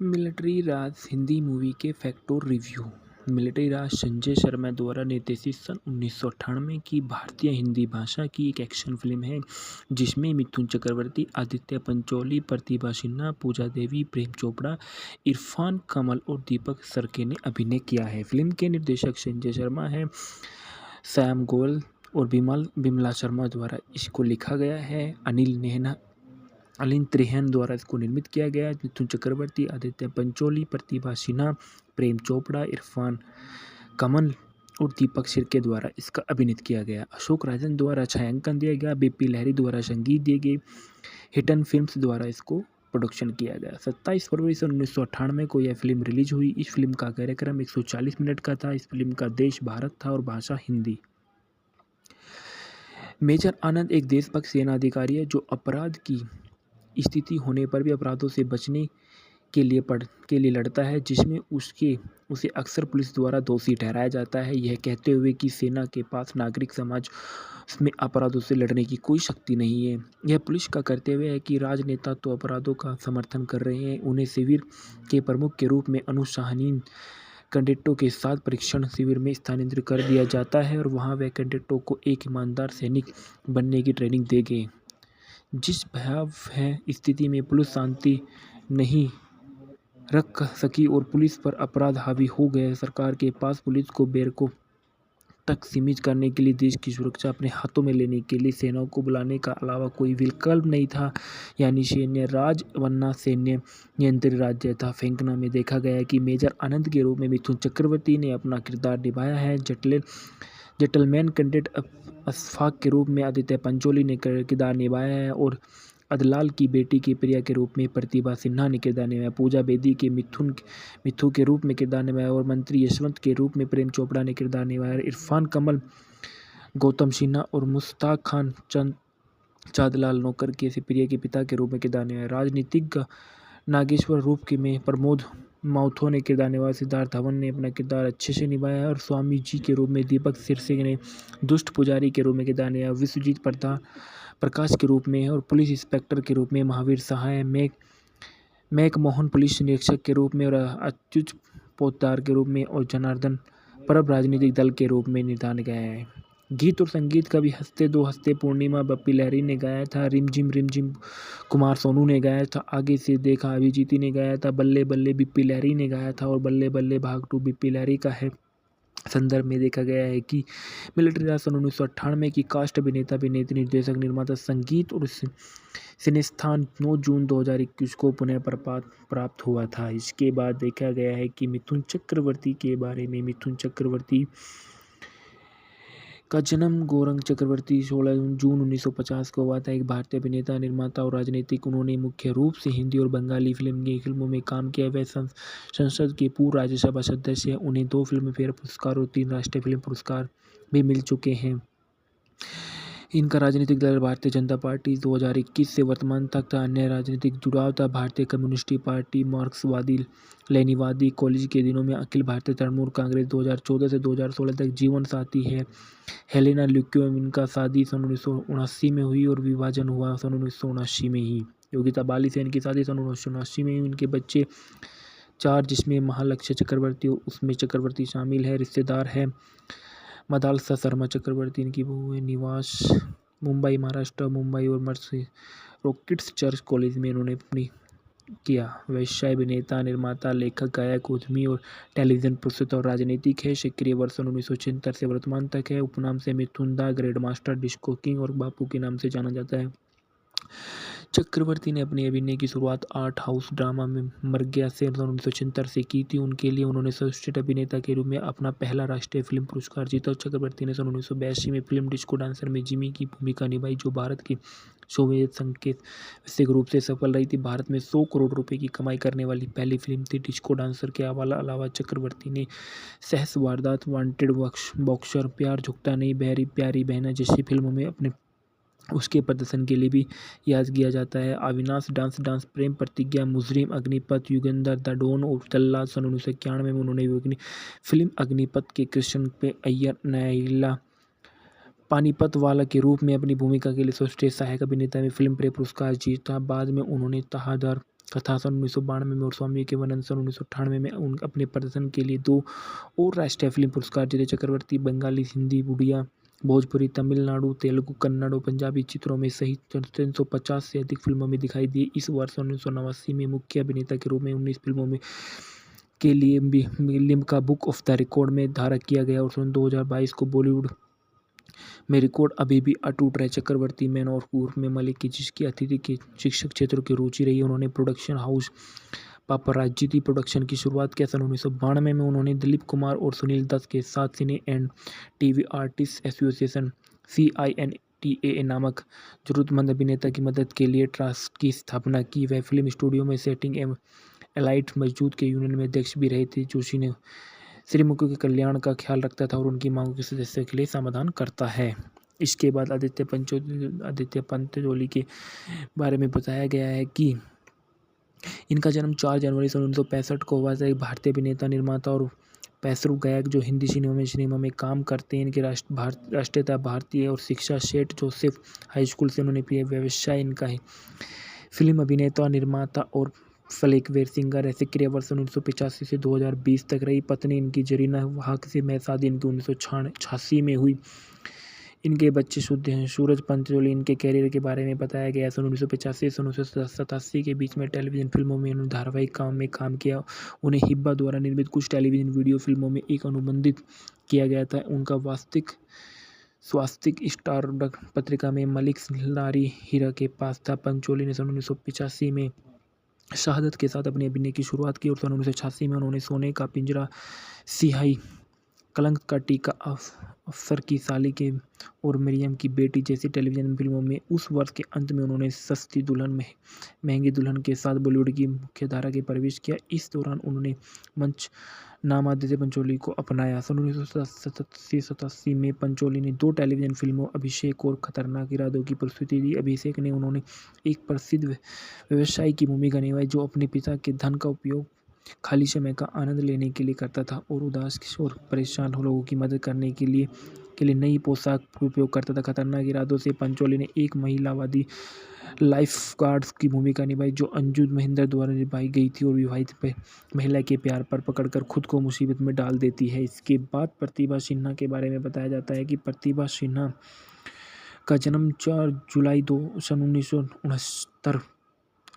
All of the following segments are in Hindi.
मिलिट्री राज हिंदी मूवी के फैक्ट और रिव्यू। मिलिट्री राज संजय शर्मा द्वारा निर्देशित सन 1998 की भारतीय हिंदी भाषा की एक एक्शन फिल्म है जिसमें मिथुन चक्रवर्ती, आदित्य पंचोली, प्रतिभा सिन्हा, पूजा देवी, प्रेम चोपड़ा, इरफान कमल और दीपक सरके ने अभिनय किया है। फिल्म के निर्देशक संजय शर्मा है। सैम गोयल और बिमला शर्मा द्वारा इसको लिखा गया है। अनिल त्रिहेन द्वारा इसको निर्मित किया गया। मिथुन चक्रवर्ती, आदित्य पंचोली, प्रतिभा सिन्हा, प्रेम चोपड़ा, इरफान कमल और दीपक सिरके द्वारा इसका अभिनीत किया गया। अशोक राजन द्वारा छायांकन दिया गया। बीपी लहरी द्वारा संगीत दिए गए। हिटन फिल्म्स द्वारा इसको प्रोडक्शन किया गया। 27 फरवरी सन 1998 को यह फिल्म रिलीज हुई। इस फिल्म का कार्यक्रम 140 मिनट का था। इस फिल्म का देश भारत था और भाषा हिंदी। मेजर आनंद एक देशभक्त सेना अधिकारी है जो अपराध की स्थिति होने पर भी अपराधों से बचने के लिए लड़ता है, जिसमें उसे अक्सर पुलिस द्वारा दोषी ठहराया जाता है, यह कहते हुए कि सेना के पास नागरिक समाज में अपराधों से लड़ने की कोई शक्ति नहीं है। यह पुलिस का कर्तव्य है कि राजनेता तो अपराधों का समर्थन कर रहे हैं, उन्हें शिविर के प्रमुख के रूप में अनुशासनहीन कैडेटों के साथ परीक्षण शिविर में स्थानांतरित कर दिया जाता है और वहां वह कैडेटों को एक ईमानदार सैनिक बनने की ट्रेनिंग देंगे। जिस भयावह स्थिति में पुलिस शांति नहीं रख सकी और पुलिस पर अपराध हावी हो गए, सरकार के पास पुलिस को बैरकों तक सीमित करने के लिए देश की सुरक्षा अपने हाथों में लेने के लिए सेना को बुलाने का अलावा कोई विकल्प नहीं था, यानी सैन्य राज वरना सैन्य नियंत्रित राज्य था। फेंकना में देखा गया कि मेजर आनंद के रूप में मिथुन चक्रवर्ती ने अपना किरदार निभाया है। जेंटलमैन कैडेट अशफाक के रूप में आदित्य पंचोली ने किरदार निभाया है और अदलाल की बेटी की प्रिया के रूप में प्रतिभा सिन्हा ने किरदार निभाया। पूजा बेदी के मिथु के रूप में किरदार निभाया और मंत्री यशवंत के रूप में प्रेम चोपड़ा ने किरदार निभाया। इरफान कमल, गौतम सिन्हा और मुश्ताक खान चांदलाल नौकर के प्रिया के पिता के रूप में किरदार निभाया। राजनीतिज्ञ नागेश्वर रूप में प्रमोद माथुर ने किरदार निभाया। सिद्धार्थ धवन ने अपना किरदार अच्छे से निभाया है और स्वामी जी के रूप में दीपक सिरसे ने दुष्ट पुजारी के रूप में किरदार निभाया। विश्वजीत प्रकाश के रूप में और पुलिस इंस्पेक्टर के रूप में महावीर सहाय, मैक मोहन पुलिस निरीक्षक के रूप में और अच्युत पोद्दार के रूप में और जनार्दन परब राजनीतिक दल के रूप में निर्धारण गया है। गीत और संगीत कभी हंसते दो हंसते पूर्णिमा बप्पी लहरी ने गाया था। रिमझिम कुमार सोनू ने गाया था। आगे से देखा अभिजीत ने गाया था। बल्ले बल्ले बिप्पी लहरी ने गाया था और बल्ले बल्ले भाग 2 बिप्पी लहरी का है। संदर्भ में देखा गया है कि मिलिट्री राज सन 1998 की कास्ट अभिनेता, अभिनेत्री, निर्देशक, निर्माता, संगीत और सिनेस्थान 9 जून 2021 को पुनः प्राप्त हुआ था। इसके बाद देखा गया है कि मिथुन चक्रवर्ती के बारे में। मिथुन चक्रवर्ती का जन्म गौरंग चक्रवर्ती 16 जून 1950 को हुआ था। एक भारतीय अभिनेता, निर्माता और राजनीतिक। उन्होंने मुख्य रूप से हिंदी और बंगाली फिल्मों में काम किया। वे संसद के पूर्व राज्यसभा सदस्य हैं। उन्हें 2 फिल्म फेयर पुरस्कार और 3 राष्ट्रीय फिल्म पुरस्कार भी मिल चुके हैं। इनका राजनीतिक दल भारतीय जनता पार्टी 2021 से वर्तमान तक था। अन्य राजनीतिक जुड़ाव था भारतीय कम्युनिस्ट पार्टी, मार्क्सवादी लेनिनवादी। कॉलेज के दिनों में अखिल भारतीय तृणमूल कांग्रेस 2014 से 2016 तक जीवन साथी है हेलेना ल्यूक्योम। इनका शादी सन 1979 में हुई और विभाजन हुआ सन 1979 में ही। योगिता बाली से इनकी शादी सन 1979 में हुई। इनके बच्चे 4 जिसमें महालक्ष्य चक्रवर्ती उसमें चक्रवर्ती शामिल है। रिश्तेदार है मदालसा शर्मा चक्रवर्ती इनकी बहू है। निवास मुंबई महाराष्ट्र। मुंबई और मर्सी रॉकेट्स चर्च कॉलेज में इन्होंने अपनी किया। व्यवसाय अभिनेता, निर्माता, लेखक, गायक, उद्यमी और टेलीविजन प्रस्तुता और राजनीतिक है। सक्रिय वर्ष 1976 से वर्तमान तक है। उपनाम से मिथुन दा ग्रैंड मास्टर, डिस्को किंग और बापू के नाम से जाना जाता है। चक्रवर्ती ने अपनी अभिनय की शुरुआत आर्ट हाउस ड्रामा में मर गया से 1976 से की थी। उनके लिए उन्होंने सर्वश्रेष्ठ अभिनेता के रूप में अपना पहला राष्ट्रीय फिल्म पुरस्कार जीता। चक्रवर्ती ने सन 1982 में फिल्म डिस्को डांसर में जिमी की भूमिका निभाई, जो भारत के सोवियत संघ के वैश्विक रूप से सफल रही थी। भारत में 100 करोड़ रुपए की कमाई करने वाली पहली फिल्म थी डिस्को डांसर। के अलावा चक्रवर्ती ने सहस वारदात, वांटेड, बॉक्सर, प्यार झुकता नहीं, बहरी प्यारी बहना जैसी फिल्मों में उसके प्रदर्शन के लिए भी याद किया जाता है। Avinash, dance, Prem Pratigya, Mujrim, Agneepath, Yugandhar, the don और तल्ला। सन 1991 में उन्होंने फिल्म अग्निपथ के कृष्ण पे अय्यर नायला पानीपत वाला के रूप में अपनी भूमिका के लिए सर्वश्रेष्ठ सहायक अभिनेता में फिल्म फेयर पुरस्कार जीता। बाद में उन्होंने कथा सन 1992 में और स्वामी के वनन सन 1998 में उन अपने प्रदर्शन के लिए 2 और राष्ट्रीय फिल्म पुरस्कार जीते। चक्रवर्ती बंगाली, हिंदी, उड़िया, भोजपुरी, तमिलनाडु, तेलुगु, कन्नड़ और पंजाबी चित्रों में सहित 350 से अधिक फिल्मों में दिखाई दिए। इस वर्ष 1989 में मुख्य अभिनेता के रूप में 19 फिल्मों में के लिए Limca book of the record में धारक किया गया और सन 2022 को बॉलीवुड में रिकॉर्ड अभी भी अटूट रहे। चक्रवर्ती मैन और उर्फ में मलिक की जिसकी अतिथि के शिक्षक क्षेत्रों की रुचि रही, उन्होंने प्रोडक्शन हाउस पापराजिती प्रोडक्शन की शुरुआत किया। सन 1992 में उन्होंने दिलीप कुमार और सुनील दत्त के साथ cine and TV artist association CINTAA नामक जरूरतमंद अभिनेता की मदद के लिए ट्रस्ट की स्थापना की। वह फिल्म स्टूडियो में सेटिंग एवं एलाइट मौजूद के यूनियन में अध्यक्ष भी रहे थे। जोशी ने श्रीमुखी के कल्याण का ख्याल रखता था और उनकी मांगों के सदस्य के लिए समाधान करता है। इसके बाद आदित्य पंचोली के बारे में बताया गया है कि इनका जन्म 4 जनवरी सन 1965 को हुआ था। एक भारतीय अभिनेता, निर्माता और पैसरू गायक जो हिंदी सिनेमा में काम करते हैं। इनकी राष्ट्रीयता भारतीय है और शिक्षा सेठ जोसेफ हाई स्कूल से उन्होंने किया। व्यवसाय इनका है फिल्म अभिनेता, निर्माता और फ्लेकवेयर सिंगर। ऐसे क्रिया वर्ष 1985 से 2020 तक रही। पत्नी इनकी जरीना वाहक से मैं शादी इनकी 1986 में हुई। इनके बच्चे शुद्ध हैं। सूरज पंचोली। इनके कैरियर के बारे में बताया गया। सन 1985 से 1987 के बीच में टेलीविज़न फिल्मों में उन्होंने धारावाहिक काम में काम किया। उन्हें हिब्बा द्वारा निर्मित कुछ टेलीविज़न वीडियो फिल्मों में एक अनुबंधित किया गया था। उनका स्वास्तिक स्टार पत्रिका में मलिक लारी हीरा के पास था। पंचोली ने सन 1985 में शहादत के साथ अपने अभिनय की शुरुआत की और सन 1986 में उन्होंने सोने का पिंजरा, सिहाई, कलंक का टीका, अफसर की साली के और मरियम की बेटी जैसी टेलीविज़न फिल्मों में। उस वर्ष के अंत में उन्होंने सस्ती दुल्हन महंगी दुल्हन के साथ बॉलीवुड की मुख्य धारा के प्रवेश किया। इस दौरान उन्होंने मंच नाम आदित्य पंचोली को अपनाया। सन 1987 में पंचोली ने 2 टेलीविज़न फिल्मों अभिषेक और खतरनाक इरादों की प्रस्तुति दी। अभिषेक ने उन्होंने एक प्रसिद्ध व्यवसायी की भूमिका निभाई जो अपने पिता के धन का उपयोग खाली समय का आनंद लेने के लिए करता था और उदास और परेशान लोगों की मदद करने के लिए नई पोशाक का उपयोग करता था। खतरनाक इरादों से पंचोली ने एक महिलावादी लाइफ गार्ड की भूमिका निभाई जो अंजू महेंद्र द्वारा निभाई गई थी और विवाहित महिला के प्यार पर पकड़कर खुद को मुसीबत में डाल देती है। इसके बाद प्रतिभा सिन्हा के बारे में बताया जाता है कि प्रतिभा सिन्हा का जन्म 4 जुलाई सन 1969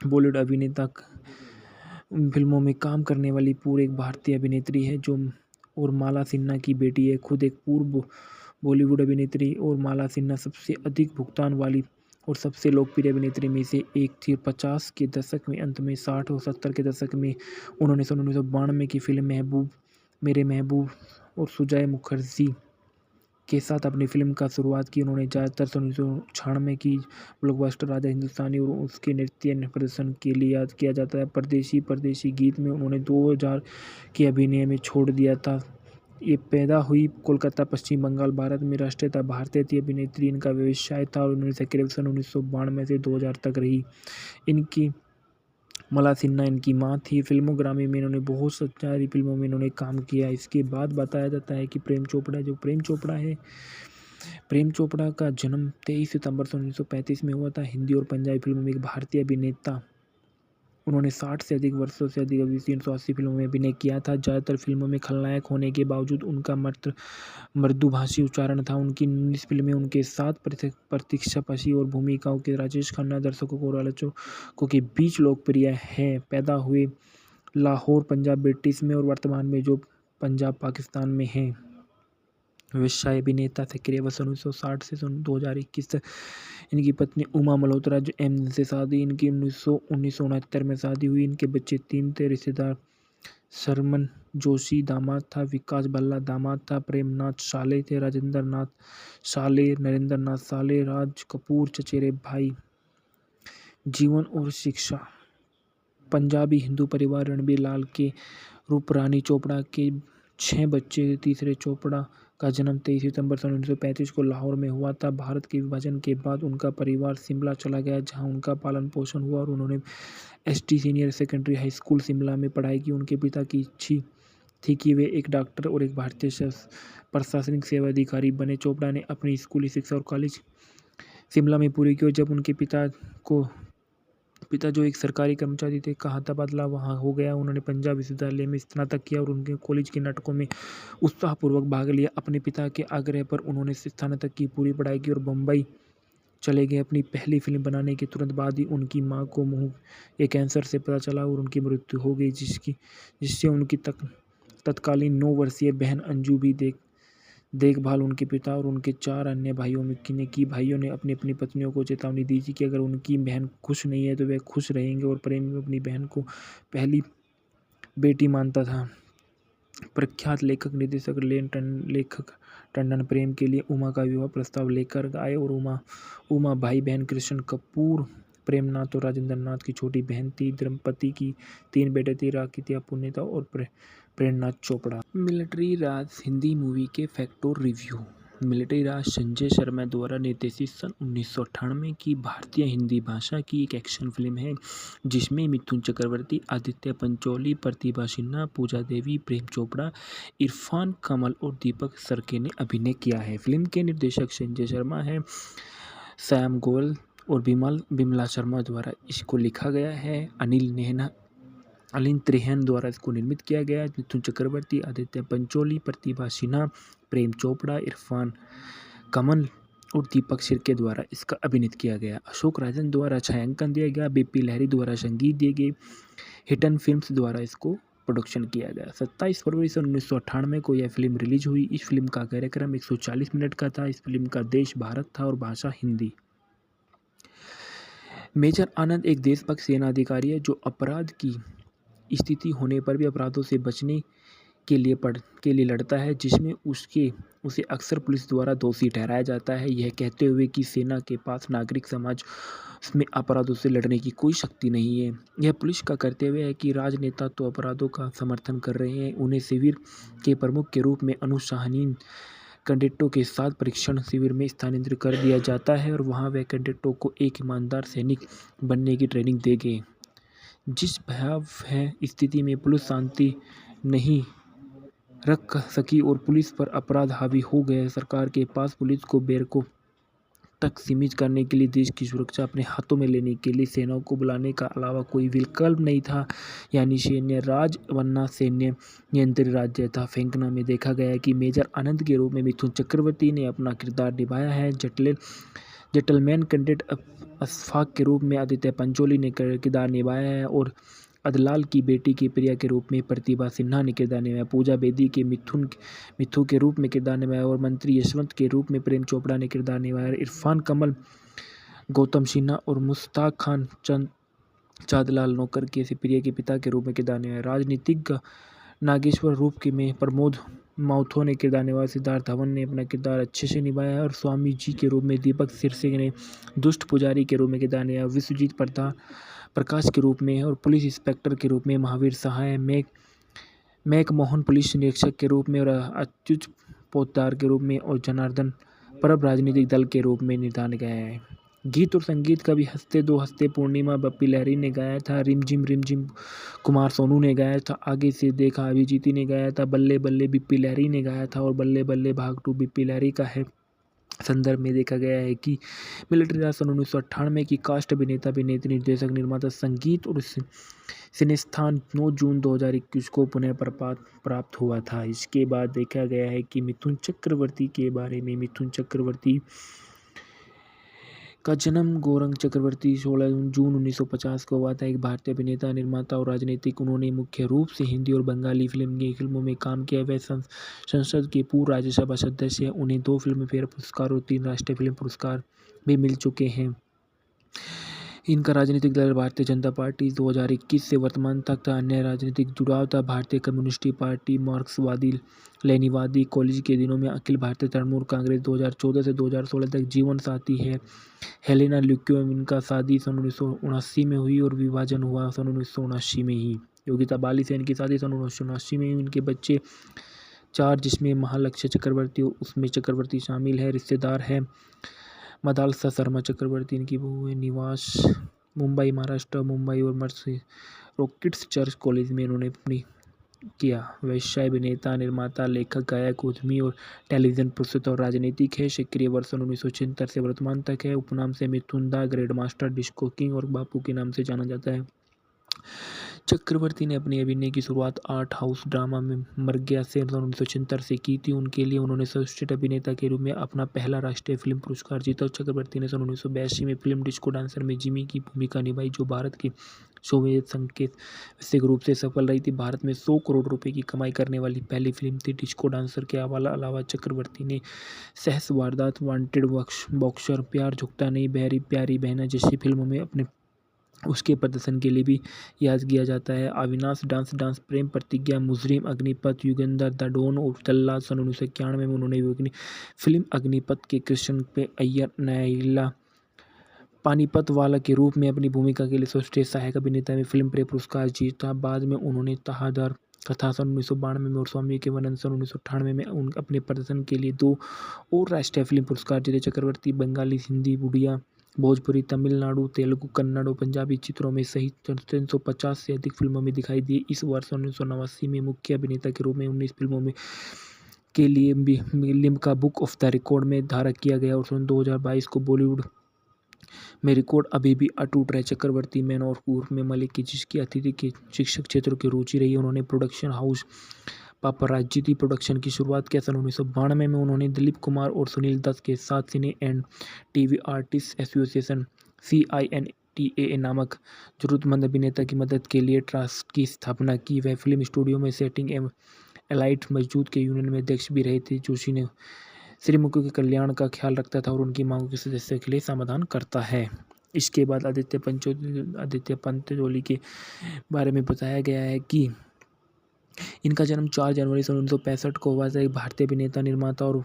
बॉलीवुड अभिनेता फिल्मों में काम करने वाली पूर्व एक भारतीय अभिनेत्री है जो और माला सिन्हा की बेटी है। खुद एक पूर्व बॉलीवुड अभिनेत्री और माला सिन्हा सबसे अधिक भुगतान वाली और सबसे लोकप्रिय अभिनेत्री में से एक थी। 50 के दशक में अंत में 60 और 70 के दशक में उन्होंने सन 1992 की फिल्म मेरे महबूब और सुजय मुखर्जी के साथ अपनी फिल्म का शुरुआत की। उन्होंने ज़्यादातर सन 1996 की ब्लॉकबस्टर राजा हिंदुस्तानी और उसके नृत्य प्रदर्शन के लिए याद किया जाता है। परदेसी गीत में उन्होंने 2000 के अभिनय में छोड़ दिया था। ये पैदा हुई कोलकाता, पश्चिम बंगाल, भारत में। राष्ट्रीयता भारतीय थी। अभिनेत्री इनका व्यवसाय था और उन्होंने सक्रिय सन 1992 से 2000 तक रही। इनकी मला सिन्हा इनकी माँ थी। फिल्मोग्राफी में इन्होंने बहुत सारी फिल्मों में इन्होंने काम किया। इसके बाद बताया जाता है कि प्रेम चोपड़ा का जन्म 23 सितंबर 1935 में हुआ था। हिंदी और पंजाबी फिल्मों में एक भारतीय अभिनेता। उन्होंने 60 से अधिक वर्षों से अधिक 380 फिल्मों में अभिनय किया था। ज़्यादातर फिल्मों में खलनायक होने के बावजूद उनका मृदुभाषी उच्चारण था। उनकी 19 फिल्में उनके साथ प्रतीक्षापशी और भूमिकाओं के राजेश खन्ना दर्शकों और आलोचकों के बीच लोकप्रिय है। पैदा हुए लाहौर, पंजाब ब्रिटिश में और वर्तमान में जो पंजाब पाकिस्तान में है। व्यवसाय अभिनेता सक्रिय वर्ष 1960 से 2021 तक। इनकी पत्नी उमा मल्होत्रा जो एम से शादी इनकी 1969 में शादी हुई। इनके बच्चे 3 थे। रिश्तेदार शर्मन जोशी दामाद था, विकास भल्ला दामाद था, प्रेमनाथ साले थे, राजेंद्र नाथ साले, नरेंद्र नाथ साले, राज कपूर चचेरे भाई। जीवन और शिक्षा। पंजाबी हिंदू परिवार रणबीर लाल के रूपरानी चोपड़ा के 6 बच्चे। तीसरे चोपड़ा का जन्म 23 सितंबर सन 1935 को लाहौर में हुआ था। भारत के विभाजन के बाद उनका परिवार शिमला चला गया जहां उनका पालन पोषण हुआ और उन्होंने ST senior secondary high school Shimla में पढ़ाई की। उनके पिता की इच्छा थी कि वे एक डॉक्टर और एक भारतीय प्रशासनिक सेवा अधिकारी बने। चोपड़ा ने अपनी स्कूली शिक्षा और कॉलेज शिमला में पूरी की और जब उनके पिता को पिता जो एक सरकारी कर्मचारी थे का तबादला वहाँ हो गया। उन्होंने पंजाब विश्वविद्यालय में स्नातक किया और उनके कॉलेज के नाटकों में उत्साहपूर्वक भाग लिया। अपने पिता के आग्रह पर उन्होंने स्नातक की पूरी पढ़ाई की और बम्बई चले गए। अपनी पहली फिल्म बनाने के तुरंत बाद ही उनकी मां को मुंह के कैंसर से पता चला और उनकी मृत्यु हो गई, जिससे उनकी तत्कालीन 9 वर्षीय बहन अंजू भी देखभाल उनके पिता और उनके 4 अन्य भाइयों में की। भाइयों ने अपनी अपनी पत्नियों को चेतावनी दी थी कि अगर उनकी बहन खुश नहीं है तो वे खुश रहेंगे, और प्रेम अपनी बहन को पहली बेटी मानता था। प्रख्यात लेखक टंडन प्रेम के लिए उमा का विवाह प्रस्ताव लेकर आए और उमा भाई बहन कृष्ण कपूर, प्रेमनाथ और राजेंद्र नाथ की छोटी बहन थी। दंपति की 3 बेटे थे, राकित्या पूर्णिता और प्रेरणाथ चोपड़ा। मिलिट्री राज हिंदी मूवी के फैक्ट और रिव्यू। मिलिट्री राज संजय शर्मा द्वारा निर्देशित सन 1998 की भारतीय हिंदी भाषा की एक एक्शन फिल्म है जिसमें मिथुन चक्रवर्ती, आदित्य पंचोली, प्रतिभा सिन्हा, पूजा देवी, प्रेम चोपड़ा, इरफान कमल और दीपक सरके ने अभिनय किया है। फिल्म के निर्देशक संजय शर्मा है। सैम गोयल और बिमला शर्मा द्वारा इसको लिखा गया है। अनिल त्रिहेन द्वारा इसको निर्मित किया गया। मिथुन चक्रवर्ती, आदित्य पंचोली, प्रतिभा सिन्हा, प्रेम चोपड़ा, इरफान कमल और दीपक सिरके द्वारा इसका अभिनीत किया गया। अशोक राजन द्वारा छायांकन दिया गया। बीपी लहरी द्वारा संगीत दिए गए। हिटन फिल्म्स द्वारा इसको प्रोडक्शन किया गया। 27 फरवरी सन 1998 को यह फिल्म रिलीज हुई। इस फिल्म का कार्यक्रम 140 मिनट का था। इस फिल्म का देश भारत था और भाषा हिंदी। मेजर आनंद एक देशभक्त सेना अधिकारी है जो अपराध की स्थिति होने पर भी अपराधों से बचने के लिए लड़ता है, जिसमें उसे अक्सर पुलिस द्वारा दोषी ठहराया जाता है, यह कहते हुए कि सेना के पास नागरिक समाज में अपराधों से लड़ने की कोई शक्ति नहीं है। यह पुलिस का कर्तव्य है कि राजनेता तो अपराधों का समर्थन कर रहे हैं, उन्हें शिविर के प्रमुख के रूप में अनुशासनहीन कैडेटों के साथ परीक्षण शिविर में स्थानांतरित कर दिया जाता है और वहां वे कैडेटों को एक ईमानदार सैनिक बनने की ट्रेनिंग देंगे। जिस भयावह स्थिति में पुलिस शांति नहीं रख सकी और पुलिस पर अपराध हावी हो गए, सरकार के पास पुलिस को बैरकों तक सीमित करने के लिए देश की सुरक्षा अपने हाथों में लेने के लिए सेना को बुलाने का अलावा कोई विकल्प नहीं था, यानी सैन्य राज वरना सैन्य नियंत्रित राज्य था। फेंकना में देखा गया कि मेजर आनंद के रूप में मिथुन चक्रवर्ती ने अपना किरदार निभाया है। जेंटलमैन कैडेट अशफाक के रूप में आदित्य पंचोली ने किरदार निभाया है और अदलाल की बेटी की प्रिया के रूप में प्रतिभा सिन्हा ने किरदार निभाया। पूजा बेदी के मिथु के रूप में किरदार निभाया और मंत्री यशवंत के रूप में प्रेम चोपड़ा ने किरदार निभाया। इरफान कमल गौतम सिन्हा और मुश्ताक खान चांदलाल नौकर के प्रिया के पिता के रूप में किरदार निभाया। राजनीतिज्ञ नागेश्वर रूप के में प्रमोद माथुर ने किरदार निभाया। सिद्धार्थ धवन ने अपना किरदार अच्छे से निभाया है और स्वामी जी के रूप में दीपक सिरसे ने दुष्ट पुजारी के रूप में किरदार निभाया। विश्वजीत प्रकाश के रूप में और पुलिस इंस्पेक्टर के रूप में महावीर सहाय, मैक मोहन पुलिस निरीक्षक के रूप में और अच्युत पोद्दार के रूप में और जनार्दन परब राजनीतिक दल के रूप में निर्धारित गया है। गीत और संगीत कभी हंसते दो हंसते पूर्णिमा बप्पी लहरी ने गाया था। रिमझिम कुमार सोनू ने गाया था। आगे से देखा अभिजीत ने गाया था। बल्ले बल्ले बिप्पी लहरी ने गाया था और बल्ले बल्ले भाग 2 बिप्पी लहरी का है। संदर्भ में देखा गया है कि मिलिट्री राज सन 1998 की कास्ट अभिनेता अभिनेत्री निर्देशक निर्माता संगीत और सिनेस्थान 9 जून 2021 को पुनः प्राप्त हुआ था। इसके बाद देखा गया है कि मिथुन चक्रवर्ती के बारे में। मिथुन चक्रवर्ती का जन्म गौरंग चक्रवर्ती 16 जून 1950 को हुआ था। एक भारतीय अभिनेता, निर्माता और राजनीतिक। उन्होंने मुख्य रूप से हिंदी और बंगाली फिल्मों में काम किया। वे संसद के पूर्व राज्यसभा सदस्य हैं। उन्हें 2 फिल्मफेयर पुरस्कार और 3 राष्ट्रीय फिल्म पुरस्कार भी मिल चुके हैं। इनका राजनीतिक दल भारतीय जनता पार्टी 2021 से वर्तमान तक था। अन्य राजनीतिक जुड़ाव था भारतीय कम्युनिस्ट पार्टी, मार्क्सवादी लेनिनवादी। कॉलेज के दिनों में अखिल भारतीय तृणमूल कांग्रेस 2014 से 2016 तक जीवन साथी है हेलेना ल्यूक्योव। इनका शादी सन 1979 में हुई और विभाजन हुआ सन 1979 में ही। योगिता बाली से इनकी शादी सन 1979 में हुई। इनके बच्चे 4 जिसमें महालक्ष्य चक्रवर्ती उसमें चक्रवर्ती शामिल है। रिश्तेदार है मदालसा शर्मा चक्रवर्ती इनकी बहू है। निवास मुंबई महाराष्ट्र, मुंबई और मर्सी रॉकेट्स चर्च कॉलेज में इन्होंने अपनी किया। व्यवसाय अभिनेता, निर्माता, लेखक, गायक, उद्यमी और टेलीविज़न प्रस्तुता और राजनीतिक है। सक्रिय वर्ष 1976 से वर्तमान तक है। उपनाम से मिथुन दा, ग्रैंड मास्टर, डिस्को किंग और बापू के नाम से जाना जाता है। चक्रवर्ती ने अपनी अभिनय की शुरुआत आर्ट हाउस ड्रामा में मर गया से 1976 से की थी। उनके लिए उन्होंने सर्वश्रेष्ठ अभिनेता के रूप में अपना पहला राष्ट्रीय फिल्म पुरस्कार जीता। चक्रवर्ती ने सन 1982 में फिल्म डिस्को डांसर में जिमी की भूमिका निभाई, जो भारत की सोवियत संघ के वैश्विक रूप से सफल रही थी। भारत में 100 करोड़ रुपए की कमाई करने वाली पहली फिल्म थी डिस्को डांसर के अलावा चक्रवर्ती ने सहस वारदात, वांटेड, बॉक्सर, प्यार झुकता नहीं, बहरी प्यारी बहना जैसी फिल्मों में अपने उसके प्रदर्शन के लिए भी याद किया जाता है। Avinash, dance dance, Prem Pratigya, Mujrim, Agneepath, Yugandhar, the don और जल्लाद सन 1991 में उन्होंने अपनी फिल्म अग्निपथ के कृष्ण पे अय्यर नायला पानीपत वाला के रूप में अपनी भूमिका के लिए सर्वश्रेष्ठ सहायक अभिनेता में फिल्म फेयर पुरस्कार जीता। बाद में उन्होंने तहादार कथा सन 1992 में और स्वामी के वनन सन 1998 में अपने प्रदर्शन के लिए 2 और राष्ट्रीय फिल्म पुरस्कार जीते। चक्रवर्ती बंगाली, हिंदी, उड़िया, भोजपुरी, तमिलनाडु, तेलुगु, कन्नड़ और पंजाबी चित्रों में सहित 350 से अधिक फिल्मों में दिखाई दिए। इस वर्ष 1989 में मुख्य अभिनेता के रूप में 19 फिल्मों में के लिए भी Limca book of the record में धारक किया गया और सन 2022 को बॉलीवुड में रिकॉर्ड अभी भी अटूट रहे। चक्रवर्ती मैन और उर्फ में मलिक की जिसकी अतिथि के शिक्षक क्षेत्र की रुचि रही, उन्होंने प्रोडक्शन हाउस पापराजिती प्रोडक्शन की शुरुआत किया। सन 1992 में उन्होंने दिलीप कुमार और सुनील दत्त के साथ cine and TV artist association CINTAA नामक जरूरतमंद अभिनेता की मदद के लिए ट्रस्ट की स्थापना की। वह फिल्म स्टूडियो में सेटिंग एवं एलाइट मौजूद के यूनियन में अध्यक्ष भी रहे थे, जोशी ने श्रीमुखियों के कल्याण का ख्याल रखता था और उनकी मांगों के सदस्यों के लिए समाधान करता है। इसके बाद आदित्य पंचोली के बारे में बताया गया है कि इनका जन्म 4 जनवरी सन 1965 को हुआ था। एक भारतीय अभिनेता, निर्माता और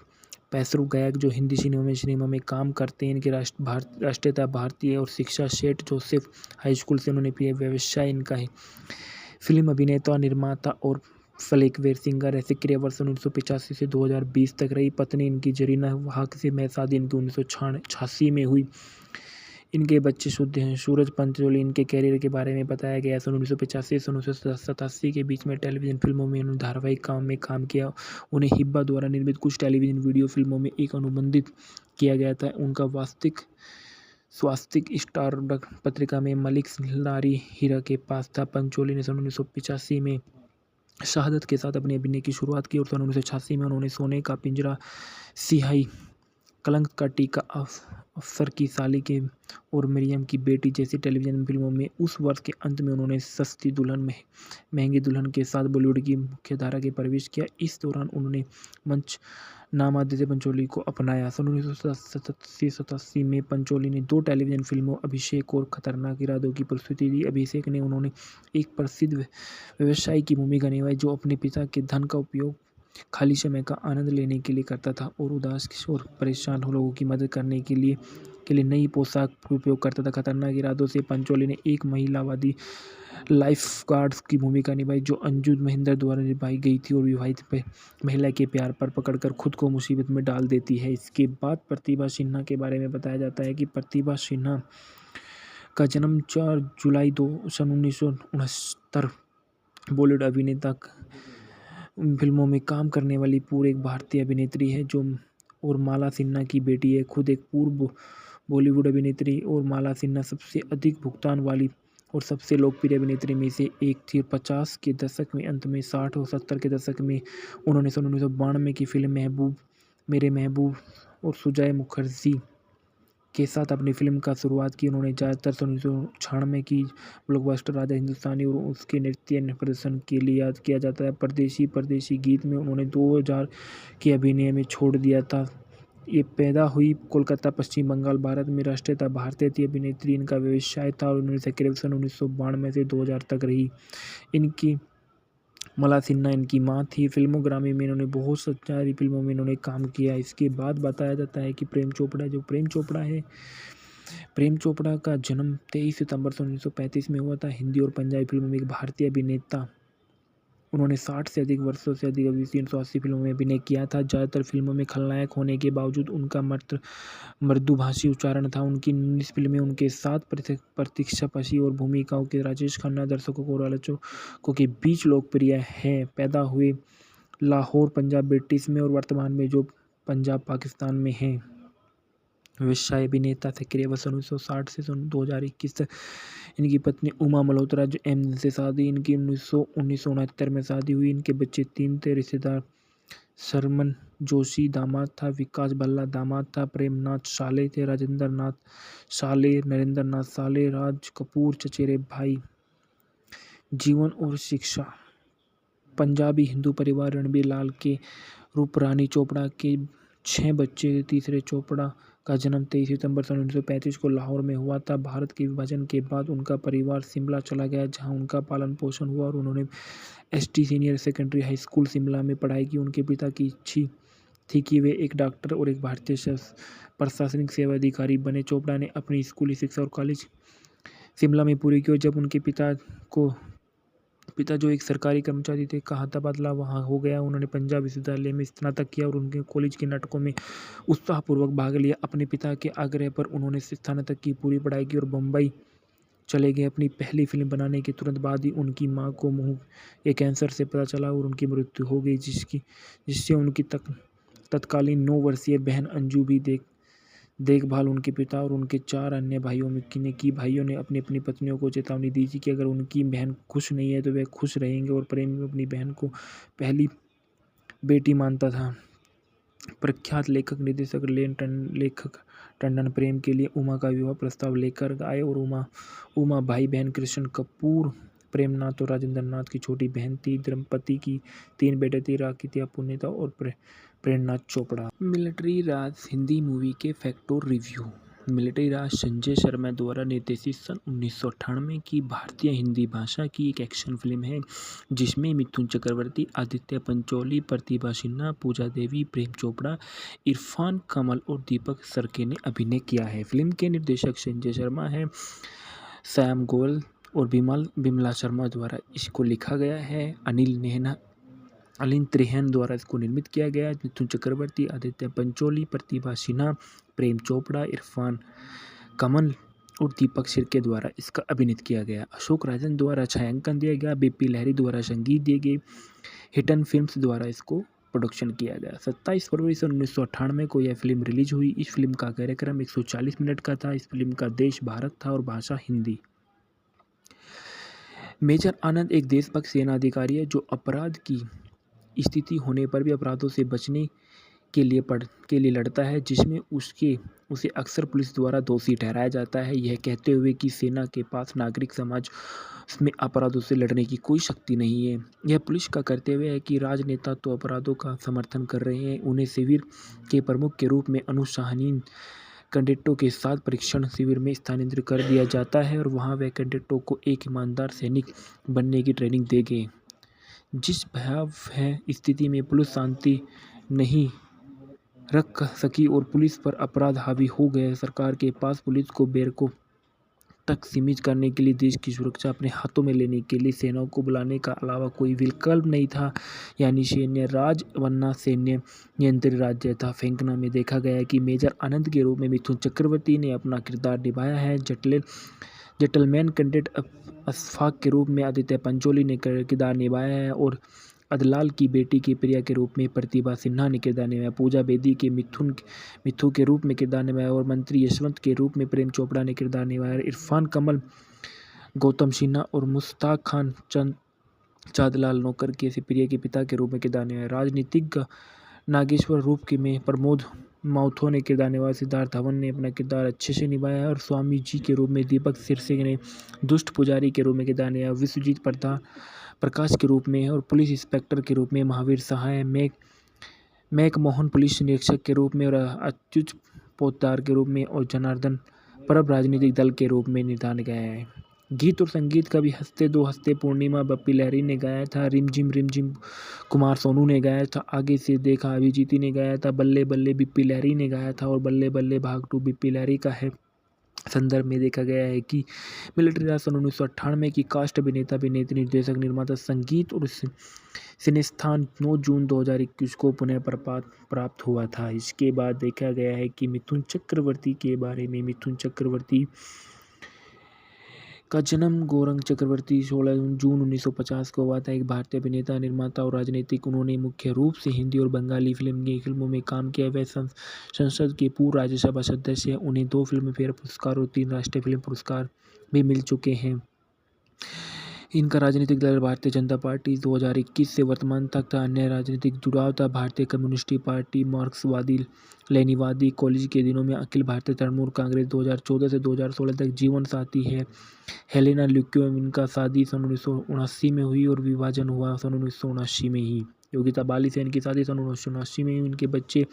पैसरू गायक जो हिंदी सिनेमा में काम करते हैं। इनकी राष्ट्रीयता भारतीय और शिक्षा सेठ जोसेफ हाई स्कूल से उन्होंने किया। व्यवसाय इनका है फिल्म अभिनेता, निर्माता और फ्लेकवेयर सिंगर है। सक्रिय वर्ष 1985 से 2020 तक रही। पत्नी इनकी जरीना वाहक से शादी इनकी 1986 में हुई। इनके बच्चे शुद्ध हैं। सूरज पंचोली, इनके कैरियर के बारे में बताया गया। सन 1985 से 1987 के बीच में टेलीविज़न फिल्मों में उन्होंने धारावाहिक काम में काम किया। उन्हें हिब्बा द्वारा निर्मित कुछ टेलीविज़न वीडियो फिल्मों में एक अनुबंधित किया गया था। उनका स्वास्तिक स्टार पत्रिका में मलिक लारी हीरा के पास था। पंचोली ने सन 1985 में शहादत के साथ अपने अभिनय की शुरुआत की और सन 1986 में उन्होंने सोने का पिंजरा, सिहाई, कलंक का टीका, अफसर की साली के और मरियम की बेटी जैसी टेलीविज़न फिल्मों में उस वर्ष के अंत में उन्होंने सस्ती दुल्हन में महंगी दुल्हन के साथ बॉलीवुड की मुख्य धारा के प्रवेश किया। इस दौरान उन्होंने मंच नाम आदित्य पंचोली को अपनाया। सन 1987 में पंचोली ने 2 टेलीविज़न फिल्मों अभिषेक और खतरनाक इरादों की प्रस्तुति दी। अभिषेक ने उन्होंने एक प्रसिद्ध व्यवसायी की भूमिका निभाई जो अपने पिता के धन का उपयोग खाली समय का आनंद लेने के लिए करता था और उदास और परेशान लोगों की मदद करने के लिए नई पोशाक का उपयोग करता था। खतरनाक इरादों से पंचोली ने एक महिलावादी लाइफ गार्ड्स की भूमिका निभाई जो अंजू महेंद्र द्वारा निभाई गई थी और विवाहित महिला के प्यार पर पकड़कर खुद को मुसीबत में डाल देती है। इसके बाद प्रतिभा सिन्हा के बारे में बताया जाता है कि प्रतिभा सिन्हा का जन्म 4 जुलाई सन 1969 बॉलीवुड अभिनेता फिल्मों में काम करने वाली पूर्व एक भारतीय अभिनेत्री है जो और माला सिन्हा की बेटी है। खुद एक पूर्व बॉलीवुड अभिनेत्री और माला सिन्हा सबसे अधिक भुगतान वाली और सबसे लोकप्रिय अभिनेत्री में से एक थी। 50 के दशक में अंत में 60 और 70 के दशक में उन्होंने सन 1992 की फिल्म महबूब मेरे महबूब और सुजय मुखर्जी के साथ अपनी फिल्म का शुरुआत की। उन्होंने ज़्यादातर सन 1996 की ब्लॉकबस्टर राजा हिंदुस्तानी और उसके नृत्य प्रदर्शन के लिए याद किया जाता है। परदेसी गीत में उन्होंने 2000 के अभिनय में छोड़ दिया था। ये पैदा हुई कोलकाता, पश्चिम बंगाल, भारत में। राष्ट्रीयता भारतीय थी। अभिनेत्री इनका व्यवसाय था और उन्होंने सक्रिय सन 1992 से 2000 तक रही। इनकी मला सिन्हा इनकी माँ थी। फिल्मोग्राफी में इन्होंने बहुत सारी फिल्मों में इन्होंने काम किया। इसके बाद बताया जाता है कि प्रेम चोपड़ा है। प्रेम चोपड़ा का जन्म 23 सितंबर 1935 में हुआ था। हिंदी और पंजाबी फिल्मों में एक भारतीय अभिनेता उन्होंने 60 से अधिक वर्षों से अधिक अवधि 380 फिल्मों में अभिनय किया था। ज़्यादातर फिल्मों में खलनायक होने के बावजूद उनका मृदुभाषी उच्चारण था। उनकी 19 फिल्में उनके साथ प्रतीक्षापशी और भूमिकाओं के राजेश खन्ना दर्शकों और आलोचकों के बीच लोकप्रिय हैं। पैदा हुए लाहौर पंजाब ब्रिटिश में और वर्तमान में जो पंजाब पाकिस्तान में हैं। व्यवसाय अभिनेता सक्रिय वर्ष 1960 से 2021 तक। इनकी पत्नी उमा मल्होत्रा जो एम से शादी, इनकी 1969 में शादी हुई। इनके बच्चे 3 थे। रिश्तेदार शर्मन जोशी दामाद था, विकास भल्ला दामाद था, प्रेमनाथ साले थे, राजेंद्र नाथ साले, नरेंद्र नाथ साले, राज कपूर चचेरे भाई। जीवन और शिक्षा। पंजाबी हिंदू परिवार रणबीर लाल के रूप रानी चोपड़ा के 6 बच्चे। तीसरे चोपड़ा का जन्म 23 सितंबर 1935 को लाहौर में हुआ था। भारत के विभाजन के बाद उनका परिवार शिमला चला गया, जहां उनका पालन पोषण हुआ और उन्होंने ST senior secondary high school Shimla में पढ़ाई की। उनके पिता की इच्छा थी कि वे एक डॉक्टर और एक भारतीय प्रशासनिक सेवा अधिकारी बने। चोपड़ा ने अपनी स्कूली शिक्षा और कॉलेज शिमला में पूरी की। जब उनके पिता जो एक सरकारी कर्मचारी थे का तबादला वहाँ हो गया, उन्होंने पंजाब विश्वविद्यालय में स्नातक किया और उनके कॉलेज के नाटकों में उत्साहपूर्वक भाग लिया। अपने पिता के आग्रह पर उन्होंने स्नातक की पूरी पढ़ाई की और बम्बई चले गए। अपनी पहली फिल्म बनाने के तुरंत बाद ही उनकी मां को मुंह के कैंसर से पता चला और उनकी मृत्यु हो गई, जिससे उनकी तत्कालीन 9 वर्षीय बहन अंजू भी देखभाल उनके पिता और उनके 4 अन्य भाइयों में की। भाइयों ने अपनी अपनी पत्नियों को चेतावनी दी थी कि अगर उनकी बहन खुश नहीं है तो वे खुश रहेंगे, और प्रेम अपनी बहन को पहली बेटी मानता था। प्रख्यात लेखक टंडन प्रेम के लिए उमा का विवाह प्रस्ताव लेकर आए और उमा भाई बहन कृष्ण कपूर, प्रेमनाथ और राजेंद्र नाथ की छोटी बहन थी। दंपति की 3 बेटे थे, राकित्या पुण्यता और प्रेमनाथ चोपड़ा। मिलिट्री राज हिंदी मूवी के फैक्ट और रिव्यू। मिलिट्री राज संजय शर्मा द्वारा निर्देशित सन 1998 की भारतीय हिंदी भाषा की एक एक्शन फिल्म है, जिसमें मिथुन चक्रवर्ती, आदित्य पंचोली, प्रतिभा सिन्हा, पूजा देवी, प्रेम चोपड़ा, इरफान कमल और दीपक सरके ने अभिनय किया है। फिल्म के निर्देशक संजय शर्मा है। सैम गोयल और बिमला शर्मा द्वारा इसको लिखा गया है। अनिल त्रिहेन द्वारा इसको निर्मित किया गया। मिथुन चक्रवर्ती, आदित्य पंचोली, प्रतिभा सिन्हा, प्रेम चोपड़ा, इरफान कमल और दीपक सिरके द्वारा इसका अभिनीत किया गया। अशोक राजन द्वारा छायांकन दिया गया। बीपी लहरी द्वारा संगीत दिए गए। हिटन फिल्म्स द्वारा इसको प्रोडक्शन किया गया। 27 फरवरी सन 1998 को यह फिल्म रिलीज हुई। इस फिल्म का कार्यक्रम 140 मिनट का था। इस फिल्म का देश भारत था और भाषा हिंदी। मेजर आनंद एक देशभक्त सेना अधिकारी है जो अपराध की स्थिति होने पर भी अपराधों से बचने के लिए लड़ता है, जिसमें उसे अक्सर पुलिस द्वारा दोषी ठहराया जाता है, यह कहते हुए कि सेना के पास नागरिक समाज में अपराधों से लड़ने की कोई शक्ति नहीं है। यह पुलिस का कर्तव्य है कि राजनेता तो अपराधों का समर्थन कर रहे हैं, उन्हें शिविर के प्रमुख के रूप में अनुशासनहीन कैडेटों के साथ परीक्षण शिविर में स्थानांतरित कर दिया जाता है और वहां वे कैडेटों को एक ईमानदार सैनिक बनने की ट्रेनिंग देंगे। जिस भयावह स्थिति में पुलिस शांति नहीं रख सकी और पुलिस पर अपराध हावी हो गए, सरकार के पास पुलिस को बैरकों तक सीमित करने के लिए देश की सुरक्षा अपने हाथों में लेने के लिए सेनाओं को बुलाने का अलावा कोई विकल्प नहीं था, यानी सैन्य राज वरना सैन्य नियंत्रित राज्य था। फेंकना में देखा गया कि मेजर आनंद के रूप में मिथुन चक्रवर्ती ने अपना किरदार निभाया है। जेंटलमैन कैडेट अशफाक के रूप में आदित्य पंचोली ने किरदार निभाया है और अदलाल की बेटी की प्रिया के रूप में प्रतिभा सिन्हा ने किरदार निभाया। पूजा बेदी के मिथु के रूप में किरदार निभाया और मंत्री यशवंत के रूप में प्रेम चोपड़ा ने किरदार निभाया। इरफान कमल गौतम सिन्हा और मुश्ताक खान चांदलाल नौकर के प्रिया के पिता के रूप में किरदार निभाया। राजनीतिज्ञ नागेश्वर रूप में प्रमोद माथुर ने किरदार निभाया। सिद्धार्थ धवन ने अपना किरदार अच्छे से निभाया और स्वामी जी के रूप में दीपक सिरसे ने दुष्ट पुजारी के रूप में किरदार निभाया। विश्वजीत प्रकाश के रूप में और पुलिस इंस्पेक्टर के रूप में महावीर सहाय, मैक मोहन पुलिस निरीक्षक के रूप में और अच्युत पोद्दार के रूप में और जनार्दन परब राजनीतिक दल के रूप में निर्धारित गया है। गीत और संगीत का भी हंसते दो हंसते पूर्णिमा बप्पी लहरी ने गाया था। रिमझिम कुमार सोनू ने गाया था। आगे से देखा अभिजीत ने गाया था। बल्ले बल्ले बिप्पी लहरी ने गाया था और बल्ले बल्ले भाग 2 बिप्पी लहरी का है। संदर्भ में देखा गया है कि मिलिट्री राज सन 1998 की कास्ट अभिनेता अभिनेत्री निर्देशक निर्माता संगीत और सिनेस्थान 9 जून 2021 को पुनः प्राप्त हुआ था। इसके बाद देखा गया है कि मिथुन चक्रवर्ती के बारे में। मिथुन चक्रवर्ती का जन्म गौरंग चक्रवर्ती 16 जून 1950 को हुआ था। एक भारतीय अभिनेता, निर्माता और राजनीतिक। उन्होंने मुख्य रूप से हिंदी और बंगाली फिल्मों में काम किया। वह संसद के पूर्व राज्यसभा सदस्य हैं। उन्हें 2 फिल्मफेयर पुरस्कार और 3 राष्ट्रीय फिल्म पुरस्कार भी मिल चुके हैं। इनका राजनीतिक दल भारतीय जनता पार्टी 2021 से वर्तमान तक था। अन्य राजनीतिक जुड़ाव था भारतीय कम्युनिस्ट पार्टी, मार्क्सवादी लेनिनवादी। कॉलेज के दिनों में अखिल भारतीय तृणमूल कांग्रेस 2014 से 2016 तक जीवन साथी है हेलेना ल्यूक्योव। इनका शादी सन 1979 में हुई और विभाजन हुआ सन 1979 में ही। योगिता बाली से इनकी शादी सन 1979 में हुई। इनके बच्चे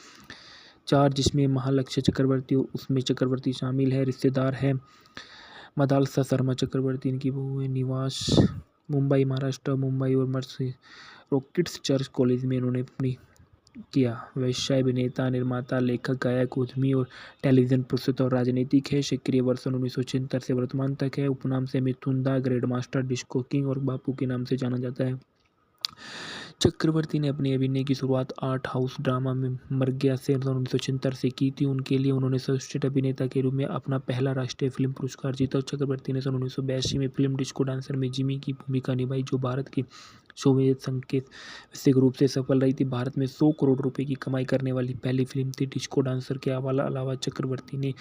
4 जिसमें महालक्ष्य चक्रवर्ती और उसमें चक्रवर्ती शामिल है। रिश्तेदार है मदालसा शर्मा चक्रवर्ती इनकी बहू है। निवास मुंबई महाराष्ट्र, मुंबई और मर्सी रॉकेट्स चर्च कॉलेज में इन्होंने अपनी किया। व्यवसाय अभिनेता, निर्माता, लेखक, गायक, उद्यमी और टेलीविजन प्रस्तुता और राजनीतिक है। सक्रिय वर्ष 1976 से वर्तमान तक है। उपनाम से मिथुन दा ग्रैंड मास्टर, डिस्को किंग और बापू के नाम से जाना जाता है। चक्रवर्ती ने अपनी अभिनय की शुरुआत आर्ट हाउस ड्रामा में मर गया से 1976 से की थी। उनके लिए उन्होंने सर्वश्रेष्ठ अभिनेता के रूप में अपना पहला राष्ट्रीय फिल्म पुरस्कार जीता। चक्रवर्ती ने सन 1982 में फिल्म डिस्को डांसर में जिमी की भूमिका निभाई, जो भारत की सोवियत संघ के वैश्विक रूप से सफल रही थी। भारत में 100 करोड़ रुपए की कमाई करने वाली पहली फिल्म थी डिस्को डांसर के अलावा चक्रवर्ती ने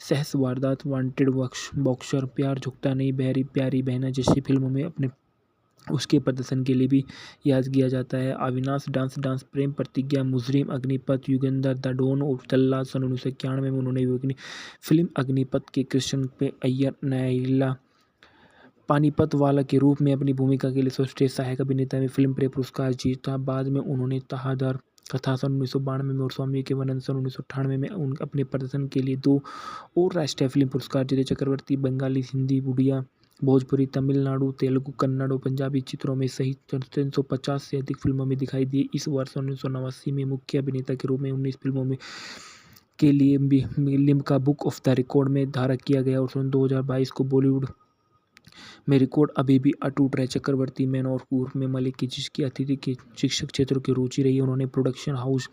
सहस वारदात, वांटेड, बॉक्सर, प्यार झुकता नहीं, बहरी प्यारी बहना जैसी फिल्मों में अपने उसके प्रदर्शन के लिए भी याद किया जाता है। Avinash, dance, Prem Pratigya, Mujrim, Agnipath, Yugendra, the don और जल्लाद। सन 1991 में उन्होंने अपनी फिल्म अग्निपथ के कृष्ण पे अय्यर नायला पानीपत वाला के रूप में अपनी भूमिका के लिए सर्वश्रेष्ठ सहायक अभिनेता में फिल्म फेयर पुरस्कार जीता। बाद में उन्होंने तहादर कथा सन 1992 में और स्वामी के वनन सन 1998 में अपने प्रदर्शन के लिए 2 और राष्ट्रीय फिल्म पुरस्कार जीते। चक्रवर्ती बंगाली, हिंदी, उड़िया, भोजपुरी, तमिलनाडु, तेलुगु, कन्नड़ और पंजाबी चित्रों में सहित 350 से अधिक फिल्मों में दिखाई दिए। इस वर्ष 1989 में मुख्य अभिनेता के रूप में 19 फिल्मों में के लिए Limca book of the record में धारक किया गया और सन 2022 को बॉलीवुड में रिकॉर्ड अभी भी अटूट रहे। चक्रवर्ती मैन और उर्फ में मलिक की जिसकी अतिथि के शिक्षक क्षेत्रों की रुचि रही। उन्होंने प्रोडक्शन हाउस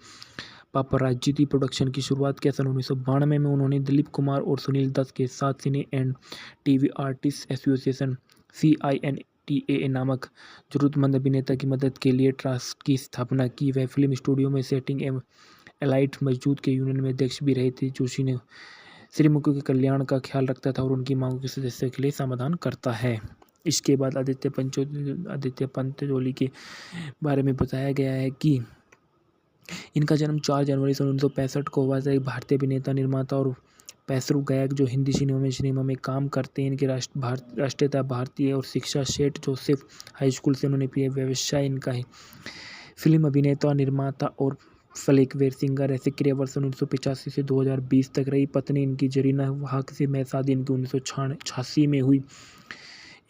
पापराजिती प्रोडक्शन की शुरुआत किया। सन 1992 में उन्होंने दिलीप कुमार और सुनील दत्त के साथ cine and TV artist association CINTAA नामक जरूरतमंद अभिनेता की मदद के लिए ट्रस्ट की स्थापना की। वह फिल्म स्टूडियो में सेटिंग एवं एलाइट मजदूर के यूनियन में अध्यक्ष भी रहे थे, जो श्रमिकों के कल्याण का ख्याल रखता था और उनकी मांगों के सदस्यों के लिए समाधान करता है। इसके बाद आदित्य पंचोली के बारे में बताया गया है कि इनका जन्म 4 जनवरी सन 1965 को हुआ था। एक भारतीय अभिनेता, निर्माता और पैसरू गायक जो हिंदी सिनेमा में काम करते हैं। इनकी राष्ट्रीयता भारतीय और शिक्षा सेठ जोसेफ हाई स्कूल से उन्होंने किया। व्यवसाय इनका है फिल्म अभिनेता, निर्माता और फ्लेकवेयर सिंगर है। सक्रिय वर्ष 1985 से 2020 तक रही। पत्नी इनकी जरीना वाहक से शादी इनकी 1986 में हुई।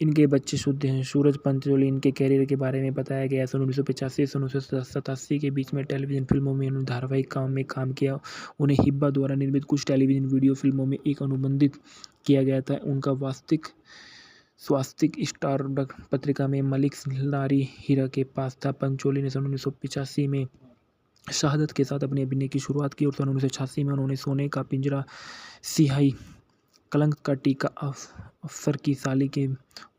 इनके बच्चे शुद्ध हैं। सूरज पंचोली। इनके कैरियर के बारे में बताया गया है। सन 1985 से 1987 के बीच में टेलीविजन फिल्मों में उन्होंने धारावाहिक काम में काम किया। उन्हें हिब्बा द्वारा निर्मित कुछ टेलीविजन वीडियो फिल्मों में एक अनुबंधित किया गया था। उनका स्वास्तिक स्टार पत्रिका में मलिक लारी हीरा के पास था। पंचोली ने सन 1985 में शहादत के साथ अपने अभिनय की शुरुआत की और सन 1986 में उन्होंने सोने का पिंजरा, सिहाई, कलंक का टीका, अफसर की साली के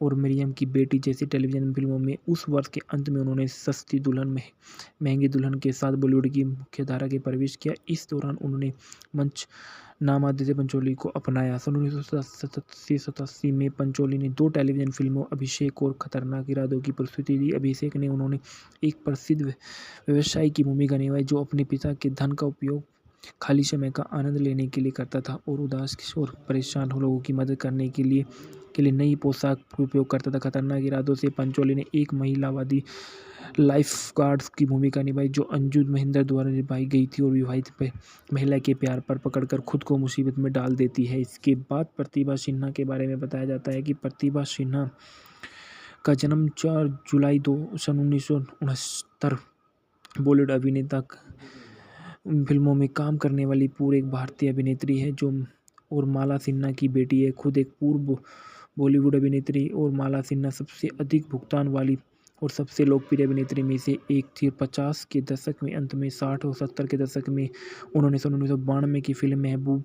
और मरियम की बेटी जैसी टेलीविजन फिल्मों में उस वर्ष के अंत में उन्होंने सस्ती दुल्हन महंगी दुल्हन के साथ बॉलीवुड की मुख्य धारा के प्रवेश किया। इस दौरान उन्होंने मंच नाम आदित्य पंचोली को अपनाया। सन 1987 में पंचोली ने 2 टेलीविजन फिल्मों अभिषेक और खतरनाक इरादों की प्रस्तुति दी। अभिषेक ने उन्होंने एक प्रसिद्ध व्यवसायी की भूमिका निभाई जो अपने पिता के धन का उपयोग खाली समय का आनंद लेने के लिए करता था और उदास और परेशान लोगों की मदद करने के लिए नई पोशाक का उपयोग करता था। खतरनाक इरादों से पंचोली ने एक महिलावादी लाइफ गार्ड्स की भूमिका निभाई जो अंजू महेंद्र द्वारा निभाई गई थी और विवाहित महिला के प्यार पर पकड़कर खुद को मुसीबत में डाल देती है। इसके बाद प्रतिभा सिन्हा के बारे में बताया जाता है कि प्रतिभा सिन्हा का जन्म 4 जुलाई सन 1969 बॉलीवुड अभिनेता फिल्मों में काम करने वाली पूर्व एक भारतीय अभिनेत्री है जो और माला सिन्हा की बेटी है। खुद एक पूर्व बॉलीवुड अभिनेत्री और माला सिन्हा सबसे अधिक भुगतान वाली और सबसे लोकप्रिय अभिनेत्री में से एक थी। 50 के दशक में अंत में 60 और 70 के दशक में उन्होंने सन 1992 की फिल्म महबूब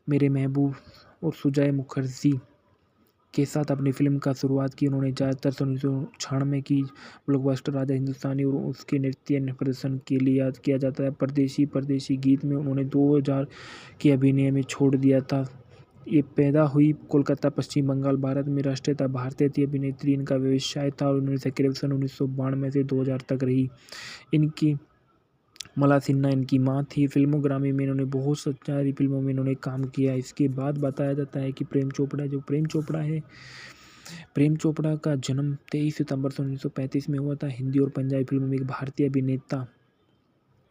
मेरे महबूब और सुजय मुखर्जी के साथ अपनी फिल्म का शुरुआत की। उन्होंने ज़्यादातर सन 1996 की ब्लॉकबस्टर राजा हिंदुस्तानी और उसके नृत्य प्रदर्शन के लिए याद किया जाता है। परदेसी परदेसी गीत में उन्होंने 2000 के अभिनय में छोड़ दिया था। ये पैदा हुई कोलकाता, पश्चिम बंगाल, भारत में। राष्ट्रीयता भारतीय थी। अभिनेत्री इनका व्यवसाय था और उन्होंने सक्रिय सन 1992 से 2000 तक रही। इनकी मला सिन्हा इनकी माँ थी। फिल्मोग्राफी में इन्होंने बहुत सारी फिल्मों में इन्होंने काम किया। इसके बाद बताया जाता है कि प्रेम चोपड़ा का जन्म 23 सितंबर 1935 में हुआ था। हिंदी और पंजाबी फिल्मों में एक भारतीय अभिनेता।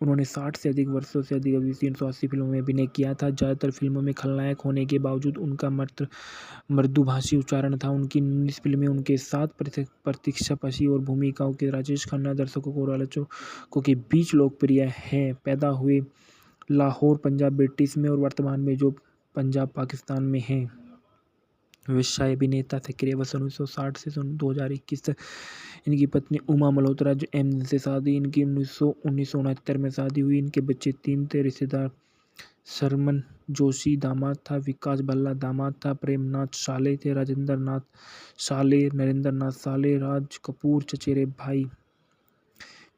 उन्होंने 60 से अधिक वर्षों से अधिक अभी 380 फिल्मों में अभिनय किया था। ज़्यादातर फिल्मों में खलनायक होने के बावजूद उनका मृदुभाषी उच्चारण था। उनकी 19 फिल्में उनके साथ प्रतीक्षापशी और भूमिकाओं के राजेश खन्ना दर्शकों और आलोचकों के बीच लोकप्रिय है। पैदा हुए लाहौर, पंजाब, ब्रिटिश में और वर्तमान में जो पंजाब, पाकिस्तान में है। व्यवसाय अभिनेता सक्रिय वर्ष 1960 से 2021 तक। इनकी पत्नी उमा मल्होत्रा जो एम से शादी। इनकी 1969 में शादी हुई। इनके बच्चे 3 थे। रिश्तेदार शर्मन जोशी दामाद था, विकास भल्ला दामाद था, प्रेमनाथ साले थे, राजेंद्र नाथ साले, नरेंद्र नाथ साले, राज कपूर चचेरे भाई।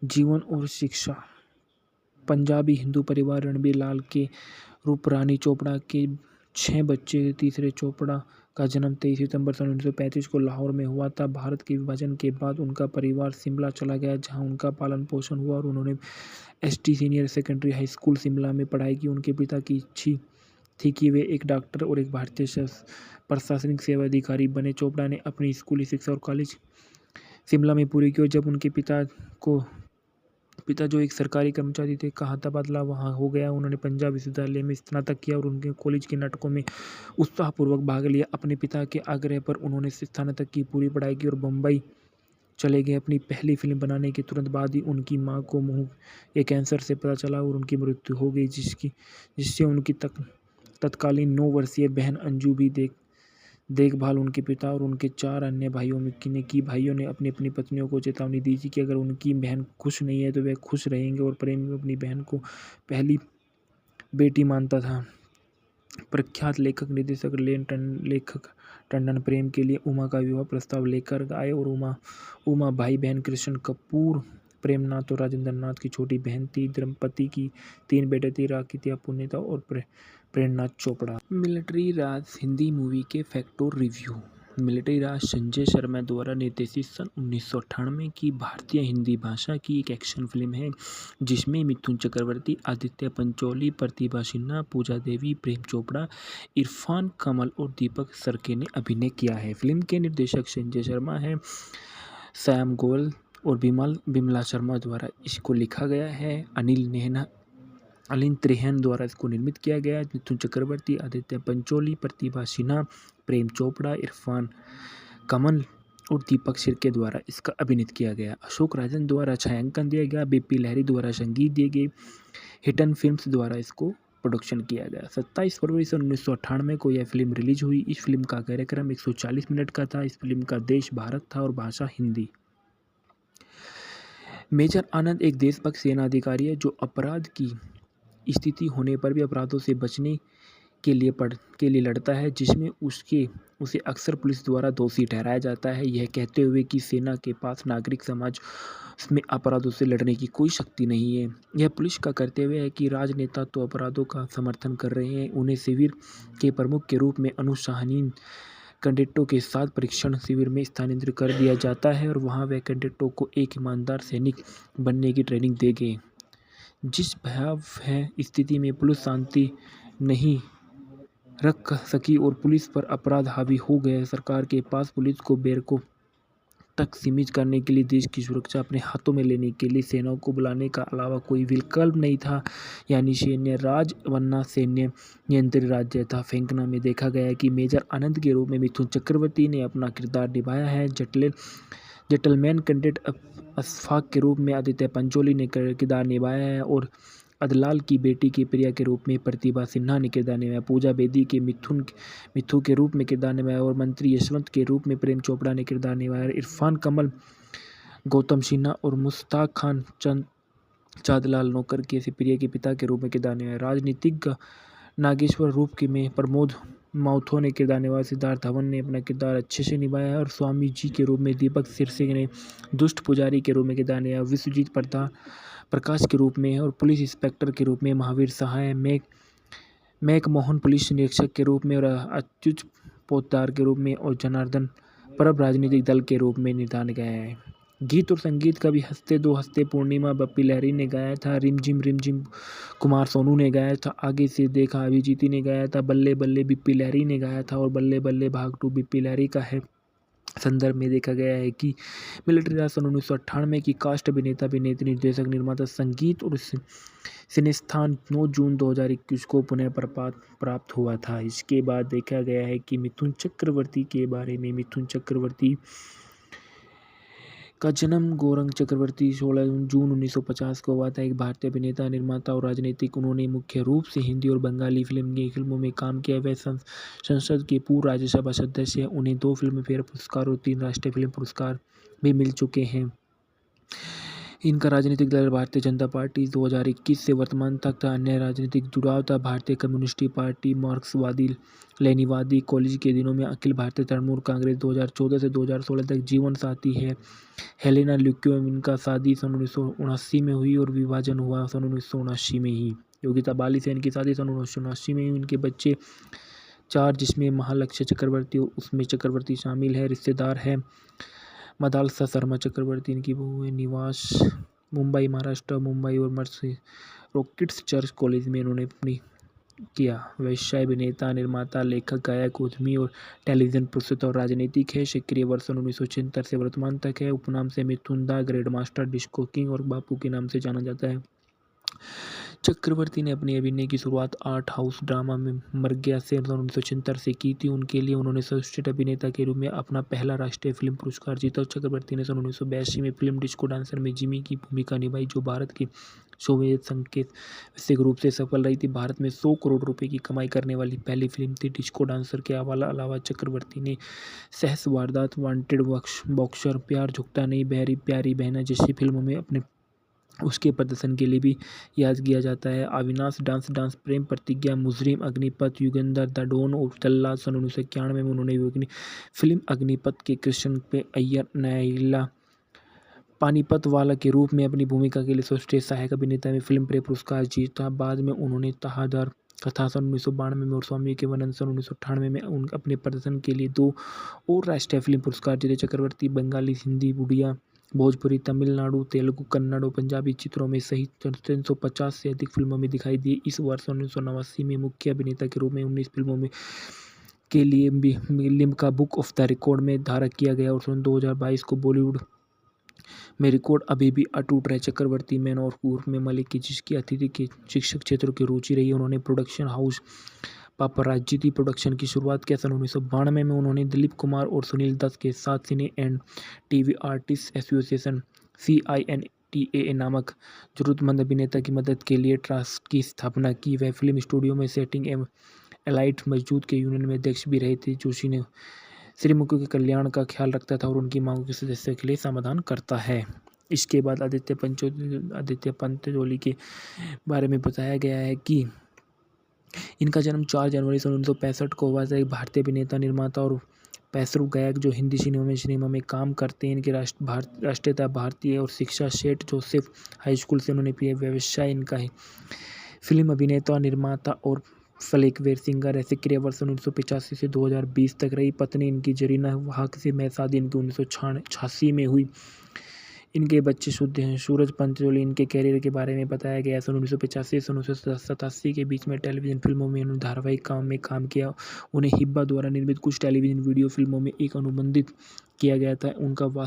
जीवन और शिक्षा। पंजाबी हिंदू परिवार रणबीर लाल के रूप रानी चोपड़ा के 6 बच्चे। तीसरे चोपड़ा का जन्म 23 सितंबर 1935 को लाहौर में हुआ था। भारत के विभाजन के बाद उनका परिवार शिमला चला गया, जहां उनका पालन पोषण हुआ और उन्होंने ST senior secondary high school Shimla में पढ़ाई की। उनके पिता की इच्छा थी कि वे एक डॉक्टर और एक भारतीय प्रशासनिक सेवा अधिकारी बने। चोपड़ा ने अपनी स्कूली शिक्षा और कॉलेज शिमला में पूरी की और जब उनके पिता जो एक सरकारी कर्मचारी थे का तबादला वहाँ हो गया, उन्होंने पंजाब विश्वविद्यालय में स्नातक किया और उनके कॉलेज के नाटकों में उत्साहपूर्वक भाग लिया। अपने पिता के आग्रह पर उन्होंने स्नातक की पूरी पढ़ाई की और बम्बई चले गए। अपनी पहली फिल्म बनाने के तुरंत बाद ही उनकी मां को मुंह के कैंसर से पता चला और उनकी मृत्यु हो गई, जिससे उनकी तत्कालीन 9 वर्षीय बहन अंजू भी देखभाल उनके पिता और उनके 4 अन्य भाइयों में की। भाइयों ने अपनी अपनी पत्नियों को चेतावनी दी थी कि अगर उनकी बहन खुश नहीं है तो वे खुश रहेंगे और प्रेम अपनी बहन को पहली बेटी मानता था। प्रख्यात लेखक टंडन प्रेम के लिए उमा का विवाह प्रस्ताव लेकर आए और उमा भाई बहन कृष्ण कपूर, प्रेमनाथ और राजेंद्र नाथ की छोटी बहन थी। दंपति की 3 बेटे थे, राकित्या पुण्यता और प्रेरणानाथ चोपड़ा। मिलिट्री राज हिंदी मूवी के फैक्ट और रिव्यू। मिलिट्री राज संजय शर्मा द्वारा निर्देशित सन 1998 की भारतीय हिंदी भाषा की एक एक्शन फिल्म है जिसमें मिथुन चक्रवर्ती, आदित्य पंचोली, प्रतिभा सिन्हा, पूजा देवी, प्रेम चोपड़ा, इरफान कमल और दीपक सरके ने अभिनय किया है। फिल्म के निर्देशक संजय शर्मा है। श्याम गोयल और बिमला शर्मा द्वारा इसको लिखा गया है। अनिल त्रेहन द्वारा इसको निर्मित किया गया। मिथुन चक्रवर्ती, आदित्य पंचोली, प्रतिभा सिन्हा, प्रेम चोपड़ा, इरफान कमल और दीपक सिरके द्वारा इसका अभिनीत किया गया। अशोक राजन द्वारा छायांकन दिया गया। बीपी लहरी द्वारा संगीत दिए गए। हिटन फिल्म्स द्वारा इसको प्रोडक्शन किया गया। 27 फरवरी सन 1998 को यह फिल्म रिलीज हुई। इस फिल्म का कार्यक्रम 140 मिनट का था। इस फिल्म का देश भारत था और भाषा हिंदी। मेजर आनंद एक देशभक्त सेना अधिकारी है जो अपराध की स्थिति होने पर भी अपराधों से बचने के लिए लड़ता है, जिसमें उसे अक्सर पुलिस द्वारा दोषी ठहराया जाता है, यह कहते हुए कि सेना के पास नागरिक समाज में अपराधों से लड़ने की कोई शक्ति नहीं है। यह पुलिस का कर्तव्य है कि राजनेता तो अपराधों का समर्थन कर रहे हैं, उन्हें शिविर के प्रमुख के रूप में अनुशासनहीन कैडेटों के साथ परीक्षण शिविर में स्थानांतरित कर दिया जाता है और वहां वे कैडेटों को एक ईमानदार सैनिक बनने की ट्रेनिंग देंगे। जिस भयावह स्थिति में पुलिस शांति नहीं रख सकी और पुलिस पर अपराध हावी हो गए, सरकार के पास पुलिस को बैरकों तक सीमित करने के लिए देश की सुरक्षा अपने हाथों में लेने के लिए सेनाओं को बुलाने का अलावा कोई विकल्प नहीं था, यानी सैन्य राज वरना सैन्य नियंत्रित राज्य था। फेंकना में देखा गया कि मेजर आनंद के रूप में मिथुन चक्रवर्ती ने अपना किरदार निभाया है। जेंटलमैन कैडेट अशफाक के रूप में आदित्य पंचोली ने किरदार निभाया है और अदलाल की बेटी की प्रिया के रूप में प्रतिभा सिन्हा ने किरदार निभाया, पूजा बेदी के मिथु के रूप में किरदार निभाया और मंत्री यशवंत के रूप में प्रेम चोपड़ा ने किरदार निभाया। इरफान कमल, गौतम सिन्हा और मुश्ताक खान चांदलाल नौकर के प्रिया के पिता के रूप में किरदार निभाया। राजनीतिज्ञ नागेश्वर रूप के में प्रमोद माथुर ने किरदार निभाया। सिद्धार्थ धवन ने अपना किरदार अच्छे से निभाया और स्वामी जी के रूप में दीपक सिरसे ने दुष्ट पुजारी के रूप में किरदार निभाया। विश्वजीत प्रकाश के रूप में और पुलिस इंस्पेक्टर के रूप में महावीर सहाय, मैक मोहन पुलिस निरीक्षक के रूप में और अच्युत पोद्दार के रूप में और जनार्दन परब राजनीतिक दल के रूप में निर्धारित गया है। गीत और संगीत कभी हंसते दो हंसते पूर्णिमा बप्पी लहरी ने गाया था। रिमझिम कुमार सोनू ने गाया था। आगे से देखा अभिजीत ने गाया था। बल्ले बल्ले बिप्पी लहरी ने गाया था और बल्ले बल्ले भाग 2 बिप्पी लहरी का है। संदर्भ में देखा गया है कि मिलिट्री राज सन 1998 की कास्ट अभिनेता अभिनेत्री निर्देशक निर्माता संगीत और सिनेस्थान 9 जून 2021 को पुनः प्राप्त हुआ था। इसके बाद देखा गया है कि मिथुन चक्रवर्ती के बारे में। मिथुन चक्रवर्ती का जन्म गौरंग चक्रवर्ती 16 जून 1950 को हुआ था। एक भारतीय अभिनेता, निर्माता और राजनीतिक। उन्होंने मुख्य रूप से हिंदी और बंगाली फिल्मों में काम किया। वह संसद के पूर्व राज्यसभा सदस्य हैं। उन्हें 2 फिल्मफेयर पुरस्कार और 3 राष्ट्रीय फिल्म पुरस्कार भी मिल चुके हैं। इनका राजनीतिक दल भारतीय जनता पार्टी 2021 से वर्तमान तक था। अन्य राजनीतिक जुड़ाव था भारतीय कम्युनिस्ट पार्टी, मार्क्सवादी लेनिनवादी। कॉलेज के दिनों में अखिल भारतीय तृणमूल कांग्रेस 2014 से 2016 तक जीवन साथी है। हेलेना ल्यूक्योव, इनका शादी सन 1979 में हुई और विभाजन हुआ सन 1979 में ही। योगिता बाली से इनकी शादी सन 1979 में हुई। इनके बच्चे 4 जिसमें महालक्ष्य चक्रवर्ती और उसमें चक्रवर्ती शामिल है। रिश्तेदार है मदालसा शर्मा चक्रवर्ती, इनकी बहू है। निवास मुंबई महाराष्ट्र, मुंबई और मर्सी रॉकेट्स चर्च कॉलेज में इन्होंने अपनी किया। व्यवसाय अभिनेता, निर्माता, लेखक, गायक, उद्यमी और टेलीविजन प्रस्तुता और राजनीतिक है। सक्रिय वर्ष 1976 से वर्तमान तक है। उपनाम से मिथुन दा ग्रैंड मास्टर, डिस्को किंग और बापू के नाम से जाना जाता है। चक्रवर्ती ने अपनी अभिनय की शुरुआत आर्ट हाउस ड्रामा में मर गया से 1976 से की थी। उनके लिए उन्होंने सर्वश्रेष्ठ अभिनेता के रूप में अपना पहला राष्ट्रीय फिल्म पुरस्कार जीता। चक्रवर्ती ने सन 1982 में फिल्म डिस्को डांसर में जिमी की भूमिका निभाई, जो भारत के सोवियत संघ के वैश्विक रूप से सफल रही थी। भारत में 100 करोड़ रुपए की कमाई करने वाली पहली फिल्म थी। डिस्को डांसर के अलावा चक्रवर्ती ने सहस वारदात, वांटेड, बॉक्सर, प्यार झुकता नहीं, बहरी प्यारी बहना जैसी फिल्मों में अपने उसके प्रदर्शन के लिए भी याद किया जाता है। Avinash dance, Prem Pratigya, Mujrim, Agneepath, Yugandhar, the don और जल्लाद सन 1991 में उन्होंने अपनी फिल्म अग्निपथ के कृष्ण पे अय्यर न्यायला पानीपत वाला के रूप में अपनी भूमिका के लिए सर्वश्रेष्ठ सहायक अभिनेता में फिल्म फेयर पुरस्कार जीता। बाद में उन्होंने तहादर कथा सन 1992 में और स्वामी के वनन सन 1998 में अपने प्रदर्शन के लिए 2 और राष्ट्रीय फिल्म पुरस्कार जीते। चक्रवर्ती बंगाली, हिंदी, उड़िया, भोजपुरी, तमिलनाडु, तेलुगु, कन्नड़ और पंजाबी चित्रों में सहित 350 से अधिक फिल्मों में दिखाई दिए। इस वर्ष 1989 में मुख्य अभिनेता के रूप में 19 फिल्मों में के लिए भी Limca book of the record में धारक किया गया और सन 2022 को बॉलीवुड में रिकॉर्ड अभी भी अटूट रहे। चक्रवर्ती मैन और उर्फ में मलिक की जिसकी अतिथि के शिक्षक क्षेत्र की रुचि रही, उन्होंने प्रोडक्शन हाउस पापराजिती प्रोडक्शन की शुरुआत किया। सन 1992 में उन्होंने दिलीप कुमार और सुनील दत्त के साथ cine and TV artist association CINTA नामक जरूरतमंद अभिनेता की मदद के लिए ट्रस्ट की स्थापना की। वह फिल्म स्टूडियो में सेटिंग एवं एलाइट मजदूर के यूनियन में अध्यक्ष भी रहे थे, जो श्रीमुखियों के कल्याण का ख्याल रखता था और उनकी मांगों के सदस्यों के लिए समाधान करता है। इसके बाद आदित्य पंचोली के बारे में बताया गया है कि इनका जन्म 4 जनवरी सन 1965 को हुआ था। एक भारतीय अभिनेता, निर्माता और पैसरू गायक जो हिंदी सिनेमा में काम करते हैं। इनकी राष्ट्रीयता भारतीय और शिक्षा सेंट जोसेफ हाई स्कूल से उन्होंने किया। व्यवसाय इनका है फिल्म अभिनेता, निर्माता और फ्लेकवेयर सिंगर है। सक्रिय वर्ष 1985 से 2020 तक रही। पत्नी इनकी जरीना वाहक से शादी इनकी 1986 में हुई। इनके बच्चे शुद्ध हैं। सूरज पंचोली, इनके कैरियर के बारे में बताया गया है। सन 1985 से 1987 के बीच में टेलीविजन फिल्मों में उन्होंने धारावाहिक काम में काम किया। उन्हें हिब्बा द्वारा निर्मित कुछ टेलीविजन वीडियो फिल्मों में एक अनुबंधित किया गया था। उनका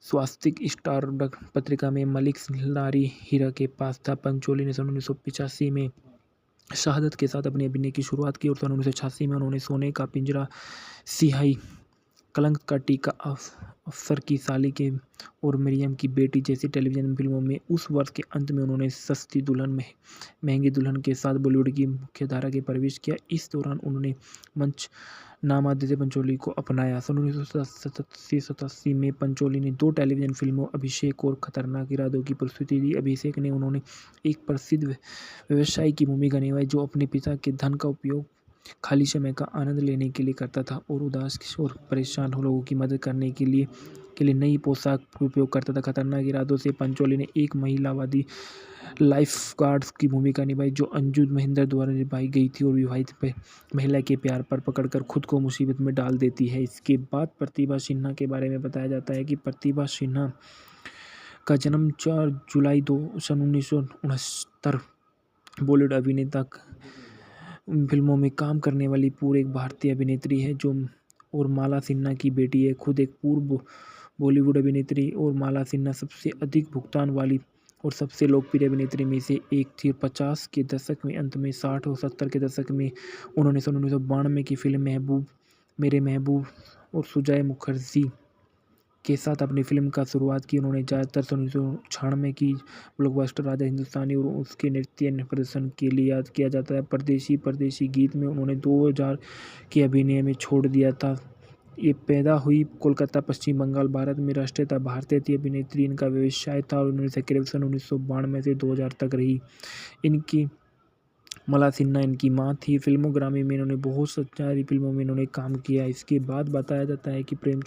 स्वास्तिक स्टार पत्रिका में मलिक लारी हीरा के पास था। पंचोली ने सन 1985 में शहादत के साथ अपने अभिनय की शुरुआत की और सन 1986 में उन्होंने सोने का पिंजरा, सिहाई, कलंक का टीका, अफसर की साली के और मरियम की बेटी जैसी टेलीविज़न फिल्मों में उस वर्ष के अंत में उन्होंने सस्ती दुल्हन में महंगी दुल्हन के साथ बॉलीवुड की मुख्यधारा के प्रवेश किया। इस दौरान उन्होंने मंच नाम आदित्य पंचोली को अपनाया। सन 1987 में पंचोली ने 2 टेलीविज़न फिल्मों अभिषेक और खतरनाक इरादों की प्रस्तुति दी। अभिषेक ने उन्होंने एक प्रसिद्ध व्यवसायी की भूमिका निभाई जो अपने पिता के धन का उपयोग खाली समय का आनंद लेने के लिए करता था और उदास और परेशान लोगों की मदद करने के लिए नई पोशाक का उपयोग करता था। खतरनाक इरादों से पंचोली ने एक महिलावादी लाइफ गार्ड्स की भूमिका निभाई जो अंजू महेंद्र द्वारा निभाई गई थी और विवाहित महिला के प्यार पर पकड़कर खुद को मुसीबत में डाल देती है। इसके बाद प्रतिभा सिन्हा के बारे में बताया जाता है कि प्रतिभा सिन्हा का जन्म 4 जुलाई सन 1969 बॉलीवुड अभिनेता फिल्मों में काम करने वाली पूर्व एक भारतीय अभिनेत्री है जो और माला सिन्हा की बेटी है। खुद एक पूर्व बॉलीवुड अभिनेत्री और माला सिन्हा सबसे अधिक भुगतान वाली और सबसे लोकप्रिय अभिनेत्री में से एक थी। 50 के दशक में अंत में 60 और 70 के दशक में उन्होंने सन 1992 की फिल्म महबूब मेरे महबूब और सुजय मुखर्जी के साथ अपनी फिल्म का शुरुआत की। उन्होंने ज़्यादातर सन 1996 की ब्लॉकबस्टर राजा हिंदुस्तानी और उसके नृत्य प्रदर्शन के लिए याद किया जाता है। परदेसी परदेसी गीत में उन्होंने 2000 के अभिनय में छोड़ दिया था। ये पैदा हुई कोलकाता पश्चिम बंगाल भारत में। राष्ट्रीयता भारतीय थी। अभिनेत्री इनका व्यवसाय था और उन्होंने सक्रिय सन 1992 से 2000 तक रही। इनकी मला सिन्हा इनकी मां थी। फिल्मोग्राफी में इन्होंने बहुत सारी फिल्मों में इन्होंने काम किया। इसके बाद बताया जाता है कि प्रेम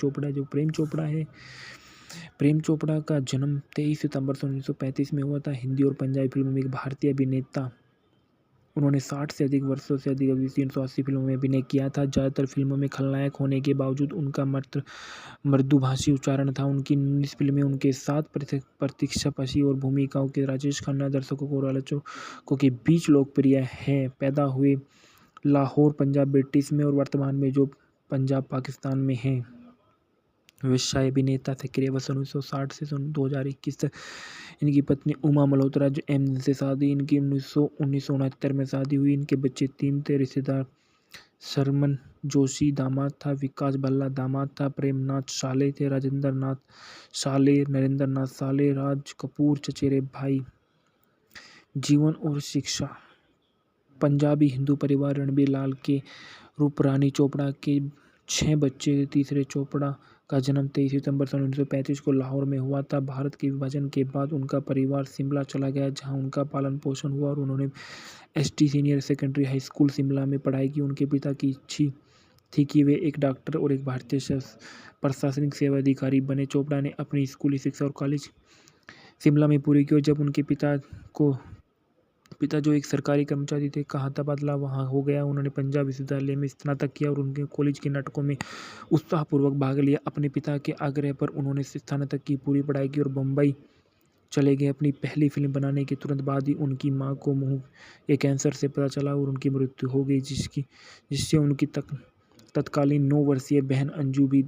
चोपड़ा का जन्म 23 सितंबर 1935 में हुआ था। हिंदी और पंजाबी फिल्मों में एक भारतीय अभिनेता। उन्होंने 60 से अधिक वर्षों से अधिक अभी 380 फिल्मों में अभिनय किया था। ज़्यादातर फिल्मों में खलनायक होने के बावजूद उनका मृदुभाषी उच्चारण था। उनकी 19 फिल्में उनके साथ प्रतीक्षा पसी और भूमिकाओं के राजेश खन्ना दर्शकों और आलोचकों के बीच लोकप्रिय है। पैदा हुए लाहौर पंजाब ब्रिटिश में और वर्तमान में जो पंजाब पाकिस्तान में है। व्यवसाय अभिनेता सक्रिय वर्ष 1960 से 2021 तक। इनकी पत्नी उमा मल्होत्रा जो एम से शादी इनकी 1969 में शादी हुई। इनके बच्चे 3 थे। रिश्तेदार शर्मन जोशी दामाद था, विकास भल्ला दामाद था, प्रेमनाथ साले थे, राजेंद्र नाथ साले, नरेंद्र नाथ साले, राज कपूर चचेरे भाई। जीवन और शिक्षा। पंजाबी हिंदू परिवार रणबीर लाल के रूप रानी चोपड़ा के 6 बच्चे। तीसरे चोपड़ा का जन्म 23 सितंबर सन 1935 को लाहौर में हुआ था। भारत के विभाजन के बाद उनका परिवार शिमला चला गया जहां उनका पालन पोषण हुआ और उन्होंने ST senior secondary high school Shimla में पढ़ाई की। उनके पिता की इच्छा थी कि वे एक डॉक्टर और एक भारतीय प्रशासनिक सेवा अधिकारी बने। चोपड़ा ने अपनी स्कूली शिक्षा और कॉलेज शिमला में पूरी की और जब उनके पिता जो एक सरकारी कर्मचारी थे का तबादला वहाँ हो गया। उन्होंने पंजाब विश्वविद्यालय में स्नातक किया और उनके कॉलेज के नाटकों में उत्साहपूर्वक भाग लिया। अपने पिता के आग्रह पर उन्होंने स्नातक की पूरी पढ़ाई की और बम्बई चले गए। अपनी पहली फिल्म बनाने के तुरंत बाद ही उनकी मां को मुंह के कैंसर से पता चला और उनकी मृत्यु हो गई जिससे उनकी तत्कालीन 9 वर्षीय बहन अंजू भी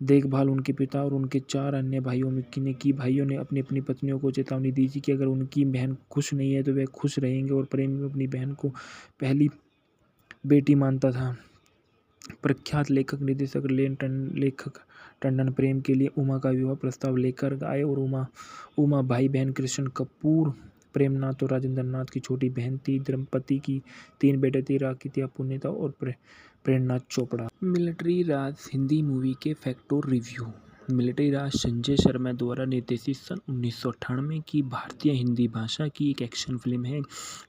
देखभाल उनके पिता और उनके 4 अन्य भाइयों में की। भाइयों ने अपनी अपनी पत्नियों को चेतावनी दी थी कि अगर उनकी बहन खुश नहीं है तो वे खुश रहेंगे और प्रेम अपनी बहन को पहली बेटी मानता था। प्रख्यात लेखक टंडन प्रेम के लिए उमा का विवाह प्रस्ताव लेकर आए और उमा भाई बहन कृष्ण कपूर, प्रेमनाथ और राजेंद्र नाथ की छोटी बहन थी। दंपति की 3 बेटे थे, राकितिया पुण्यता और प्रेरणाथ चोपड़ा। मिलिट्री राज हिंदी मूवी के फैक्ट और रिव्यू। मिलिट्री राज संजय शर्मा द्वारा निर्देशित सन 1998 की भारतीय हिंदी भाषा की एक एक्शन फिल्म है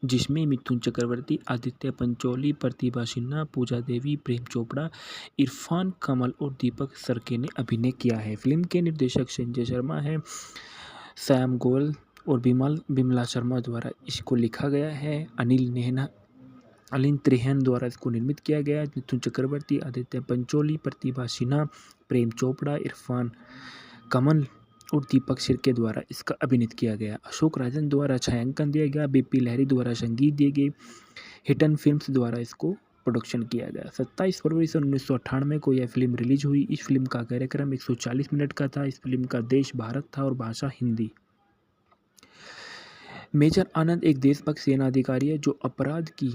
जिसमें मिथुन चक्रवर्ती, आदित्य पंचोली, प्रतिभा सिन्हा, पूजा देवी, प्रेम चोपड़ा, इरफान कमल और दीपक सरके ने अभिनय किया है। फिल्म के निर्देशक संजय शर्मा है। श्याम गोयल और बिमला शर्मा द्वारा इसको लिखा गया है। अनिल त्रिहेन द्वारा इसको निर्मित किया गया। मिथुन चक्रवर्ती, आदित्य पंचोली, प्रतिभा सिन्हा, प्रेम चोपड़ा, इरफान कमल और दीपक सिरके द्वारा इसका अभिनीत किया गया। अशोक राजन द्वारा छायांकन दिया गया। बीपी लहरी द्वारा संगीत दिए गए। हिटन फिल्म्स द्वारा इसको प्रोडक्शन किया गया। 27 फरवरी सन 1998 को यह फिल्म रिलीज हुई। इस फिल्म का कार्यक्रम 140 मिनट का था। इस फिल्म का देश भारत था और भाषा हिंदी। मेजर आनंद एक देशभक्त सेना अधिकारी है जो अपराध की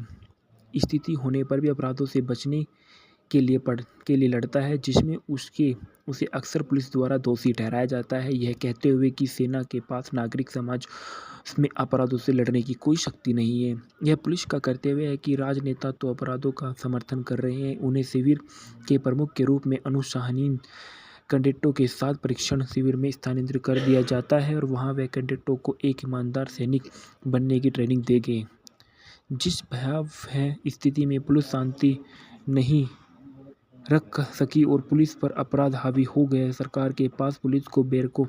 स्थिति होने पर भी अपराधों से बचने के लिए लड़ता है, जिसमें उसे अक्सर पुलिस द्वारा दोषी ठहराया जाता है, यह कहते हुए कि सेना के पास नागरिक समाज में अपराधों से लड़ने की कोई शक्ति नहीं है। यह पुलिस का कर्तव्य है कि राजनेता तो अपराधों का समर्थन कर रहे हैं, उन्हें शिविर के प्रमुख के रूप में अनुशासनहीन कैडेटों के साथ परीक्षण शिविर में स्थानांतरित कर दिया जाता है और वहां वे कैडेटों को एक ईमानदार सैनिक बनने की ट्रेनिंग देंगे। जिस भयावह स्थिति में पुलिस शांति नहीं रख सकी और पुलिस पर अपराध हावी हो गए, सरकार के पास पुलिस को बैरकों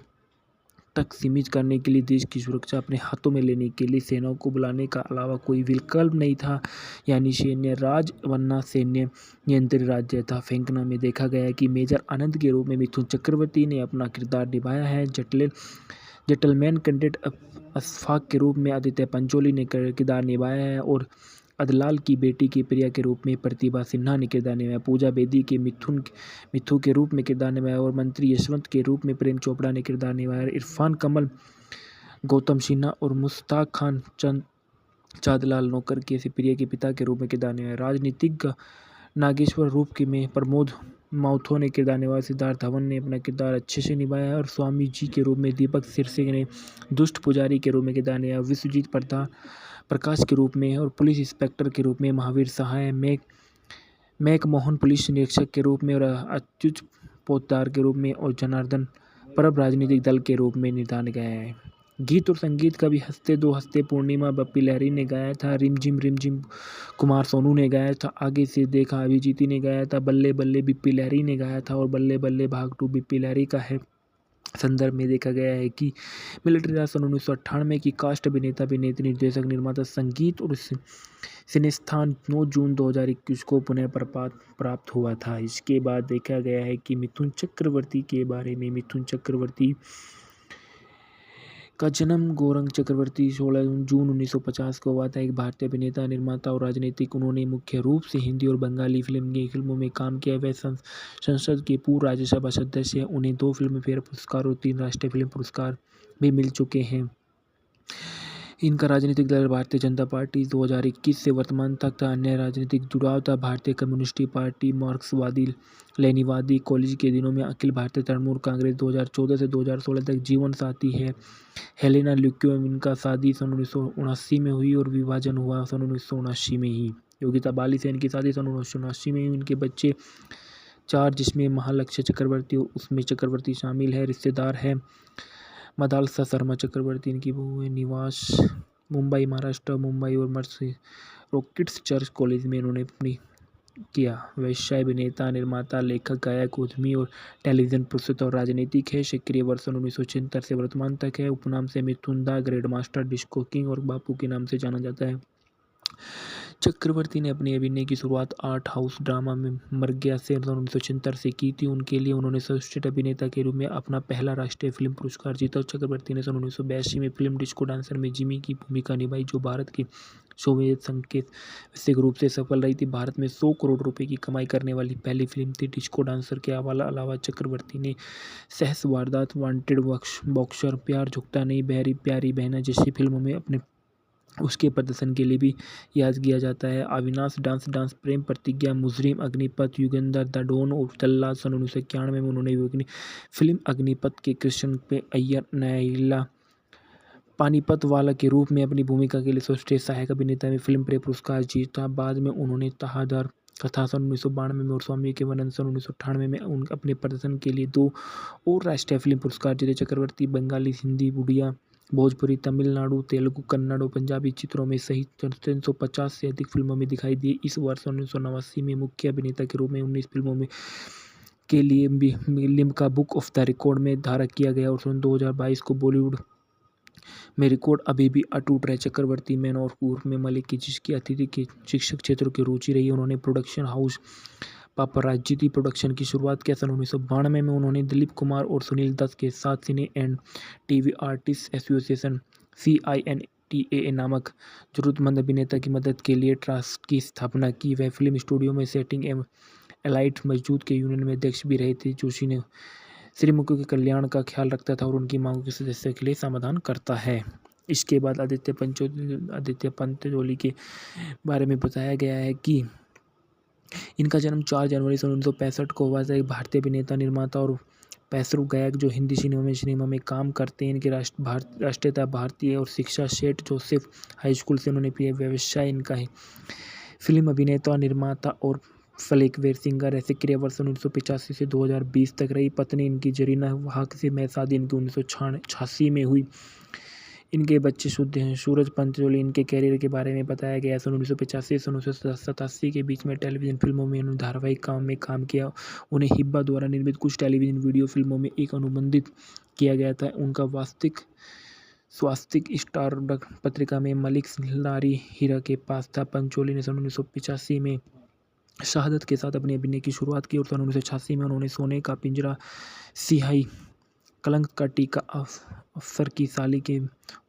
तक सीमित करने के लिए देश की सुरक्षा अपने हाथों में लेने के लिए सेनाओं को बुलाने का अलावा कोई विकल्प नहीं था, यानी सैन्य राज वरना सैन्य नियंत्रित राज्य था। फेंकना में देखा गया है कि मेजर आनंद के रूप में मिथुन चक्रवर्ती ने अपना किरदार निभाया है। जेंटलमैन कैडेट अशफाक के रूप में आदित्य पंचोली ने किरदार निभाया है और अदलाल की बेटी की प्रिया के रूप में प्रतिभा सिन्हा ने किरदार निभाया। पूजा बेदी के मिथु के रूप में किरदार निभाया और मंत्री यशवंत के रूप में प्रेम चोपड़ा ने किरदार निभाया। इरफान कमल, गौतम सिन्हा और मुश्ताक खान चांदलाल नौकर के प्रिय के पिता के रूप में किरदार निभाया। राजनीतिक नागेश्वर रूप के में प्रमोद माथुर ने किरदार निभाया। सिद्धार्थ धवन ने अपना किरदार अच्छे से निभाया और स्वामी जी के रूप में दीपक सिरसे ने दुष्ट पुजारी के रूप में किरदार निभाया। विश्वजीत प्रकाश के रूप में और पुलिस इंस्पेक्टर के रूप में महावीर सहाय, मैक मोहन पुलिस निरीक्षक के रूप में और अच्युत पोद्दार के रूप में और जनार्दन परब राजनीतिक दल के रूप में निर्धारित गया है। गीत और संगीत कभी हंसते दो हंसते पूर्णिमा बप्पी लहरी ने गाया था। रिमझिम कुमार सोनू ने गाया था। आगे से देखा अभिजीत ने गाया था। बल्ले बल्ले बिप्पी लहरी ने गाया था और बल्ले बल्ले भाग 2 बिप्पी लहरी का है। संदर्भ में देखा गया है कि मिलिट्री राज सन 1998 की कास्ट अभिनेता अभिनेत्री निर्देशक निर्माता संगीत और सिनेस्थान 9 जून 2021 को पुनः प्राप्त हुआ था। इसके बाद देखा गया है कि मिथुन चक्रवर्ती के बारे में। मिथुन चक्रवर्ती का जन्म गौरंग चक्रवर्ती 16 जून 1950 को हुआ था। एक भारतीय अभिनेता, निर्माता और राजनीतिक। उन्होंने मुख्य रूप से हिंदी और बंगाली फिल्मों में काम किया। वह संसद के पूर्व राज्यसभा सदस्य हैं। उन्हें 2 फिल्मफेयर पुरस्कार और 3 राष्ट्रीय फिल्म पुरस्कार भी मिल चुके हैं। इनका राजनीतिक दल भारतीय जनता पार्टी 2021 से वर्तमान तक था। अन्य राजनीतिक जुड़ाव था भारतीय कम्युनिस्ट पार्टी, मार्क्सवादी लेनिनवादी। कॉलेज के दिनों में अखिल भारतीय तृणमूल कांग्रेस 2014 से 2016 तक जीवन साथी है। हेलेना ल्यूक्योम, इनका शादी सन 1979 में हुई और विभाजन हुआ सन 1979 में ही। योगिता बाली से इनकी शादी सन 1979 में हुई। इनके बच्चे 4, जिसमें महालक्ष्य चक्रवर्ती और उसमें चक्रवर्ती शामिल है। रिश्तेदार है मदालसा शर्मा चक्रवर्ती, इनकी बहू है। निवास मुंबई महाराष्ट्र, मुंबई और मर्सी रॉकेट्स चर्च कॉलेज में इन्होंने अपनी किया। व्यवसाय अभिनेता, निर्माता, लेखक, गायक, उद्यमी और टेलीविजन प्रस्तुत और राजनीतिक है। सक्रिय वर्ष 1976 से वर्तमान तक है। उपनाम से मिथुन दा ग्रैंड मास्टर, डिस्को किंग और बापू के नाम से जाना जाता है। चक्रवर्ती ने अपनी अभिनय की शुरुआत आर्ट हाउस ड्रामा में मर गया से 1976 से की थी। उनके लिए उन्होंने सर्वश्रेष्ठ अभिनेता के रूप में अपना पहला राष्ट्रीय फिल्म पुरस्कार जीता। चक्रवर्ती ने सन 1982 में फिल्म डिस्को डांसर में जिमी की भूमिका निभाई, जो भारत के सोवियत संघ के वैश्विक रूप से सफल रही थी। भारत में 100 करोड़ रुपए की कमाई करने वाली पहली फिल्म थी। डिस्को डांसर के अलावा चक्रवर्ती ने सहस वारदात, वांटेड, बॉक्सर, प्यार झुकता नहीं, बहरी प्यारी बहना जैसी फिल्मों में अपने उसके प्रदर्शन के लिए भी याद किया जाता है। Avinash, dance, Prem Pratigya, Mujrim, Agneepath, Yugandhar, the don और जल्लाद। सन 1991 में उन्होंने अपनी फिल्म अग्निपथ के कृष्ण पे अय्यर न्यायला पानीपत वाला के रूप में अपनी भूमिका के लिए सर्वश्रेष्ठ सहायक अभिनेता में फिल्म फेयर पुरस्कार जीता। बाद में उन्होंने तहादार कथा सन 1992 में और स्वामी के वनन सन 1998 में अपने प्रदर्शन के लिए 2 और राष्ट्रीय फिल्म पुरस्कार जीते। चक्रवर्ती बंगाली, हिंदी, उड़िया, भोजपुरी, तमिलनाडु, तेलुगु, कन्नड़ और पंजाबी चित्रों में सहित 350 से अधिक फिल्मों में दिखाई दिए। इस वर्ष 1989 में मुख्य अभिनेता के रूप में 19 फिल्मों में के लिए भी Limca book of the record में धारक किया गया और सन 2022 को बॉलीवुड में रिकॉर्ड अभी भी अटूट रहे। चक्रवर्ती मैन और उर्फ में मलिक की जिसकी अतिथि के शिक्षक क्षेत्रों की रुचि रही। उन्होंने प्रोडक्शन हाउस पापराजिती प्रोडक्शन की शुरुआत किया। सन 1992 में उन्होंने दिलीप कुमार और सुनील दत्त के साथ cine and TV artist association CINTAA नामक जरूरतमंद अभिनेता की मदद के लिए ट्रस्ट की स्थापना की। वह फिल्म स्टूडियो में सेटिंग एवं एलाइट मजदूर के यूनियन में अध्यक्ष भी रहे थे, जोशी ने श्रमिकों के कल्याण का ख्याल रखता था और उनकी मांगों के सदस्य के लिए समाधान करता है। इसके बाद आदित्य पंचोली के बारे में बताया गया है कि इनका जन्म 4 जनवरी सन 1965 को हुआ था। एक भारतीय अभिनेता, निर्माता और पैसरू गायक जो हिंदी सिनेमा में काम करते हैं। इनकी राष्ट्रीयता भारतीय और शिक्षा सेठ जोसेफ हाई स्कूल से उन्होंने किया। व्यवसाय इनका है फिल्म अभिनेता, निर्माता और फ्लेकवेयर सिंगर। ऐसे क्रिया वर्ष 1985 से 2020 तक रही। पत्नी इनकी जरीना हक से शादी इनकी 1986 में हुई। इनके बच्चे शुद्ध हैं। सूरज पंचोली। इनके कैरियर के बारे में बताया गया है 1985 से 1987 के बीच में टेलीविजन फिल्मों में उन्होंने धारावाहिक काम में काम किया। उन्हें हिब्बा द्वारा निर्मित कुछ टेलीविजन वीडियो फिल्मों में एक अनुबंधित किया गया था। उनका स्वास्तिक स्टारडस्ट पत्रिका में मलिक लारी हीरा के पास था। पंचोली ने सन 1985 में शहादत के साथ अपने अभिनय की शुरुआत की और सन 1986 में उन्होंने सोने का पिंजरा, सिहाई, कलंक का टीका, अफसर की साली के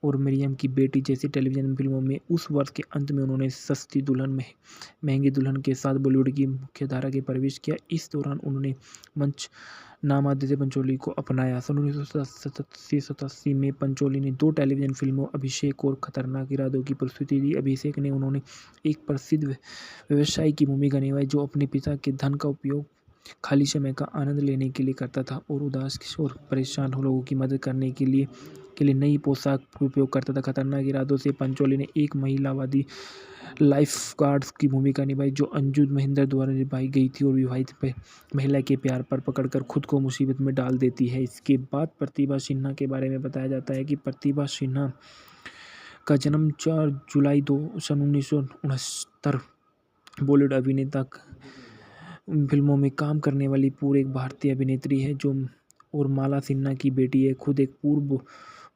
और मरियम की बेटी जैसी टेलीविजन फिल्मों में। उस वर्ष के अंत में उन्होंने सस्ती दुल्हन महंगी दुल्हन के साथ बॉलीवुड की मुख्यधारा के प्रवेश किया। इस दौरान उन्होंने मंच नाम आदित्य पंचोली को अपनाया। सन 1987 में पंचोली ने 2 टेलीविजन फिल्मों अभिषेक और खतरनाक इरादों की प्रस्तुति दी। अभिषेक ने उन्होंने एक प्रसिद्ध व्यवसायी की भूमिका निभाई जो अपने पिता के धन का उपयोग खाली समय का आनंद लेने के लिए करता था और उदास और परेशान लोगों की मदद करने के लिए नई पोशाक का उपयोग करता था। खतरनाक इरादों से पंचोली ने एक महिलावादी लाइफ गार्ड्स की भूमिका निभाई जो अंजू महेंद्र द्वारा निभाई गई थी और विवाहित महिला के प्यार पर पकड़कर खुद को मुसीबत में डाल देती है। इसके बाद प्रतिभा सिन्हा के बारे में बताया जाता है कि प्रतिभा सिन्हा का जन्म 4 जुलाई सन 1969 बॉलीवुड अभिनेता फिल्मों में काम करने वाली पूर्व एक भारतीय अभिनेत्री है जो और माला सिन्हा की बेटी है। खुद एक पूर्व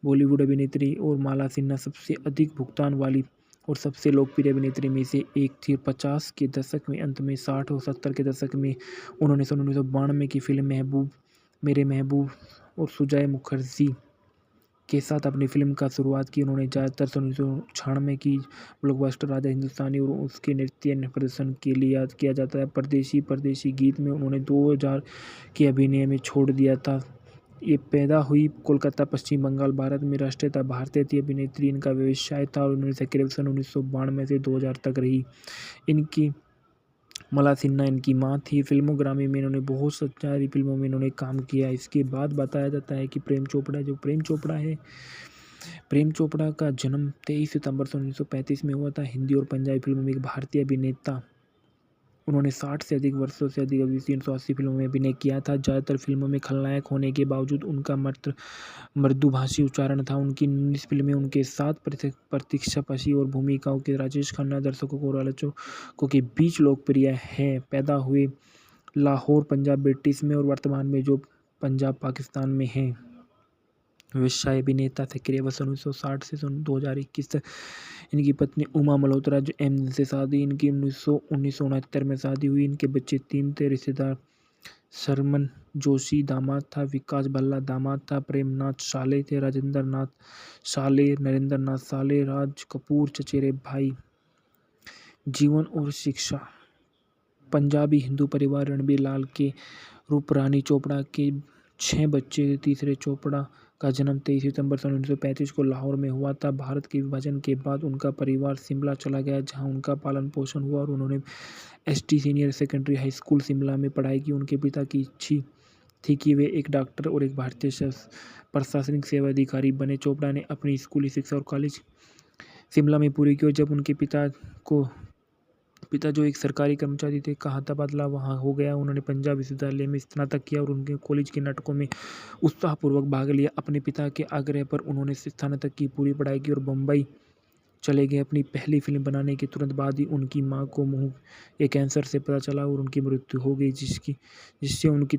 बॉलीवुड अभिनेत्री और माला सिन्हा सबसे अधिक भुगतान वाली और सबसे लोकप्रिय अभिनेत्री में से एक थी। 50 के दशक में अंत में 60 और 70 के दशक में उन्होंने सन 1992 की फिल्म महबूब मेरे महबूब और सुजय मुखर्जी के साथ अपनी फिल्म का शुरुआत की। उन्होंने ज़्यादातर सन 1996 की ब्लॉकबस्टर राजा हिंदुस्तानी और उसके नृत्य प्रदर्शन के लिए याद किया जाता है। परदेसी गीत में उन्होंने 2000 के अभिनय में छोड़ दिया था। ये पैदा हुई कोलकाता, पश्चिम बंगाल, भारत में। राष्ट्रीयता भारतीय थी। अभिनेत्री इनका व्यवसाय था और उन्होंने सक्रिय सन 1992 से 2000 तक रही। इनकी मला सिन्हा इनकी माँ थी। फिल्मोग्राफी में इन्होंने बहुत सारी फिल्मों में इन्होंने काम किया। इसके बाद बताया जाता है कि प्रेम चोपड़ा का जन्म 23 सितंबर 1935 में हुआ था। हिंदी और पंजाबी फिल्मों में एक भारतीय अभिनेता। उन्होंने 60 से अधिक वर्षों से अधिक अभी 380 फिल्मों में अभिनय किया था। ज़्यादातर फिल्मों में खलनायक होने के बावजूद उनका मृदुभाषी उच्चारण था। उनकी 19 फिल्में उनके साथ प्रतीक्षापशी और भूमिकाओं के राजेश खन्ना दर्शकों और आलोचकों के बीच लोकप्रिय है। पैदा हुए लाहौर, पंजाब, ब्रिटिश में और वर्तमान में जो पंजाब, पाकिस्तान में है। व्यवसाय अभिनेता सक्रिय वर्ष 1960 से 2021 तक। इनकी पत्नी उमा मल्होत्रा जो एम से शादी इनकी 1969 में शादी हुई। इनके बच्चे 3 थे। रिश्तेदार शर्मन जोशी दामाद था, विकास भल्ला दामाद था, प्रेमनाथ साले थे, राजेंद्र नाथ साले, नरेंद्र नाथ साले, राज कपूर चचेरे भाई। जीवन और शिक्षा। पंजाबी हिंदू परिवार रणबीर लाल के रूपरानी चोपड़ा के 6 बच्चे। तीसरे चोपड़ा का जन्म 23 सितंबर 1935 को लाहौर में हुआ था। भारत के विभाजन के बाद उनका परिवार शिमला चला गया जहां उनका पालन पोषण हुआ और उन्होंने ST senior secondary high school Shimla में पढ़ाई की। उनके पिता की इच्छा थी कि वे एक डॉक्टर और एक भारतीय प्रशासनिक सेवा अधिकारी बने। चोपड़ा ने अपनी स्कूली शिक्षा और कॉलेज शिमला में पूरी की। जब उनके पिता जो एक सरकारी कर्मचारी थे का तबादला वहाँ हो गया। उन्होंने पंजाब विश्वविद्यालय में स्नातक किया और उनके कॉलेज के नाटकों में उत्साहपूर्वक भाग लिया। अपने पिता के आग्रह पर उन्होंने स्नातक की पूरी पढ़ाई की और बम्बई चले गए। अपनी पहली फिल्म बनाने के तुरंत बाद ही उनकी मां को मुंह के कैंसर से पता चला और उनकी मृत्यु हो गई, जिससे उनकी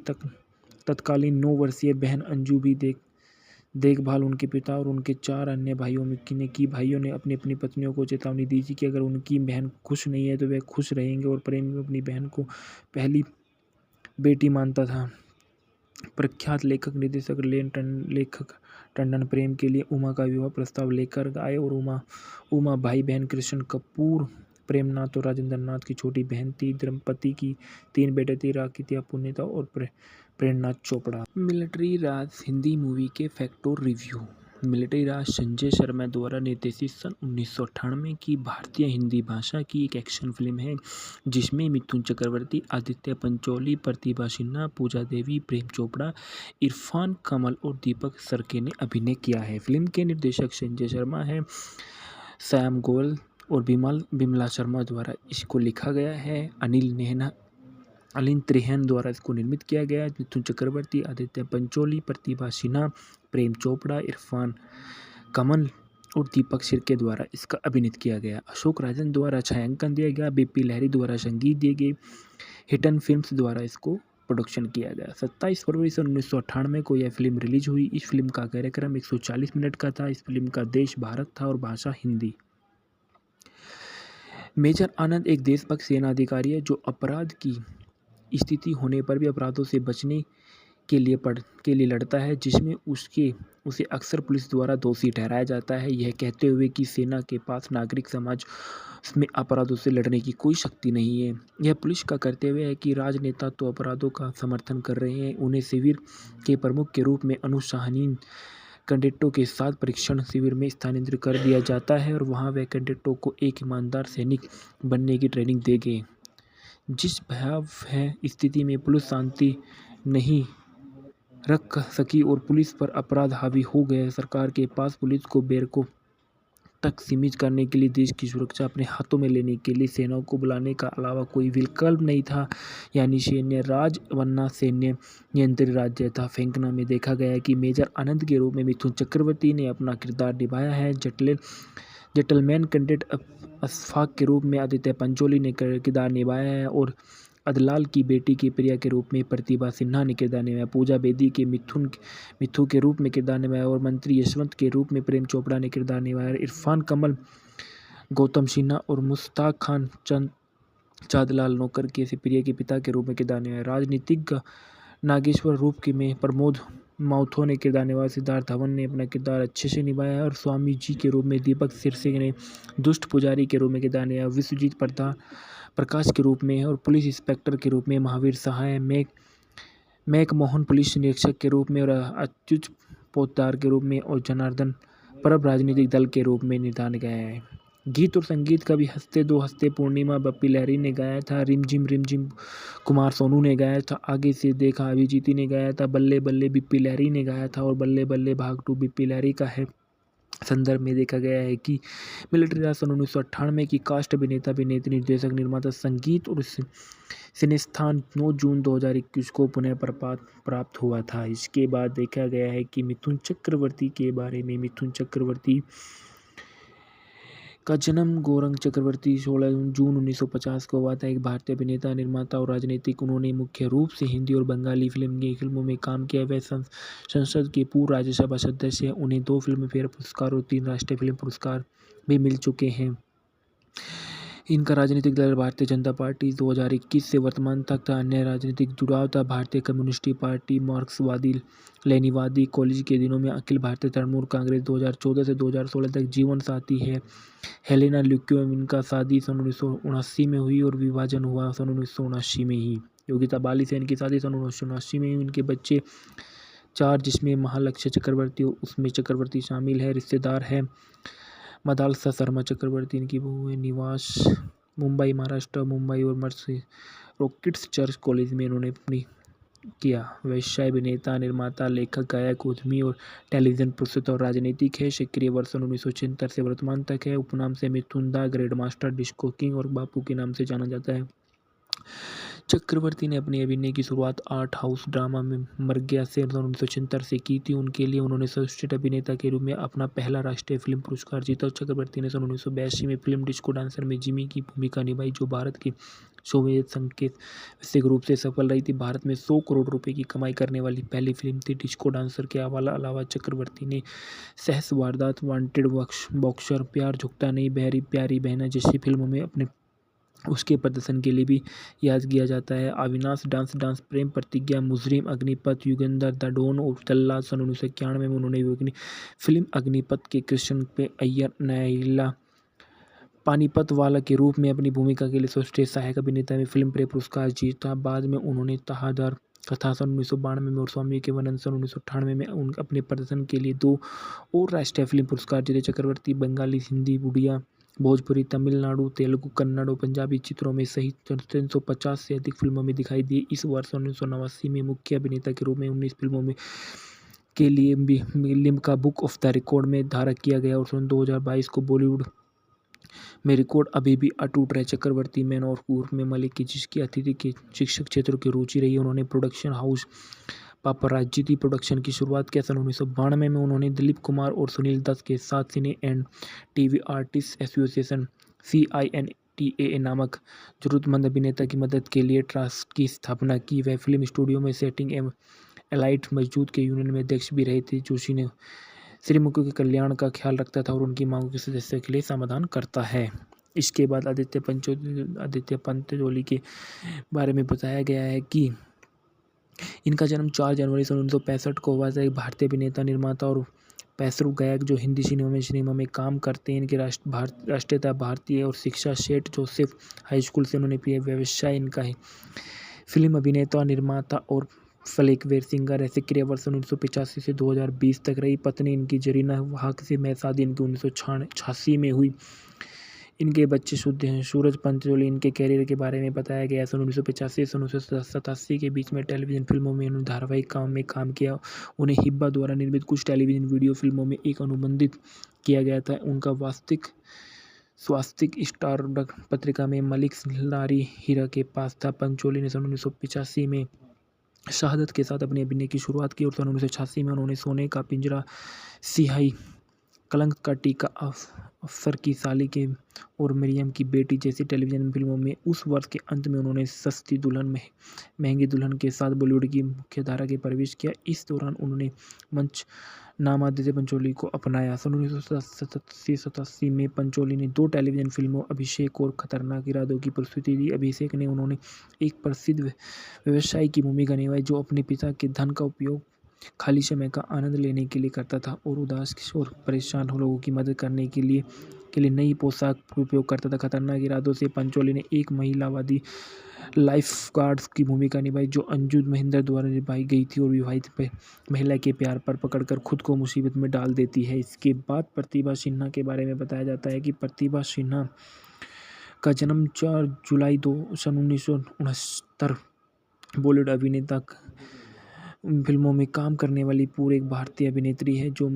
तत्कालीन 9 वर्षीय बहन अंजू भी देखभाल उनके पिता और उनके 4 अन्य भाइयों में की। भाइयों ने अपनी अपनी पत्नियों को चेतावनी दी थी कि अगर उनकी बहन खुश नहीं है तो वे खुश रहेंगे और प्रेम अपनी बहन को पहली बेटी मानता था। प्रख्यात लेखक टंडन प्रेम के लिए उमा का विवाह प्रस्ताव लेकर आए और उमा भाई बहन कृष्ण कपूर, प्रेमनाथ और राजेंद्र नाथ की छोटी बहन थी। दंपति की 3 बेटे थे, राकितिया पुनीता और प्रेमनाथ चोपड़ा। मिलिट्री राज हिंदी मूवी के फैक्ट और रिव्यू। मिलिट्री राज संजय शर्मा द्वारा निर्देशित सन 1998 की भारतीय हिंदी भाषा की एक एक्शन फिल्म है जिसमें मिथुन चक्रवर्ती, आदित्य पंचोली, प्रतिभा सिन्हा, पूजा देवी, प्रेम चोपड़ा, इरफान कमल और दीपक सरके ने अभिनय किया है। फिल्म के निर्देशक संजय शर्मा है। श्याम गोयल और बिमला शर्मा द्वारा इसको लिखा गया है। अनिल त्रिहेन द्वारा इसको निर्मित किया गया। मिथुन चक्रवर्ती, आदित्य पंचोली, प्रतिभा सिन्हा, प्रेम चोपड़ा, इरफान कमल और दीपक सिरके द्वारा इसका अभिनीत किया गया। अशोक राजन द्वारा छायांकन दिया गया। बीपी लहरी द्वारा संगीत दिए गए। हिटन फिल्म्स द्वारा इसको प्रोडक्शन किया गया। 27 फरवरी सन 1998 को यह फिल्म रिलीज हुई। इस फिल्म का कार्यक्रम 140 मिनट का था। इस फिल्म का देश भारत था और भाषा हिंदी। मेजर आनंद एक देशभक्त सेना अधिकारी है जो अपराध की स्थिति होने पर भी अपराधों से बचने के लिए लड़ता है, जिसमें उसे अक्सर पुलिस द्वारा दोषी ठहराया जाता है, यह कहते हुए कि सेना के पास नागरिक समाज में अपराधों से लड़ने की कोई शक्ति नहीं है। यह पुलिस का कर्तव्य है कि राजनेता तो अपराधों का समर्थन कर रहे हैं, उन्हें शिविर के प्रमुख के रूप में अनुशासनहीन कैडेटों के साथ परीक्षण शिविर में स्थानांतरित कर दिया जाता है और वहां वे कैडेटों को एक ईमानदार सैनिक बनने की ट्रेनिंग देंगे। जिस भयावह स्थिति में पुलिस शांति नहीं रख सकी और पुलिस पर अपराध हावी हो गए, सरकार के पास पुलिस को बैरकों तक सीमित करने के लिए देश की सुरक्षा अपने हाथों में लेने के लिए सेनाओं को बुलाने का अलावा कोई विकल्प नहीं था, यानी सैन्य राज वरना सैन्य नियंत्रित राज्य था। फेंकना में देखा गया कि मेजर आनंद के रूप में मिथुन चक्रवर्ती ने अपना किरदार निभाया है। जेंटलमैन कैडेट अशफाक के रूप में आदित्य पंचोली ने किरदार निभाया है और अदलाल की बेटी की प्रिया के रूप में प्रतिभा सिन्हा ने किरदार निभाया। पूजा बेदी के मिथु के रूप में किरदार निभाया और मंत्री यशवंत के रूप में प्रेम चोपड़ा ने किरदार निभाया। इरफान कमल, गौतम सिन्हा और मुश्ताक खान चांदलाल नौकर के प्रिया के पिता के रूप में किरदार निभाया। राजनीतिज्ञ नागेश्वर रूप में प्रमोद माथुर ने किरदार निभाया। सिद्धार्थ धवन ने अपना किरदार अच्छे से निभाया और स्वामी जी के रूप में दीपक सिरसे ने दुष्ट पुजारी के रूप में किरदार निभाया। विश्वजीत प्रकाश के रूप में और पुलिस इंस्पेक्टर के रूप में महावीर सहाय, मैकमोहन पुलिस निरीक्षक के रूप में और अच्युत पोद्दार के रूप में और जनार्दन परब राजनीतिक दल के रूप में निर्धारित गया है। गीत और संगीत कभी हंसते दो हंसते पूर्णिमा बप्पी लहरी ने गाया था। रिमझिम कुमार सोनू ने गाया था। आगे से देखा अभिजीत ने गाया था। बल्ले बल्ले बिप्पी लहरी ने गाया था और बल्ले बल्ले भाग 2 बिप्पी लहरी का है। संदर्भ में देखा गया है कि मिलिट्री राज सन 1998 की कास्ट अभिनेता, अभिनेत्री, निर्देशक, निर्माता, संगीत और सिनेस्थान 9 जून 2021 को पुनः प्राप्त हुआ था। इसके बाद देखा गया है कि मिथुन चक्रवर्ती के बारे में। मिथुन चक्रवर्ती का जन्म गौरंग चक्रवर्ती 16 जून 1950 को हुआ था। एक भारतीय अभिनेता, निर्माता और राजनीतिक। उन्होंने मुख्य रूप से हिंदी और बंगाली फिल्मों में काम किया। वह संसद के पूर्व राज्यसभा सदस्य हैं। उन्हें 2 फिल्मफेयर पुरस्कार और 3 राष्ट्रीय फिल्म पुरस्कार भी मिल चुके हैं। इनका राजनीतिक दल भारतीय जनता पार्टी 2021 से वर्तमान तक था। अन्य राजनीतिक जुड़ाव था भारतीय कम्युनिस्ट पार्टी, मार्क्सवादी लेनिनवादी। कॉलेज के दिनों में अखिल भारतीय तृणमूल कांग्रेस 2014 से 2016 तक जीवन साथी है हेलेना ल्यूक्योम। इनका शादी सन 1979 में हुई और विभाजन हुआ सन 1979 में ही। योगिता बाली से इनकी शादी सन 1979 में हुई। इनके बच्चे 4 जिसमें महालक्ष्य चक्रवर्ती उसमें चक्रवर्ती शामिल है। रिश्तेदार है मदालसा शर्मा चक्रवर्ती, इनकी बहू है। निवास मुंबई महाराष्ट्र, मुंबई और मर्सी रॉकेट्स चर्च कॉलेज में इन्होंने अपनी किया। व्यवसाय अभिनेता, निर्माता, लेखक, गायक, उद्यमी और टेलीविजन प्रस्तुत और राजनीतिक है। सक्रिय वर्ष 1976 से वर्तमान तक है। उपनाम से मिथुन दा ग्रैंड मास्टर, डिस्को किंग और बापू के नाम से जाना जाता है। चक्रवर्ती ने अपनी अभिनय की शुरुआत आर्ट हाउस ड्रामा में मर गया से 1976 से की थी। उनके लिए उन्होंने सर्वश्रेष्ठ अभिनेता के रूप में अपना पहला राष्ट्रीय फिल्म पुरस्कार जीता। चक्रवर्ती ने सन 1982 में फिल्म डिस्को डांसर में जिमी की भूमिका निभाई, जो भारत के सोवियत संघ के वैश्विक रूप से सफल रही थी। भारत में 100 करोड़ रुपए की कमाई करने वाली पहली फिल्म थी डिस्को डांसर के अलावा चक्रवर्ती ने सहस वारदात, वांटेड, बॉक्सर, प्यार झुकता नहीं, बहरी प्यारी बहना जैसी फिल्मों में अपने उसके प्रदर्शन के लिए भी याद किया जाता है। Avinash, dance, Prem Pratigya, Mujrim, Agneepath, Yugandhar, the don और जल्लाद। सन 1991 में उन्होंने फिल्म अग्निपथ के कृष्ण पे अय्यर न्यायला पानीपत वाला के रूप में अपनी भूमिका के लिए सर्वश्रेष्ठ सहायक अभिनेता में फिल्म फेयर पुरस्कार जीता। बाद में उन्होंने तहादर कथा सन 1992 में और स्वामी विवेकानंद सन 1998 में उन अपने प्रदर्शन के लिए 2 और राष्ट्रीय फिल्म पुरस्कार जीते। चक्रवर्ती बंगाली, हिंदी, उड़िया, भोजपुरी, तमिलनाडु, तेलुगु, कन्नड़ और पंजाबी चित्रों में सहित 350 से अधिक फिल्मों में दिखाई दिए। इस वर्ष 1989 में मुख्य अभिनेता के रूप में 19 फिल्मों में के लिए Limca book of the record में धारक किया गया और सन 2022 को बॉलीवुड में रिकॉर्ड अभी भी अटूट रहे। चक्रवर्ती मैन और उर्फ में मलिक की जिसकी अतिथि के शिक्षक क्षेत्रों की रुचि रही, उन्होंने प्रोडक्शन हाउस पापराजिती प्रोडक्शन की शुरुआत किया। सन 1992 में उन्होंने दिलीप कुमार और सुनील दत्त के साथ cine and TV artist association CINTAA नामक जरूरतमंद अभिनेता की मदद के लिए ट्रस्ट की स्थापना की। वह फिल्म स्टूडियो में सेटिंग एवं एलाइट मजदूर के यूनियन में अध्यक्ष भी रहे थे। जोशी ने श्रमिकों के कल्याण का ख्याल रखता था और उनकी मांगों के सदस्यों के लिए समाधान करता है। इसके बाद आदित्य पंचोली के बारे में बताया गया है कि इनका जन्म 4 जनवरी सन 1965 को हुआ था। एक भारतीय अभिनेता, निर्माता और पैसरू गायक जो हिंदी सिनेमा में काम करते हैं। इनकी राष्ट्रीयता भारतीय और शिक्षा सेंट जोसेफ हाई स्कूल से उन्होंने किया। व्यवसाय इनका है फिल्म अभिनेता, निर्माता और फ्लेकवेयर सिंगर। ऐसे क्रिया वर्ष 1985 से 2020 तक रही। पत्नी इनकी जरीना वाहक से मैं शादी इनकी 1986 में हुई। इनके बच्चे शुद्ध हैं। सूरज पंचोली। इनके कैरियर के बारे में बताया गया। सन 1985 से 1987 के बीच में टेलीविजन फिल्मों में उन्होंने धारावाहिक काम में काम किया। उन्हें हिब्बा द्वारा निर्मित कुछ टेलीविजन वीडियो फिल्मों में एक अनुबंधित किया गया था। उनका स्वास्तिक स्टार पत्रिका में मलिक लारी हीरा के पास था। पंचोली ने सन 1985 में शहादत के साथ अपने अभिनय की शुरुआत की और सन 1986 में उन्होंने सोने का पिंजरा, सिहाई, कलंक का टीका, अफसर की साली के और मरियम की बेटी जैसी टेलीविजन फिल्मों में। उस वर्ष के अंत में उन्होंने सस्ती दुल्हन महंगी दुल्हन के साथ बॉलीवुड की मुख्यधारा के प्रवेश किया। इस दौरान उन्होंने मंच नाम आदित्य पंचोली को अपनाया। सन 1987 में पंचोली ने 2 टेलीविजन फिल्मों अभिषेक और खतरनाक इरादों की प्रस्तुति दी। अभिषेक ने उन्होंने एक प्रसिद्ध व्यवसायी की भूमिका निभाई जो अपने पिता के धन का उपयोग खाली समय का आनंद लेने के लिए करता था और उदास और परेशान लोगों की मदद करने के लिए नई पोशाक का उपयोग करता था। खतरनाक इरादों से पंचोली ने एक महिलावादी लाइफ गार्ड्स की भूमिका निभाई जो अंजू महेंद्र द्वारा निभाई गई थी और विवाहित महिला के प्यार पर पकड़कर खुद को मुसीबत में डाल देती है। इसके बाद प्रतिभा सिन्हा के बारे में बताया जाता है कि प्रतिभा सिन्हा का जन्म 4 जुलाई सन 1969 बॉलीवुड अभिनेता फिल्मों में काम करने वाली पूर्व एक भारतीय अभिनेत्री है जो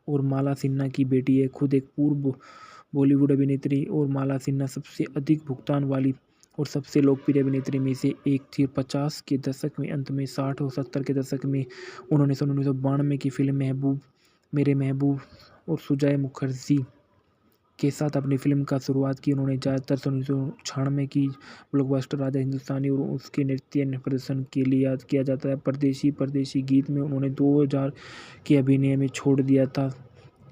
और माला सिन्हा की बेटी है। खुद एक पूर्व बॉलीवुड अभिनेत्री और माला सिन्हा सबसे अधिक भुगतान वाली और सबसे लोकप्रिय अभिनेत्री में से एक थी। 50 के दशक में अंत में 60 और 70 के दशक में उन्होंने सन 1992 की फिल्म महबूब मेरे महबूब और सुजय मुखर्जी के साथ अपनी फिल्म का शुरुआत की। उन्होंने ज़्यादातर सन 1996 की ब्लॉकबस्टर राजा हिंदुस्तानी और उसके नृत्य प्रदर्शन के लिए याद किया जाता है। परदेशी गीत में उन्होंने 2000 के अभिनय में छोड़ दिया था।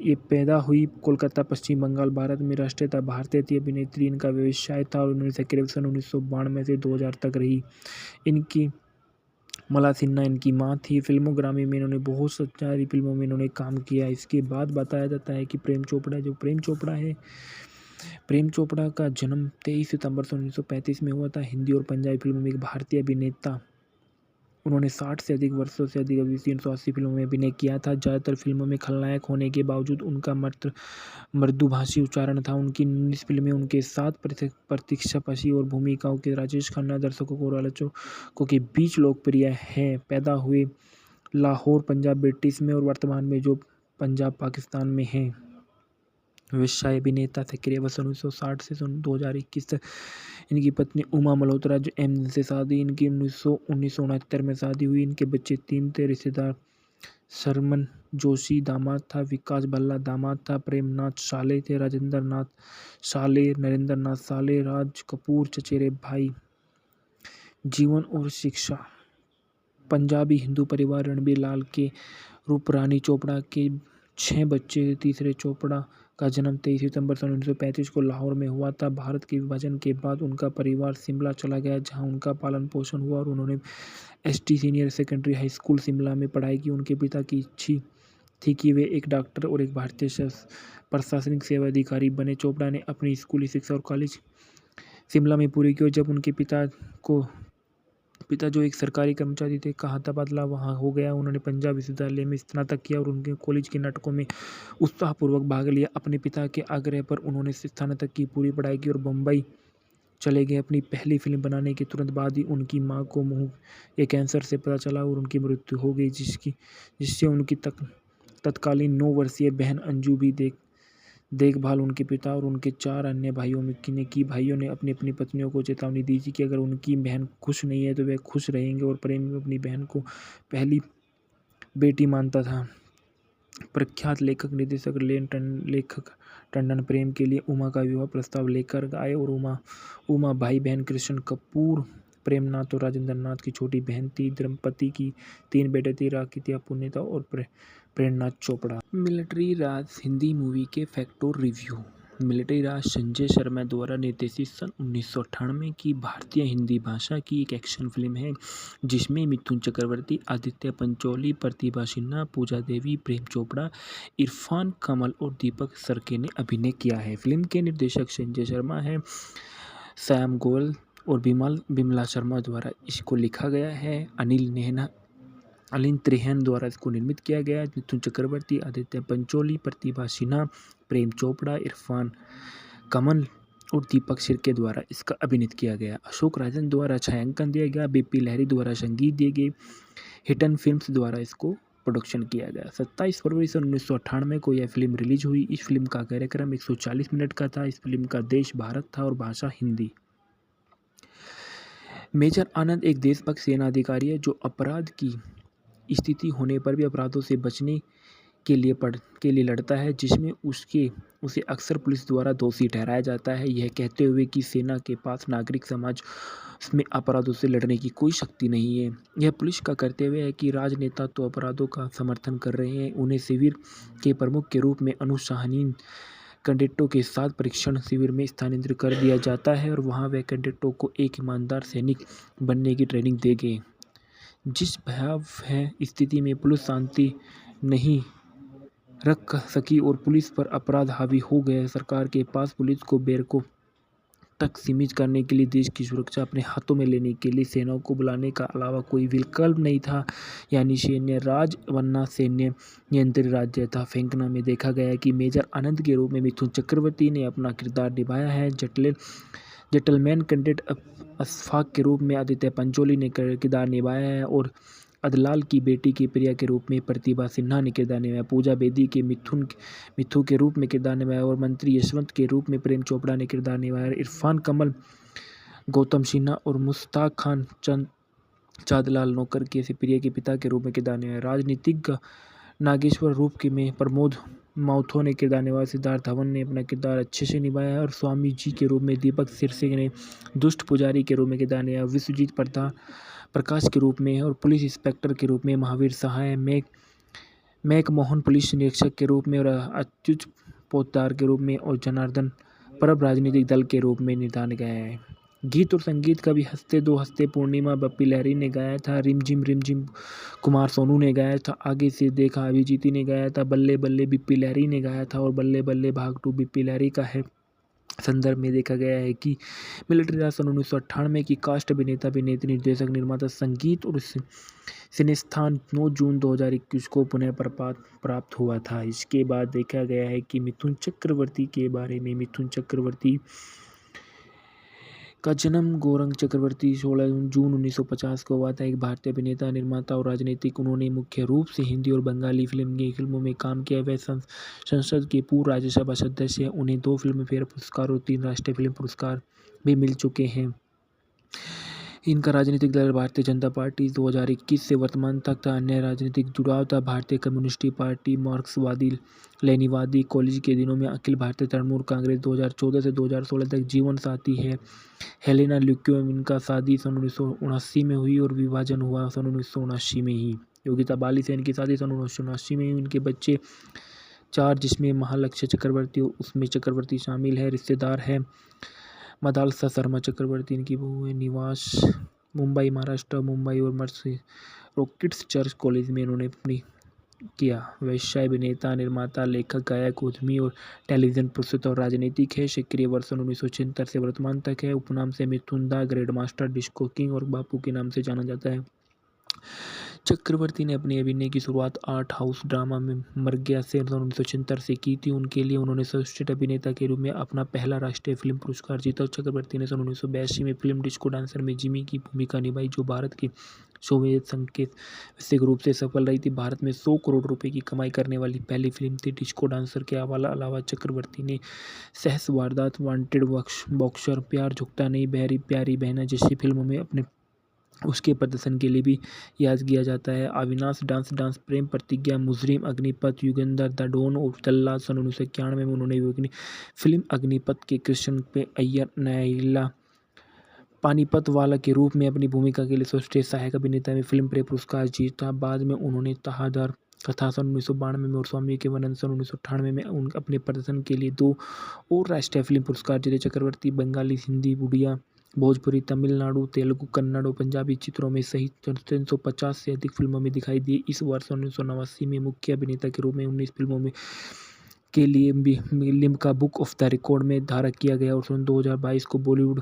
ये पैदा हुई कोलकाता, पश्चिम बंगाल, भारत में। राष्ट्रीयता भारतीय थी। अभिनेत्री इनका व्यवसाय था और उन्होंने सक्रिय सन 1992 से 2000 तक रही। इनकी मला सिन्हा इनकी मां थी। फिल्मोग्राफी में इन्होंने बहुत सारी फिल्मों में इन्होंने काम किया। इसके बाद बताया जाता है कि प्रेम चोपड़ा का जन्म 23 सितंबर 1935 में हुआ था। हिंदी और पंजाबी फिल्मों में एक भारतीय अभिनेता। उन्होंने 60 से अधिक वर्षों से अधिक 380 फिल्मों में अभिनय किया था। ज़्यादातर फिल्मों में खलनायक होने के बावजूद उनका मृदुभाषी उच्चारण था। उनकी 19 फिल्में उनके साथ प्रतीक्षापशी और भूमिकाओं के राजेश खन्ना दर्शकों और आलोचकों के बीच लोकप्रिय है। पैदा हुए लाहौर, पंजाब, ब्रिटिश में और वर्तमान में जो पंजाब, पाकिस्तान में है। व्यवसाय अभिनेता सक्रिय वर्ष 1960 से 2021 तक। इनकी पत्नी उमा मल्होत्रा जो से शादी इनकी 1969 में शादी हुई। इनके बच्चे 3 थे। रिश्तेदार शर्मन जोशी दामाद था, विकास भल्ला दामाद था, प्रेमनाथ साले थे, राजेंद्र नाथ साले, नरेंद्र नाथ साले, राज कपूर चचेरे भाई। जीवन और शिक्षा। पंजाबी हिंदू परिवार रणबीर लाल के रूपरानी चोपड़ा के 6 बच्चे। तीसरे चोपड़ा का जन्म 23 सितंबर 1935 को लाहौर में हुआ था। भारत के विभाजन के बाद उनका परिवार शिमला चला गया जहां उनका पालन पोषण हुआ और उन्होंने ST senior secondary high school Shimla में पढ़ाई की। उनके पिता की इच्छा थी कि वे एक डॉक्टर और एक भारतीय प्रशासनिक सेवा अधिकारी बने। चोपड़ा ने अपनी स्कूली शिक्षा और कॉलेज शिमला में पूरी की और जब उनके पिता को पिता जो एक सरकारी कर्मचारी थे का तबादला वहाँ हो गया। उन्होंने पंजाब विश्वविद्यालय में स्नातक किया और उनके कॉलेज के नाटकों में उत्साहपूर्वक भाग लिया। अपने पिता के आग्रह पर उन्होंने स्नातक की पूरी पढ़ाई की और बम्बई चले गए। अपनी पहली फिल्म बनाने के तुरंत बाद ही उनकी मां को मुंह के कैंसर से पता चला और उनकी मृत्यु हो गई, जिससे उनकी तत्कालीन 9 वर्षीय बहन अंजू भी देखभाल उनके पिता और उनके 4 अन्य भाइयों में की। भाइयों ने अपनी अपनी पत्नियों को चेतावनी दी थी कि अगर उनकी बहन खुश नहीं है तो वे खुश रहेंगे, और प्रेम अपनी बहन को पहली बेटी मानता था। प्रख्यात लेखक टंडन प्रेम के लिए उमा का विवाह प्रस्ताव लेकर आए और उमा भाई बहन कृष्ण कपूर, प्रेमनाथ और राजेंद्र नाथ की छोटी बहन थी। दंपति की 3 बेटे थे, राकित्या पुण्यता और प्रेरणाथ चोपड़ा। मिलिट्री राज हिंदी मूवी के फैक्ट और रिव्यू। मिलिट्री राज संजय शर्मा द्वारा निर्देशित सन 1998 की भारतीय हिंदी भाषा की एक एक्शन फिल्म है जिसमें मिथुन चक्रवर्ती, आदित्य पंचोली, प्रतिभा सिन्हा, पूजा देवी, प्रेम चोपड़ा, इरफान कमल और दीपक सरके ने अभिनय किया है। फिल्म के निर्देशक संजय शर्मा है। सैम गोयल और बिमला शर्मा द्वारा इसको लिखा गया है। अनिल त्रेहन द्वारा इसको निर्मित किया गया। मिथुन चक्रवर्ती, आदित्य पंचोली, प्रतिभा सिन्हा, प्रेम चोपड़ा, इरफान कमल और दीपक सिरके द्वारा इसका अभिनीत किया गया। अशोक राजन द्वारा छायांकन दिया गया। बीपी लहरी द्वारा संगीत दिए गए। हिटन फिल्म्स द्वारा इसको प्रोडक्शन किया गया। 27 फरवरी सन 1998 को यह फिल्म रिलीज हुई। इस फिल्म का कार्यक्रम 140 मिनट का था। इस फिल्म का देश भारत था और भाषा हिंदी। मेजर आनंद एक देशभक्त सेना अधिकारी है जो अपराध की स्थिति होने पर भी अपराधों से बचने के लिए लड़ता है, जिसमें उसे अक्सर पुलिस द्वारा दोषी ठहराया जाता है, यह कहते हुए कि सेना के पास नागरिक समाज में अपराधों से लड़ने की कोई शक्ति नहीं है। यह पुलिस का कर्तव्य है कि राजनेता तो अपराधों का समर्थन कर रहे हैं, उन्हें शिविर के प्रमुख के रूप में अनुशासनहीन कैडेटों के साथ परीक्षण शिविर में स्थानांतरित कर दिया जाता है और वहां वे कैडेटों को एक ईमानदार सैनिक बनने की ट्रेनिंग देंगे। जिस भयावह स्थिति में पुलिस शांति नहीं रख सकी और पुलिस पर अपराध हावी हो गए, सरकार के पास पुलिस को बैरकों तक सीमित करने के लिए देश की सुरक्षा अपने हाथों में लेने के लिए सेनाओं को बुलाने का अलावा कोई विकल्प नहीं था, यानी सैन्य राज वरना सैन्य नियंत्रित राज्य था। फेंकना में देखा गया कि मेजर आनंद के रूप में मिथुन चक्रवर्ती ने अपना किरदार निभाया है। जेंटलमैन कैडेट अशफाक के रूप में आदित्य पंचोली ने किरदार निभाया है और अदलाल की बेटी की प्रिया के रूप में प्रतिभा सिन्हा ने किरदार निभाया। पूजा बेदी के मिथु के रूप में किरदार निभाया और मंत्री यशवंत के रूप में प्रेम चोपड़ा ने किरदार निभाया। इरफान कमल, गौतम सिन्हा और मुश्ताक खान चांदलाल नौकर के प्रिया के पिता के रूप में किरदार निभाया। राजनीतिज्ञ नागेश्वर रूप के में प्रमोद माथुर ने किरदार निभाया। सिद्धार्थ धवन ने अपना किरदार अच्छे से निभाया है और स्वामी जी के रूप में दीपक सिरसे ने दुष्ट पुजारी के रूप में किरदार निभाया। विश्वजीत प्रकाश के रूप में और पुलिस इंस्पेक्टर के रूप में महावीर सहाय, मैक मोहन पुलिस निरीक्षक के रूप में और अच्युत पोद्दार के रूप में और जनार्दन परब राजनीतिक दल के रूप में निर्धारित गया है। गीत और संगीत कभी हंसते दो हंसते पूर्णिमा बप्पी लहरी ने गाया था। रिमझिम कुमार सोनू ने गाया था। आगे से देखा अभिजीत ने गाया था। बल्ले बल्ले बिप्पी लहरी ने गाया था और बल्ले बल्ले भाग 2 बिप्पी लहरी का है। संदर्भ में देखा गया है कि मिलिट्री राज सन 1998 की कास्ट अभिनेता, अभिनेत्री, निर्देशक, निर्माता, संगीत और सिनेस्थान 9 जून 2021 को पुनः प्राप्त हुआ था। इसके बाद देखा गया है कि मिथुन चक्रवर्ती के बारे में। मिथुन चक्रवर्ती का जन्म गौरंग चक्रवर्ती 16 जून 1950 को हुआ था। एक भारतीय अभिनेता, निर्माता और राजनीतिक। उन्होंने मुख्य रूप से हिंदी और बंगाली फिल्मों में काम किया। वह संसद के पूर्व राज्यसभा सदस्य हैं। उन्हें 2 फिल्मफेयर पुरस्कार और 3 राष्ट्रीय फिल्म पुरस्कार भी मिल चुके हैं। इनका राजनीतिक दल भारतीय जनता पार्टी 2021 से वर्तमान तक था। अन्य राजनीतिक जुड़ाव था भारतीय कम्युनिस्ट पार्टी, मार्क्सवादी लेनिनवादी। कॉलेज के दिनों में अखिल भारतीय तृणमूल कांग्रेस 2014 से 2016 तक जीवन साथी है हेलेना ल्यूक्योव। इनका शादी सन 1979 में हुई और विभाजन हुआ सन 1979 में ही। योगिता बाली से इनकी शादी सन 1979 में हुई। इनके बच्चे 4 जिसमें महालक्ष्य चक्रवर्ती उसमें चक्रवर्ती शामिल है। रिश्तेदार है मदालसा शर्मा चक्रवर्ती, इनकी बहू है। निवास मुंबई महाराष्ट्र, मुंबई और मर्सी रॉकेट्स चर्च कॉलेज में इन्होंने अपनी किया। व्यवसाय अभिनेता, निर्माता, लेखक, गायक, उद्यमी और टेलीविज़न प्रस्तुत और राजनीतिक है। सक्रिय वर्ष 1976 से वर्तमान तक है। उपनाम से मिथुन दा, ग्रैंड मास्टर, डिस्को किंग और बापू के नाम से जाना जाता है। चक्रवर्ती ने अपनी अभिनय की शुरुआत आर्ट हाउस ड्रामा में मर गया से 1976 से की थी। उनके लिए उन्होंने सर्वश्रेष्ठ अभिनेता के रूप में अपना पहला राष्ट्रीय फिल्म पुरस्कार जीता। चक्रवर्ती ने 1982 में फिल्म डिस्को डांसर में जिमी की भूमिका निभाई, जो भारत के सोवियत संघ के वैश्विक रूप से सफल रही थी। भारत में 100 करोड़ रुपए की कमाई करने वाली पहली फिल्म थी डिस्को डांसर के अलावा चक्रवर्ती ने सहस, वारदात, वांटेड, बॉक्सर, प्यार झुकता नहीं, बहरी प्यारी बहना जैसी फिल्मों में अपने उसके प्रदर्शन के लिए भी याद किया जाता है। Avinash, dance dance, Prem Pratigya, Mujrim, Agneepath, Yugandhar, the don of Jallad सन 1991 में उन्होंने फिल्म अग्निपथ के कृष्ण पे अय्यर नायला पानीपत वाला के रूप में अपनी भूमिका के लिए सर्वश्रेष्ठ सहायक अभिनेता में फिल्म फेयर पुरस्कार जीता। बाद में उन्होंने तहादर कथा सन 1992 में और स्वामी के वनन सन 1998 में अपने प्रदर्शन के लिए 2 और राष्ट्रीय फिल्म पुरस्कार जीते। चक्रवर्ती बंगाली, हिंदी, उड़िया, भोजपुरी, तमिलनाडु, तेलुगु, कन्नड़ और पंजाबी चित्रों में सहित 350 से अधिक फिल्मों में दिखाई दिए। इस वर्ष 1989 में मुख्य अभिनेता के रूप में 19 फिल्मों में के लिए भी Limca book of the record में धारक किया गया और सन 2022 को बॉलीवुड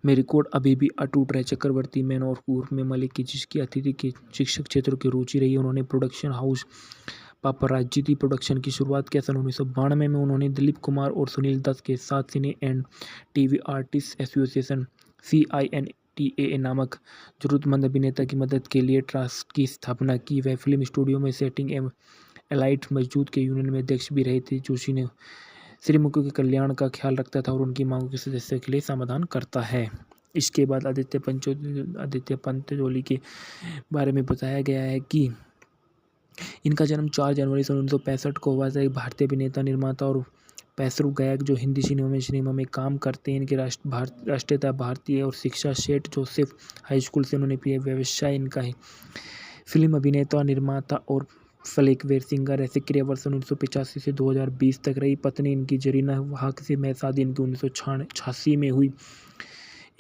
में रिकॉर्ड अभी भी अटूट रहे। चक्रवर्ती मैन और उर्फ में मलिक की जिसकी अतिथि के शिक्षक क्षेत्र की रुचि रही, उन्होंने प्रोडक्शन हाउस पापराजिती प्रोडक्शन की शुरुआत किया। सन 1992 में उन्होंने दिलीप कुमार और सुनील दत्त के साथ cine and TV artist association CINTAA नामक जरूरतमंद अभिनेता की मदद के लिए ट्रस्ट की स्थापना की। वह फिल्म स्टूडियो में सेटिंग एवं एलाइट मौजूद के यूनियन में अध्यक्ष भी रहे थे, जो श्रीमुखियों के कल्याण का ख्याल रखता था और उनकी मांगों के सदस्यों के लिए समाधान करता है। इसके बाद आदित्य पंचोली के बारे में बताया गया है कि इनका जन्म 4 जनवरी सन 1965 को हुआ था। एक भारतीय अभिनेता, निर्माता और पैसरू गायक जो हिंदी सिनेमा में काम करते हैं। इनकी राष्ट्रीयता भारतीय और शिक्षा सेठ जोसेफ हाई स्कूल से उन्होंने व्यवसाय इनका है। फिल्म अभिनेता, निर्माता और फ्लेकवेयर सिंगर है। सक्रिय वर्ष 1985 से 2020 तक रही। पत्नी इनकी जरीना हक से में शादी इनकी 1986 में हुई।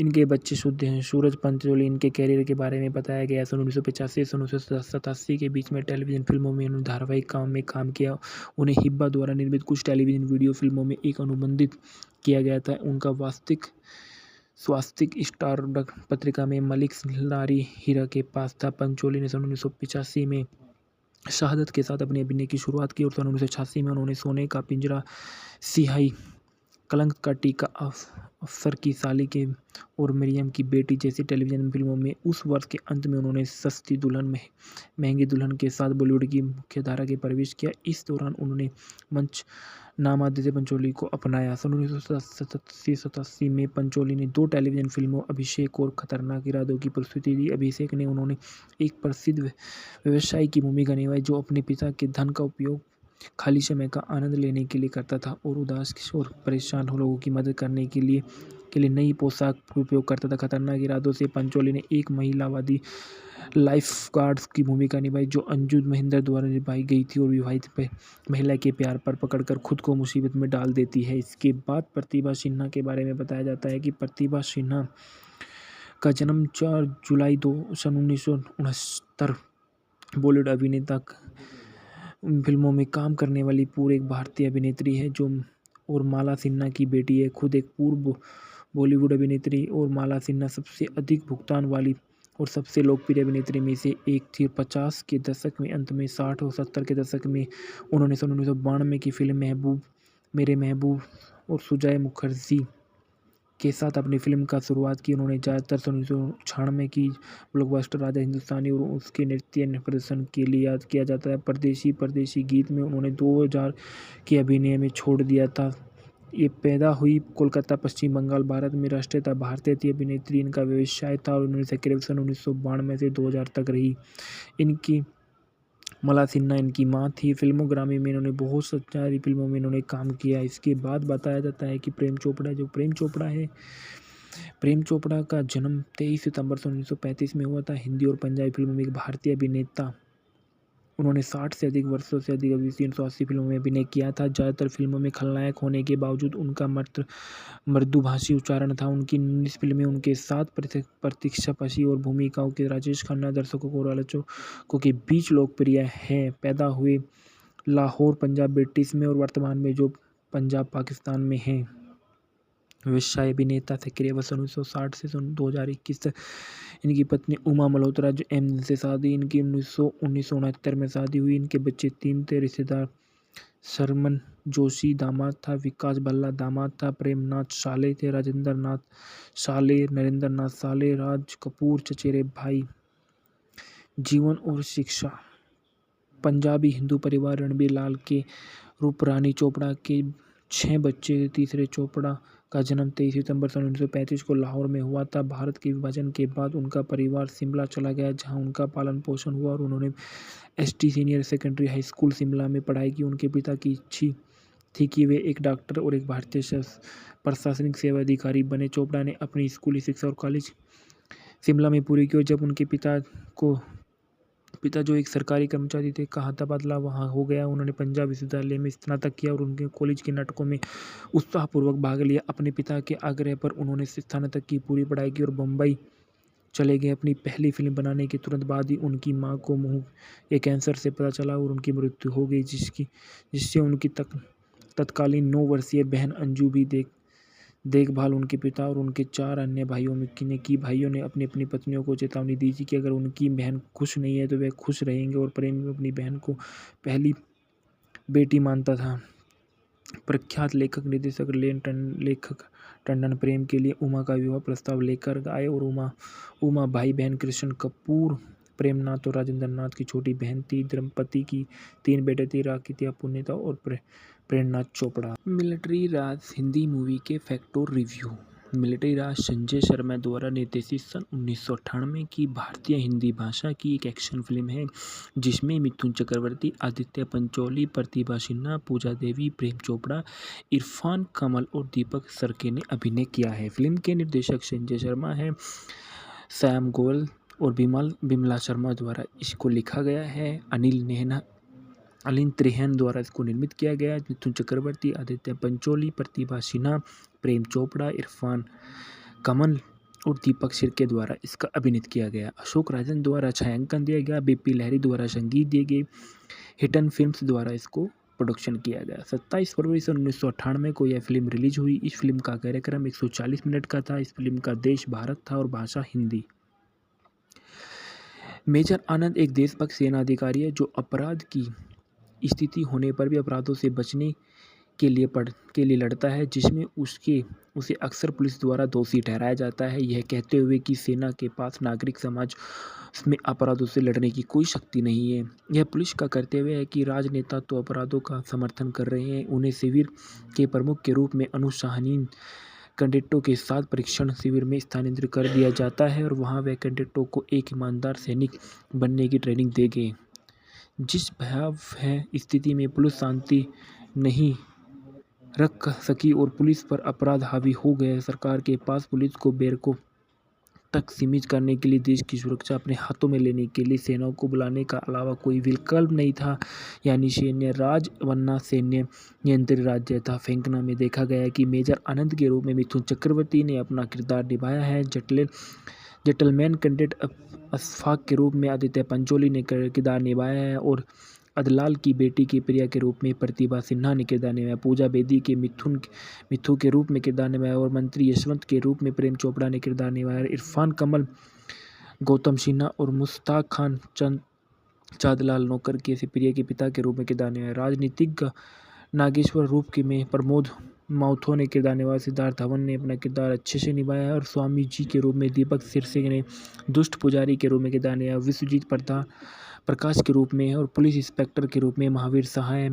इनके बच्चे शुद्ध हैं। सूरज पंचोली। इनके कैरियर के बारे में बताया गया। सन 1985 से 1987 के बीच में टेलीविज़न फिल्मों में उन्होंने धारावाहिक काम में काम किया। उन्हें हिब्बा द्वारा निर्मित कुछ टेलीविज़न वीडियो फिल्मों में एक अनुबंधित किया गया था। उनका स्वास्तिक स्टारडस्ट पत्रिका में मलिक लारी हीरा के पास था। पंचोली ने सन 1985 में शहादत के साथ अपने अभिनय की शुरुआत की और सन 1986 में उन्होंने सोने का पिंजरा, सिहाई, कलंक का टीका, अफसर की साली के और मरियम की बेटी जैसी टेलीविज़न फिल्मों में उस वर्ष के अंत में उन्होंने सस्ती दुल्हन महंगी दुल्हन के साथ बॉलीवुड की मुख्यधारा के प्रवेश किया। इस दौरान उन्होंने मंच नाम आदित्य पंचोली को अपनाया। सन 1987 में पंचोली ने 2 टेलीविज़न फिल्मों अभिषेक और खतरनाक इरादों की प्रस्तुति दी। अभिषेक ने उन्होंने एक प्रसिद्ध व्यवसायी की भूमिका निभाई जो अपने पिता के धन का उपयोग खाली समय का आनंद लेने के लिए करता था और उदास और परेशान लोगों की मदद करने के लिए नई पोशाक का उपयोग करता था। खतरनाक इरादों से पंचोली ने एक महिलावादी लाइफ गार्ड्स की भूमिका निभाई जो अंजू महेंद्र द्वारा निभाई गई थी और विवाहित महिला के प्यार पर पकड़कर खुद को मुसीबत में डाल देती है। इसके बाद प्रतिभा सिन्हा के बारे में बताया जाता है कि प्रतिभा सिन्हा का जन्म 4 जुलाई सन 1969 बॉलीवुड अभिनेता फिल्मों में काम करने वाली पूर्व एक भारतीय अभिनेत्री है जो और माला सिन्हा की बेटी है। खुद एक पूर्व बॉलीवुड अभिनेत्री और माला सिन्हा सबसे अधिक भुगतान वाली और सबसे लोकप्रिय अभिनेत्री में से एक थी। 50 के दशक में अंत में 60 और 70 के दशक में उन्होंने सन 1992 की फिल्म महबूब मेरे महबूब और सुजय मुखर्जी के साथ अपनी फिल्म का शुरुआत की। उन्होंने ज़्यादातर सन 1996 की ब्लॉकबस्टर राजा हिंदुस्तानी और उसके नृत्य प्रदर्शन के लिए याद किया जाता है। परदेसी गीत में उन्होंने 2000 के अभिनय में छोड़ दिया था। ये पैदा हुई कोलकाता, पश्चिम बंगाल, भारत में। राष्ट्रीयता भारतीय थी। अभिनेत्री इनका व्यवसाय था और उन्होंने सक्रिय सन 1992 से 2000 तक रही। इनकी मला सिन्हा इनकी मां थी। फिल्मोग्राफी में इन्होंने बहुत सारी फिल्मों में इन्होंने काम किया। इसके बाद बताया जाता है कि प्रेम चोपड़ा का जन्म 23 सितंबर 1935 में हुआ था। हिंदी और पंजाबी फिल्मों में एक भारतीय अभिनेता उन्होंने 60 से अधिक वर्षों से अधिक अभी 380 फिल्मों में अभिनय किया था। ज़्यादातर फिल्मों में खलनायक होने के बावजूद उनका मृदुभाषी उच्चारण था। उनकी 19 फिल्में उनके साथ प्रतीक्षापशी और भूमिकाओं के राजेश खन्ना दर्शकों और आलोचकों के बीच लोकप्रिय हैं। पैदा हुए लाहौर पंजाब ब्रिटिश में और वर्तमान में जो पंजाब पाकिस्तान में हैं। व्यवसाय अभिनेता सक्रिय वर्ष 1960 से 2021 तक। इनकी पत्नी उमा मल्होत्रा जो से शादी, इनकी 1969 में शादी हुई। इनके बच्चे 3 थे। रिश्तेदार शर्मन जोशी दामाद था, विकास भल्ला दामाद था, प्रेमनाथ साले थे, राजेंद्र नाथ साले, नरेंद्र नाथ साले, राज कपूर चचेरे भाई। जीवन और शिक्षा। पंजाबी हिंदू परिवार रणबीर लाल के रूपरानी चोपड़ा के 6 बच्चे। तीसरे चोपड़ा का जन्म 23 सितंबर 1935 को लाहौर में हुआ था। भारत के विभाजन के बाद उनका परिवार शिमला चला गया, जहां उनका पालन पोषण हुआ और उन्होंने ST senior secondary high school Shimla में पढ़ाई की। उनके पिता की इच्छा थी कि वे एक डॉक्टर और एक भारतीय प्रशासनिक सेवा अधिकारी बने। चोपड़ा ने अपनी स्कूली शिक्षा और कॉलेज शिमला में पूरी की। जब उनके पिता जो एक सरकारी कर्मचारी थे का तबादला वहाँ हो गया, उन्होंने पंजाब विश्वविद्यालय में स्नातक किया और उनके कॉलेज के नाटकों में उत्साहपूर्वक भाग लिया। अपने पिता के आग्रह पर उन्होंने स्नातक की पूरी पढ़ाई की और बम्बई चले गए। अपनी पहली फिल्म बनाने के तुरंत बाद ही उनकी मां को मुंह के कैंसर से पता चला और उनकी मृत्यु हो गई, जिससे उनकी तत्कालीन 9 वर्षीय बहन अंजू भी देखभाल उनके पिता और उनके 4 अन्य भाइयों में की। भाइयों ने अपनी अपनी पत्नियों को चेतावनी दी थी कि अगर उनकी बहन खुश नहीं है तो वे खुश रहेंगे, और प्रेम अपनी बहन को पहली बेटी मानता था। प्रख्यात लेखक टंडन प्रेम के लिए उमा का विवाह प्रस्ताव लेकर आए और उमा भाई बहन कृष्ण कपूर, प्रेमनाथ और राजेंद्र नाथ की छोटी बहन थी। दंपति की 3 बेटे थे, राकितिया पुण्यता और प्रेमनाथ चोपड़ा। मिलिट्री राज हिंदी मूवी के फैक्ट और रिव्यू। मिलिट्री राज संजय शर्मा द्वारा निर्देशित सन 1998 की भारतीय हिंदी भाषा की एक एक्शन फिल्म है, जिसमें मिथुन चक्रवर्ती, आदित्य पंचोली, प्रतिभा सिन्हा, पूजा देवी, प्रेम चोपड़ा, इरफान कमल और दीपक सरके ने अभिनय किया है। फिल्म के निर्देशक संजय शर्मा है। सैम गोयल और बिमला शर्मा द्वारा इसको लिखा गया है। अनिल त्रिहेन द्वारा इसको निर्मित किया गया। मिथुन चक्रवर्ती, आदित्य पंचोली, प्रतिभा सिन्हा, प्रेम चोपड़ा, इरफान कमल और दीपक सिरके द्वारा इसका अभिनीत किया गया। अशोक राजन द्वारा छायांकन दिया गया। BP लहरी द्वारा संगीत दिए गए। हिटन फिल्म्स द्वारा इसको प्रोडक्शन किया गया। 27 फरवरी सन 1998 को यह फिल्म रिलीज हुई। इस फिल्म का कार्यक्रम 140 मिनट का था। इस फिल्म का देश भारत था और भाषा हिंदी। मेजर आनंद एक देशभक्त सेना अधिकारी है जो अपराध की स्थिति होने पर भी अपराधों से बचने के लिए लड़ता है, जिसमें उसे अक्सर पुलिस द्वारा दोषी ठहराया जाता है, यह कहते हुए कि सेना के पास नागरिक समाज में अपराधों से लड़ने की कोई शक्ति नहीं है। यह पुलिस का कर्तव्य है कि राजनेता तो अपराधों का समर्थन कर रहे हैं, उन्हें शिविर के प्रमुख के रूप में अनुशासनहीन कैडेटों के साथ परीक्षण शिविर में स्थानांतरित कर दिया जाता है और वहां वे कैडेटों को एक ईमानदार सैनिक बनने की ट्रेनिंग देंगे। जिस भयावह स्थिति में पुलिस शांति नहीं रख सकी और पुलिस पर अपराध हावी हो गए, सरकार के पास पुलिस को बैरकों तक सीमित करने के लिए देश की सुरक्षा अपने हाथों में लेने के लिए सेनाओं को बुलाने का अलावा कोई विकल्प नहीं था, यानी सैन्य राज वरना सैन्य नियंत्रित राज्य था। फेंकना में देखा गया कि मेजर आनंद के रूप में मिथुन चक्रवर्ती ने अपना किरदार निभाया है। जेंटलमैन कैडेट अशफाक के रूप में आदित्य पंचोली ने किरदार निभाया है और अदलाल की बेटी की प्रिया के रूप में प्रतिभा सिन्हा ने किरदार निभाया। पूजा बेदी के मिथु के रूप में किरदार निभाया और मंत्री यशवंत के रूप में प्रेम चोपड़ा ने किरदार निभाया। इरफान कमल, गौतम सिन्हा और मुश्ताक खान चांदलाल नौकर के प्रिया के पिता के रूप में किरदार निभाया। राजनीतिज्ञ नागेश्वर रूप के में प्रमोद माथुर ने किरदार निभाया। सिद्धार्थ धवन ने अपना किरदार अच्छे से निभाया है और स्वामी जी के रूप में दीपक सिरसे ने दुष्ट पुजारी के रूप में किरदार निभाया। विश्वजीत प्रकाश के रूप में और पुलिस इंस्पेक्टर के रूप में महावीर सहाय,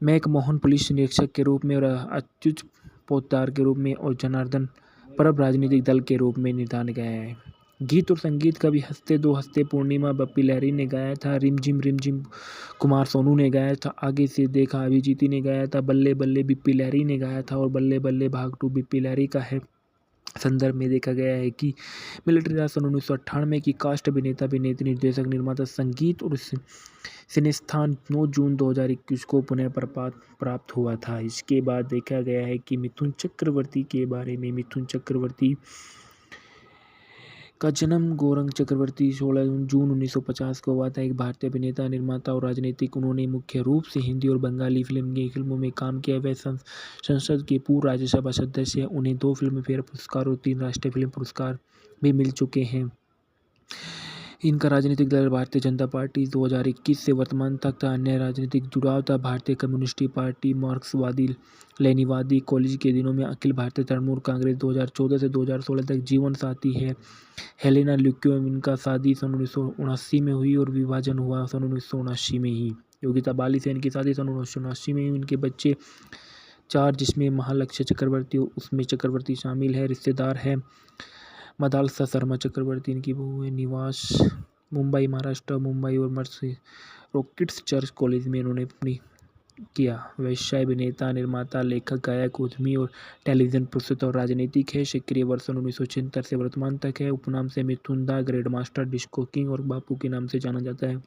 मैकमोहन पुलिस निरीक्षक के रूप में और अच्युत पोद्दार के रूप में और जनार्दन परब राजनीतिक दल के रूप में निर्धारित गया है। गीत और संगीत कभी हंसते दो हंसते पूर्णिमा बप्पी लहरी ने गाया था। रिमझिम कुमार सोनू ने गाया था। आगे से देखा अभिजीत ने गाया था। बल्ले बल्ले बिप्पी लहरी ने गाया था और बल्ले बल्ले भाग 2 बिप्पी लहरी का है। संदर्भ में देखा गया है कि मिलिट्री राज सन 1998 की कास्ट अभिनेता अभिनेत्री निर्देशक निर्माता संगीत और सिनेस्थान 9 जून 2021 को पुनः प्राप्त हुआ था। इसके बाद देखा गया है कि मिथुन चक्रवर्ती के बारे में। मिथुन चक्रवर्ती का जन्म गौरंग चक्रवर्ती 16 जून 1950 को हुआ था। एक भारतीय अभिनेता, निर्माता और राजनीतिक। उन्होंने मुख्य रूप से हिंदी और बंगाली फिल्मों में काम किया। वह संसद के पूर्व राज्यसभा सदस्य हैं। उन्हें 2 फिल्मफेयर पुरस्कार और 3 राष्ट्रीय फिल्म पुरस्कार भी मिल चुके हैं। इनका राजनीतिक दल भारतीय जनता पार्टी 2021 से वर्तमान तक था। अन्य राजनीतिक जुड़ाव था भारतीय कम्युनिस्ट पार्टी, मार्क्सवादी लेनिनवादी। कॉलेज के दिनों में अखिल भारतीय तृणमूल कांग्रेस 2014 से 2016 तक जीवन साथी है हेलेना ल्यूक्योम। इनका शादी सन 1979 में हुई और विभाजन हुआ सन 1979 में ही। योगिता बाली से इनकी शादी सन 1979 में हुई। इनके बच्चे 4 जिसमें महालक्ष्य चक्रवर्ती उसमें चक्रवर्ती शामिल है। रिश्तेदार है मदालसा शर्मा चक्रवर्ती इनकी बहू है। निवास मुंबई महाराष्ट्र। मुंबई और मर्सी रॉकेट्स चर्च कॉलेज में इन्होंने अपनी किया। व्यवसाय अभिनेता, निर्माता, लेखक, गायक, उद्यमी और टेलीविजन प्रस्तुत और राजनीतिक है। सक्रिय वर्ष 1976 से वर्तमान तक है। उपनाम से मिथुन दा ग्रैंड मास्टर, डिस्को किंग और बापू के नाम से जाना जाता है।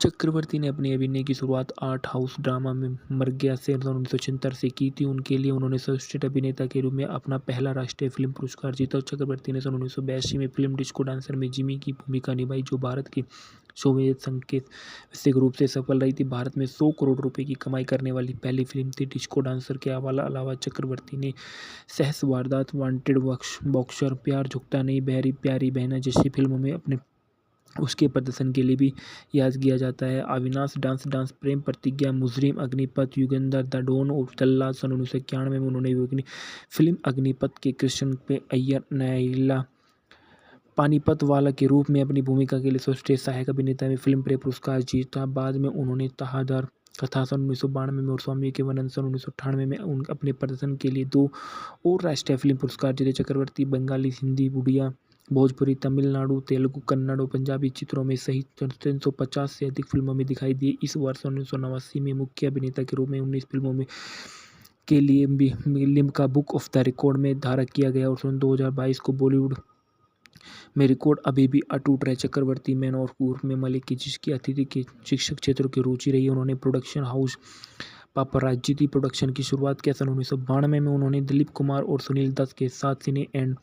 चक्रवर्ती ने अपनी अभिनय की शुरुआत आर्ट हाउस ड्रामा में मर गया से 1976 से की थी। उनके लिए उन्होंने सर्वश्रेष्ठ अभिनेता के रूप में अपना पहला राष्ट्रीय फिल्म पुरस्कार जीता। चक्रवर्ती ने सन 1982 में फिल्म डिस्को डांसर में जिमी की भूमिका निभाई, जो भारत के सोवियत संघ के वैश्विक रूप से सफल रही थी। भारत में 100 करोड़ रुपए की कमाई करने वाली पहली फिल्म थी डिस्को डांसर। के अलावा चक्रवर्ती ने सहस वारदात, वांटेड, बॉक्सर, प्यार झुकता नहीं, बहरी प्यारी बहना जैसी फिल्मों में अपने उसके प्रदर्शन के लिए भी याद किया जाता है। Avinash, dance, Prem Pratigya, Mujrim, Agneepath, Yugandhar, the don और जल्लाद। सन 1991 में उन्होंने फिल्म अग्निपथ के कृष्ण पे अय्यर नायला पानीपत वाला के रूप में अपनी भूमिका के लिए सर्वश्रेष्ठ सहायक अभिनेता में फिल्म फेयर पुरस्कार जीता। बाद में उन्होंने तहादर कथा सन 1992 में और स्वामी के वनन सन 1998 में अपने प्रदर्शन के लिए 2 और राष्ट्रीय फिल्म पुरस्कार जीते। चक्रवर्ती बंगाली, हिंदी, उड़िया, भोजपुरी, तमिलनाडु, तेलुगु, कन्नड़ और पंजाबी चित्रों में सहित 350 से अधिक फिल्मों में दिखाई दिए। इस वर्ष 1989 में मुख्य अभिनेता के रूप में 19 फिल्मों में के लिए Limca book of the record में धारक किया गया और सन 2022 को बॉलीवुड में रिकॉर्ड अभी भी अटूट रहे। चक्रवर्ती मैन और उर्फ में मलिक की जिसकी अतिथि के शिक्षक क्षेत्रों की रुचि रही। उन्होंने प्रोडक्शन हाउस पापराजिती प्रोडक्शन की शुरुआत किया। सन 1992 में उन्होंने दिलीप कुमार और सुनील दत्त के साथ cine and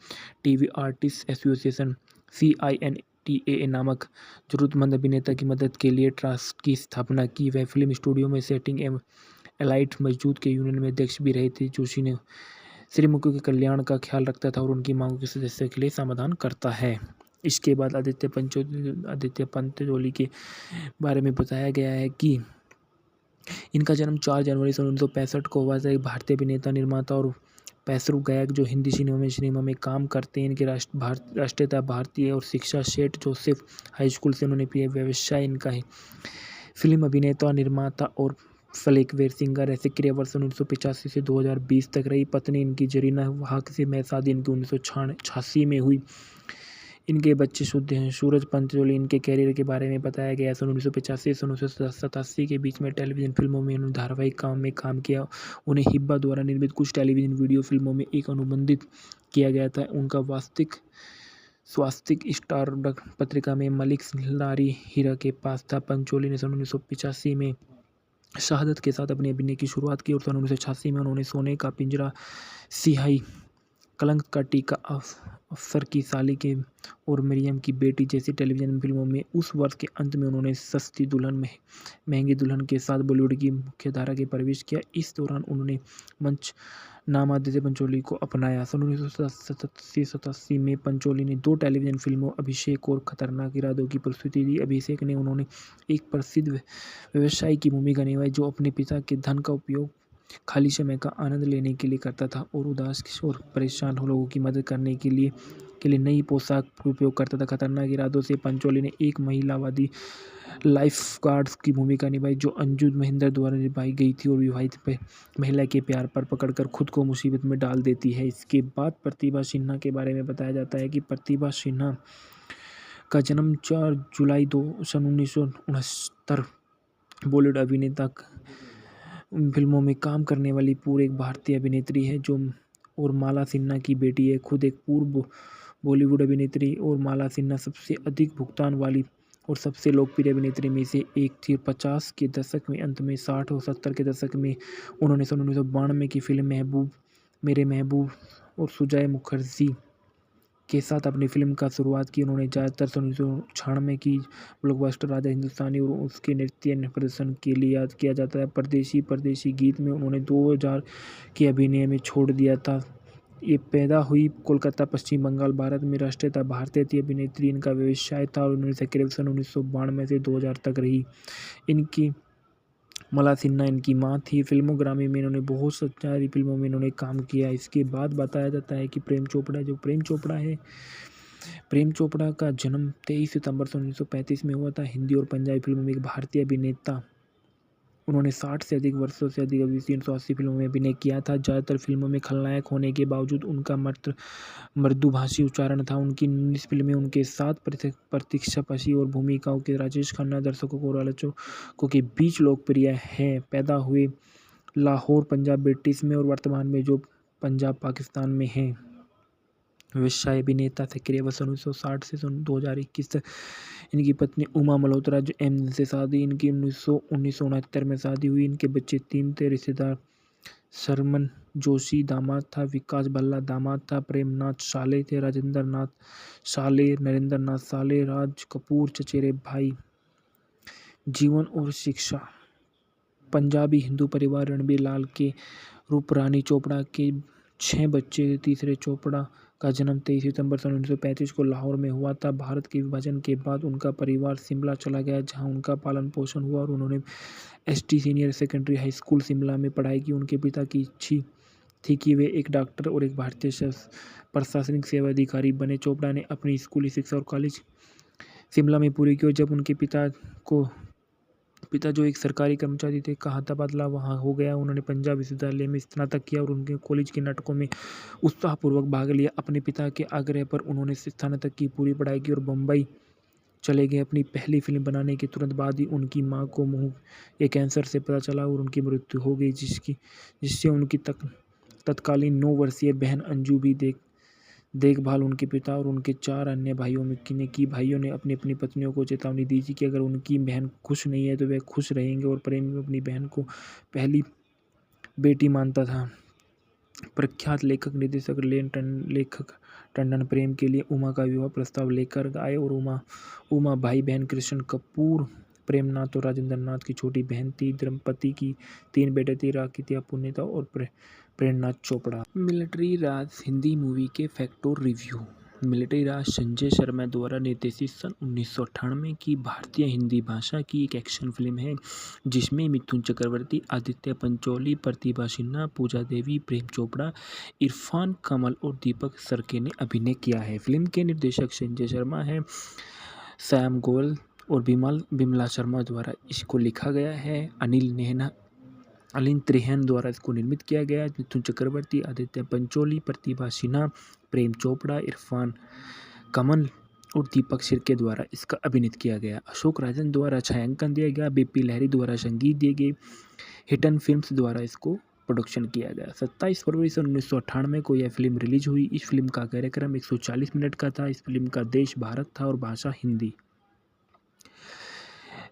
TV artist association CINTAA नामक जरूरतमंद अभिनेता की मदद के लिए ट्रस्ट की स्थापना की। वह फिल्म स्टूडियो में सेटिंग एवं एलाइट मौजूद के यूनियन में अध्यक्ष भी रहे थे, जो श्रीमुखियों के कल्याण का ख्याल रखता था और उनकी मांगों के सदस्यों के लिए समाधान करता है। इसके बाद आदित्य पंचोली के बारे में बताया गया है कि इनका जन्म 4 जनवरी सन 1965 को हुआ था। एक भारतीय अभिनेता, निर्माता और पैसरू गायक जो हिंदी सिनेमा में काम करते हैं। इनकी राष्ट्रीयता भारतीय और शिक्षा सेठ जोसेफ हाई स्कूल से उन्होंने किया। व्यवसाय इनका है फिल्म अभिनेता, निर्माता और फ्लेकवेयर सिंगर है। सक्रिय वर्ष 1985 से 2020 तक रही। पत्नी इनकी जरीना हक से मैं शादी इनकी 1986 में हुई। इनके बच्चे शुद्ध हैं। सूरज पंचोली। इनके कैरियर के बारे में बताया गया। सन 1985 से 1987 के बीच में टेलीविजन फिल्मों में उन्होंने धारावाहिक काम में काम किया। उन्हें हिब्बा द्वारा निर्मित कुछ टेलीविजन वीडियो फिल्मों में एक अनुबंधित किया गया था। उनका स्वास्तिक स्टार पत्रिका में मलिक लारी हीरा के पास था। पंचोली ने सन 1985 में शहादत के साथ अपने अभिनय की शुरुआत की और सन 1986 में उन्होंने सोने का पिंजरा, सिहाई, कलंक का टीका, अफसर की साली के और मरियम की बेटी जैसी टेलीविजन फिल्मों में। उस वर्ष के अंत में उन्होंने सस्ती दुल्हन महंगी दुल्हन के साथ बॉलीवुड की मुख्यधारा के प्रवेश किया। इस दौरान उन्होंने मंच नाम आदित्य पंचोली को अपनाया। सन 1987 में पंचोली ने 2 टेलीविजन फिल्मों अभिषेक और खतरनाक इरादों की प्रस्तुति दी। अभिषेक ने उन्होंने एक प्रसिद्ध व्यवसायी की भूमिका निभाई जो अपने पिता के धन का उपयोग खाली समय का आनंद लेने के लिए करता था और उदास और परेशान लोगों की मदद करने के लिए नई पोशाक का उपयोग करता था। खतरनाक इरादों से पंचोली ने एक महिलावादी लाइफ गार्ड्स की भूमिका निभाई जो अंजू महेंद्र द्वारा निभाई गई थी और विवाहित महिला के प्यार पर पकड़कर खुद को मुसीबत में डाल देती है। इसके बाद प्रतिभा सिन्हा के बारे में बताया जाता है कि प्रतिभा सिन्हा का जन्म 4 जुलाई सन 1969 बॉलीवुड अभिनेता फिल्मों में काम करने वाली पूर्व एक भारतीय अभिनेत्री है जो और माला सिन्हा की बेटी है। खुद एक पूर्व बॉलीवुड अभिनेत्री और माला सिन्हा सबसे अधिक भुगतान वाली और सबसे लोकप्रिय अभिनेत्री में से एक थी। 50 के दशक में अंत में 60 और 70 के दशक में उन्होंने सन 1992 की फिल्म महबूब मेरे महबूब और सुजय मुखर्जी के साथ अपनी फिल्म का शुरुआत की। उन्होंने ज़्यादातर सन 1996 की ब्लॉकबस्टर राजा हिंदुस्तानी और उसके नृत्य प्रदर्शन के लिए याद किया जाता है। परदेसी परदेसी गीत में उन्होंने 2000 के अभिनय में छोड़ दिया था। ये पैदा हुई कोलकाता, पश्चिम बंगाल, भारत में। राष्ट्रीयता भारतीय थी। अभिनेत्री इनका व्यवसाय था और उन्होंने सक्रिय सन 1992 से 2000 तक रही। इनकी मला सिन्हा इनकी माँ थी। फिल्मोग्राफी में इन्होंने बहुत सारी फिल्मों में इन्होंने काम किया। इसके बाद बताया जाता है कि प्रेम चोपड़ा है, प्रेम चोपड़ा का जन्म 23 सितंबर 1935 में हुआ था। हिंदी और पंजाबी फिल्मों में एक भारतीय अभिनेता। उन्होंने 60 से अधिक वर्षों से अधिक अभी 380 फिल्मों में अभिनय किया था। ज़्यादातर फिल्मों में खलनायक होने के बावजूद उनका मृदुभाषी उच्चारण था। उनकी 19 फिल्में उनके साथ प्रतीक्षापशी और भूमिकाओं के राजेश खन्ना दर्शकों और आलोचकों के बीच लोकप्रिय है। पैदा हुए लाहौर, पंजाब, ब्रिटिश में और वर्तमान में जो पंजाब, पाकिस्तान में है। व्यवसाय अभिनेता सक्रिय वर्ष 1960 से 2021 तक। इनकी पत्नी उमा मल्होत्रा जो एम से शादी, इनकी 1969 में शादी हुई। इनके बच्चे 3 थे। रिश्तेदार शर्मन जोशी दामाद था, विकास भल्ला दामाद था, प्रेमनाथ साले थे, राजेंद्र नाथ साले, नरेंद्र नाथ साले, राज कपूर चचेरे भाई। जीवन और शिक्षा। पंजाबी हिंदू परिवार रणबीर लाल के रूपरानी चोपड़ा के 6 बच्चे। तीसरे चोपड़ा का जन्म 23 सितंबर सन 1935 को लाहौर में हुआ था। भारत के विभाजन के बाद उनका परिवार शिमला चला गया, जहां उनका पालन पोषण हुआ और उन्होंने ST senior secondary high school Shimla में पढ़ाई की। उनके पिता की इच्छा थी कि वे एक डॉक्टर और एक भारतीय प्रशासनिक सेवा अधिकारी बने। चोपड़ा ने अपनी स्कूली शिक्षा और कॉलेज शिमला में पूरी की। जब उनके पिता जो एक सरकारी कर्मचारी थे का तबादला वहाँ हो गया। उन्होंने पंजाब विश्वविद्यालय में स्नातक किया और उनके कॉलेज के नाटकों में उत्साहपूर्वक भाग लिया। अपने पिता के आग्रह पर उन्होंने स्नातक की पूरी पढ़ाई की और बम्बई चले गए। अपनी पहली फिल्म बनाने के तुरंत बाद ही उनकी मां को मुंह के कैंसर से पता चला और उनकी मृत्यु हो गई, जिससे उनकी तत्कालीन 9 वर्षीय बहन अंजू भी देखभाल उनके पिता और उनके 4 अन्य भाइयों में की। भाइयों ने अपनी अपनी पत्नियों को चेतावनी दी थी कि अगर उनकी बहन खुश नहीं है तो वे खुश रहेंगे और प्रेम अपनी बहन को पहली बेटी मानता था। प्रख्यात लेखक टंडन प्रेम के लिए उमा का विवाह प्रस्ताव लेकर आए और उमा भाई बहन कृष्ण कपूर, प्रेमनाथ और राजेंद्र नाथ की छोटी बहन थी। दंपति की 3 बेटे थे, राकितिया पुनीता और प्रेमनाथ चोपड़ा। मिलिट्री राज हिंदी मूवी के फैक्ट और रिव्यू। मिलिट्री राज संजय शर्मा द्वारा निर्देशित सन 1998 की भारतीय हिंदी भाषा की एक एक्शन फिल्म है, जिसमें मिथुन चक्रवर्ती, आदित्य पंचोली, प्रतिभा सिन्हा, पूजा देवी, प्रेम चोपड़ा, इरफान कमल और दीपक सरके ने अभिनय किया है। फिल्म के निर्देशक संजय शर्मा है। सैम गोयल और बिमला शर्मा द्वारा इसको लिखा गया है। अनिल त्रिहेन द्वारा इसको निर्मित किया गया। मिथुन चक्रवर्ती, आदित्य पंचोली, प्रतिभा सिन्हा, प्रेम चोपड़ा, इरफान कमल और दीपक सिरके द्वारा इसका अभिनीत किया गया। अशोक राजन द्वारा छायांकन दिया गया। बीपी लहरी द्वारा संगीत दिए गए। हिटन फिल्म्स द्वारा इसको प्रोडक्शन किया गया। 27 फरवरी सन 1998 को यह फिल्म रिलीज हुई। इस फिल्म का कार्यक्रम 140 मिनट का था। इस फिल्म का देश भारत था और भाषा हिंदी।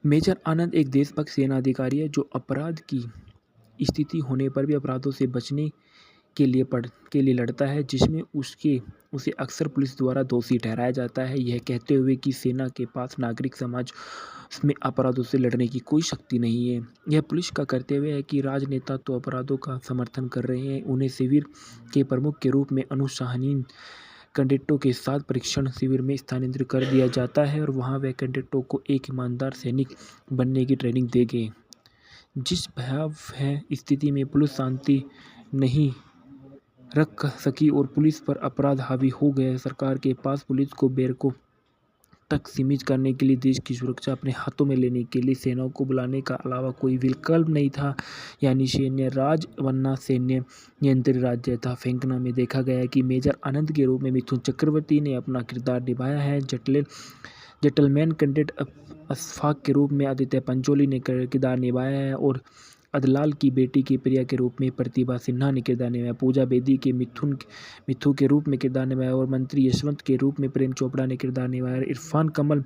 मेजर आनंद एक देशभक्त सेना अधिकारी है जो अपराध की स्थिति होने पर भी अपराधों से बचने के लिए लड़ता है, जिसमें उसे अक्सर पुलिस द्वारा दोषी ठहराया जाता है, यह कहते हुए कि सेना के पास नागरिक समाज में अपराधों से लड़ने की कोई शक्ति नहीं है। यह पुलिस का कर्तव्य है कि राजनेता तो अपराधों का समर्थन कर रहे हैं, उन्हें शिविर के प्रमुख के रूप में अनुशासनहीन कैडेटों के साथ परीक्षण शिविर में स्थानांतरित कर दिया जाता है और वहां वे कैडेटों को एक ईमानदार सैनिक बनने की ट्रेनिंग देंगे। जिस भयावह स्थिति में पुलिस शांति नहीं रख सकी और पुलिस पर अपराध हावी हो गए, सरकार के पास पुलिस को बैरकों तक सीमित करने के लिए देश की सुरक्षा अपने हाथों में लेने के लिए सेनाओं को बुलाने का अलावा कोई विकल्प नहीं था, यानी सैन्य राज वरना सैन्य नियंत्रित राज्य था। फेंकना में देखा गया कि मेजर आनंद के रूप में मिथुन चक्रवर्ती ने अपना किरदार निभाया है। जेंटलमैन कैडेट अशफाक के रूप में आदित्य पंचोली ने किरदार निभाया है और अदलाल की बेटी की प्रिया के रूप में प्रतिभा सिन्हा ने किरदार निभाया। पूजा बेदी के मिथु के रूप में किरदार निभाया और मंत्री यशवंत के रूप में प्रेम चोपड़ा ने किरदार निभाया। इरफान कमल,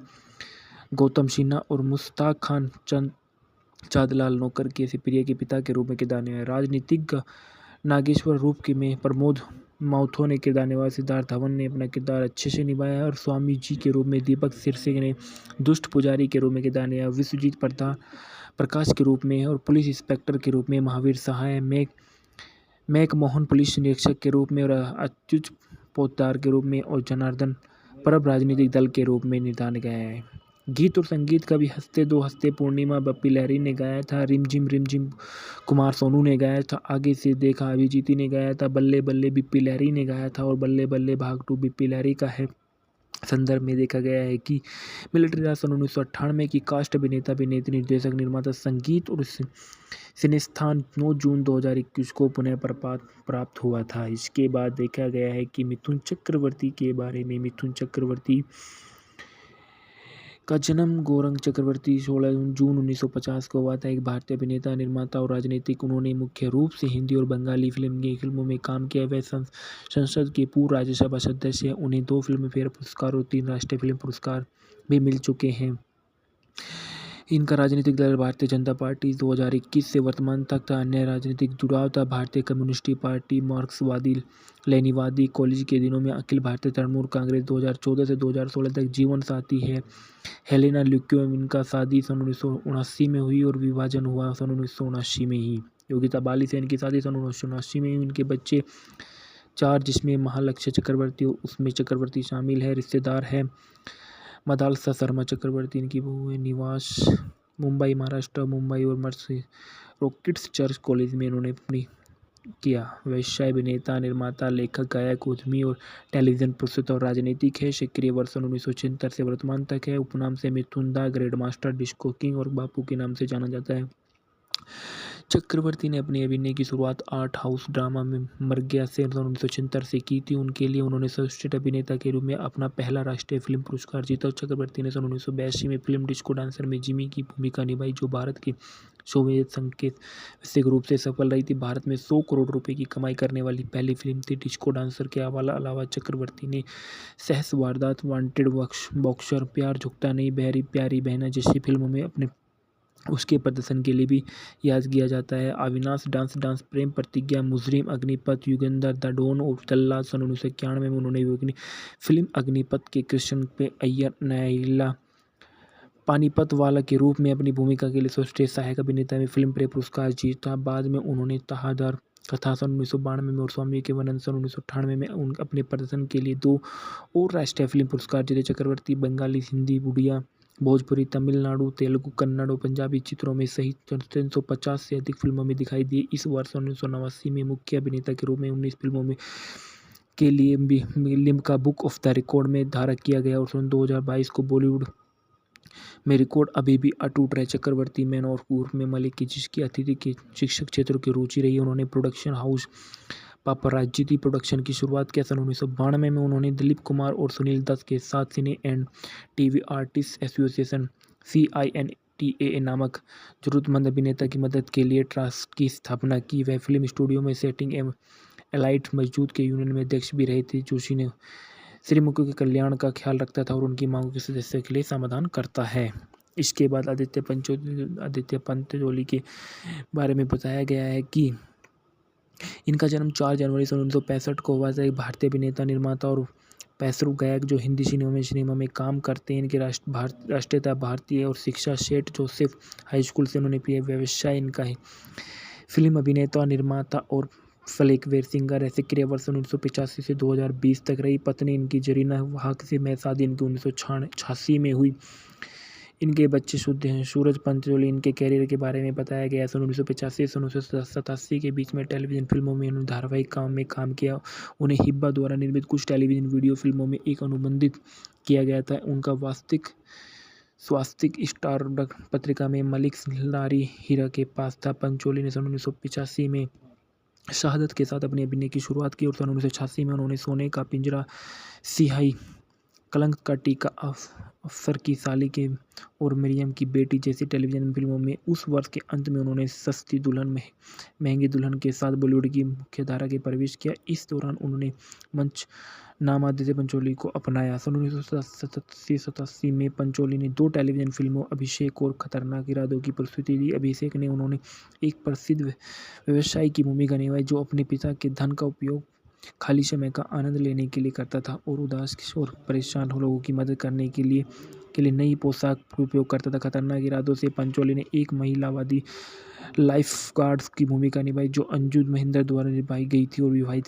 गौतम सिन्हा और मुश्ताक खान चांदलाल नौकर के प्रिया के पिता के रूप में किरदार निभाया। राजनीतिज्ञ नागेश्वर रूप के में प्रमोद माथुर ने किरदार निभाया। सिद्धार्थ धवन ने अपना किरदार अच्छे से निभाया और स्वामी जी के रूप में दीपक सिरसे ने दुष्ट पुजारी के रूप में किरदार निभाया। विश्वजीत प्रकाश के रूप में और पुलिस इंस्पेक्टर के रूप में महावीर सहाय, मैक मोहन पुलिस निरीक्षक के रूप में और अच्युत पोद्दार के रूप में और जनार्दन परब राजनीतिक दल के रूप में निर्धारण गया है। गीत और संगीत का भी हंसते दो हंसते पूर्णिमा बप्पी लहरी ने गाया था। रिमझिम कुमार सोनू ने गाया था। आगे से देखा अभिजीत ने गाया था। बल्ले बल्ले बिप्पी लहरी ने गाया था और बल्ले बल्ले भाग 2 बिप्पी लहरी का है। संदर्भ में देखा गया है कि मिलिट्री राज सन 1998 की कास्ट अभिनेता अभिनेत्री निर्देशक निर्माता संगीत और सिनेस्थान 9 जून 2021 को पुनः प्राप्त हुआ था। इसके बाद देखा गया है कि मिथुन चक्रवर्ती के बारे में। मिथुन चक्रवर्ती का जन्म गौरंग चक्रवर्ती 16 जून 1950 को हुआ था। एक भारतीय अभिनेता, निर्माता और राजनीतिक। उन्होंने मुख्य रूप से हिंदी और बंगाली फिल्मों में काम किया। वह संसद के पूर्व राज्यसभा सदस्य हैं। उन्हें 2 फिल्मफेयर पुरस्कार और 3 राष्ट्रीय फिल्म पुरस्कार भी मिल चुके हैं। इनका राजनीतिक दल भारतीय जनता पार्टी 2021 से वर्तमान तक था। अन्य राजनीतिक जुड़ाव था भारतीय कम्युनिस्ट पार्टी, मार्क्सवादी लेनिनवादी। कॉलेज के दिनों में अखिल भारतीय तृणमूल कांग्रेस 2014 से 2016 तक जीवन साथी है हेलेना ल्यूक्योव। इनका शादी सन 1979 में हुई और विभाजन हुआ सन 1979 में ही। योगिता बाली से इनकी शादी सन 1979 में हुई। इनके बच्चे 4 जिसमें महालक्ष्य चक्रवर्ती उसमें चक्रवर्ती शामिल है। रिश्तेदार है मदालसा शर्मा चक्रवर्ती इनकी बहू है। निवास मुंबई महाराष्ट्र। मुंबई और मर्सी रॉकेट्स चर्च कॉलेज में इन्होंने अपनी किया। व्यवसाय अभिनेता, निर्माता, लेखक, गायक, उद्यमी और टेलीविजन प्रस्तुत और राजनीतिक है। सक्रिय वर्ष 1976 से वर्तमान तक है। उपनाम से मिथुन दा ग्रैंड मास्टर, डिस्को किंग और बापू के नाम से जाना जाता है। चक्रवर्ती ने अपनी अभिनय की शुरुआत आर्ट हाउस ड्रामा में मर गया से 1976 से की थी। उनके लिए उन्होंने सर्वश्रेष्ठ अभिनेता के रूप में अपना पहला राष्ट्रीय फिल्म पुरस्कार जीता। चक्रवर्ती ने सन 1982 में फिल्म डिस्को डांसर में जिमी की भूमिका निभाई, जो भारत के सोवियत संघ के वैश्विक रूप से सफल रही थी। भारत में 100 करोड़ रुपए की कमाई करने वाली पहली फिल्म थी डिस्को डांसर। के अलावा चक्रवर्ती ने सहस वारदात, वांटेड, बॉक्सर, प्यार झुकता नहीं, बहरी प्यारी बहना जैसी फिल्मों में अपने उसके प्रदर्शन के लिए भी याद किया जाता है। Avinash, dance, Prem Pratigya, Mujrim, Agneepath, Yugandhar, the don और जल्लाद सन 1991 में उन्होंने फिल्म अग्निपथ के कृष्ण पे अय्यर नायला पानीपत वाला के रूप में अपनी भूमिका के लिए सर्वश्रेष्ठ सहायक अभिनेता में फिल्म फेयर पुरस्कार जीता। बाद में उन्होंने तहादर कथा सन 1992 में और स्वामी के वनन सन 1998 में अपने प्रदर्शन के लिए 2 और राष्ट्रीय फिल्म पुरस्कार जीते। चक्रवर्ती बंगाली, हिंदी, उड़िया, भोजपुरी, तमिलनाडु, तेलुगु, कन्नड़ और पंजाबी चित्रों में सहित 350 से अधिक फिल्मों में दिखाई दिए। इस वर्ष 1989 में मुख्य अभिनेता के रूप में 19 फिल्मों में के लिए Limca book of the record में धारक किया गया और सन 2022 को बॉलीवुड में रिकॉर्ड अभी भी अटूट रहे। चक्रवर्ती मैन और उर्फ में मलिक की जिसकी अतिथि के शिक्षक क्षेत्रों की रुचि रही। उन्होंने प्रोडक्शन हाउस पापराजिती प्रोडक्शन की शुरुआत किया। सन 1992 में उन्होंने दिलीप कुमार और सुनील दत्त के साथ cine and TV artist association CINTAA नामक जरूरतमंद अभिनेता की मदद के लिए ट्रस्ट की स्थापना की। वह फिल्म स्टूडियो में सेटिंग एवं एलाइट मौजूद के यूनियन में अध्यक्ष भी रहे थे, जो श्रीमुखी के कल्याण का ख्याल रखता था और उनकी मांगों के सदस्य के लिए समाधान करता है। इसके बाद आदित्य पंचोली के बारे में बताया गया है कि इनका जन्म 4 जनवरी सन 1965 को हुआ था। एक भारतीय अभिनेता, निर्माता और पैसरू गायक जो हिंदी सिनेमा में काम करते हैं। इनकी राष्ट्रीयता भारतीय और शिक्षा सेठ जोसेफ हाई स्कूल से उन्होंने किया। व्यवसाय इनका है फिल्म अभिनेता, निर्माता और फ्लेकवेयर सिंगर है। सक्रिय वर्ष 1985 से 2020 तक रही। पत्नी इनकी जरीना वाहक से मैं शादी इनकी 1986 में हुई। इनके बच्चे शुद्ध हैं। सूरज पंचोली। इनके कैरियर के बारे में बताया गया। सन 1985 से 1987 के बीच में टेलीविजन फिल्मों में उन्होंने धारावाहिक काम में काम किया। उन्हें हिब्बा द्वारा निर्मित कुछ टेलीविजन वीडियो फिल्मों में एक अनुबंधित किया गया था। उनका स्वास्तिक स्टार पत्रिका में मलिक लारी हीरा के पास था। पंचोली ने सन 1985 में शहादत के साथ अपने अभिनय की शुरुआत की और सन 1986 में उन्होंने सोने का पिंजरा, सिहाई कलंक का टीका, अफसर की साली के और मरियम की बेटी जैसी टेलीविज़न फिल्मों में उस वर्ष के अंत में उन्होंने सस्ती दुल्हन महंगी दुल्हन के साथ बॉलीवुड की मुख्यधारा में प्रवेश किया। इस दौरान उन्होंने मंच नाम आदित्य पंचोली को अपनाया। सन 1987 में पंचोली ने 2 टेलीविज़न फिल्मों अभिषेक और खतरनाक इरादों की प्रस्तुति दी। अभिषेक ने उन्होंने एक प्रसिद्ध व्यवसायी की भूमिका निभाई जो अपने पिता के धन का उपयोग खाली समय का आनंद लेने के लिए करता था और उदास और परेशान लोगों की मदद करने के लिए नई पोशाक का उपयोग करता था। खतरनाक इरादों से पंचोली ने एक महिलावादी लाइफ गार्ड्स की भूमिका निभाई जो अंजू महेंद्र द्वारा निभाई गई थी और विवाहित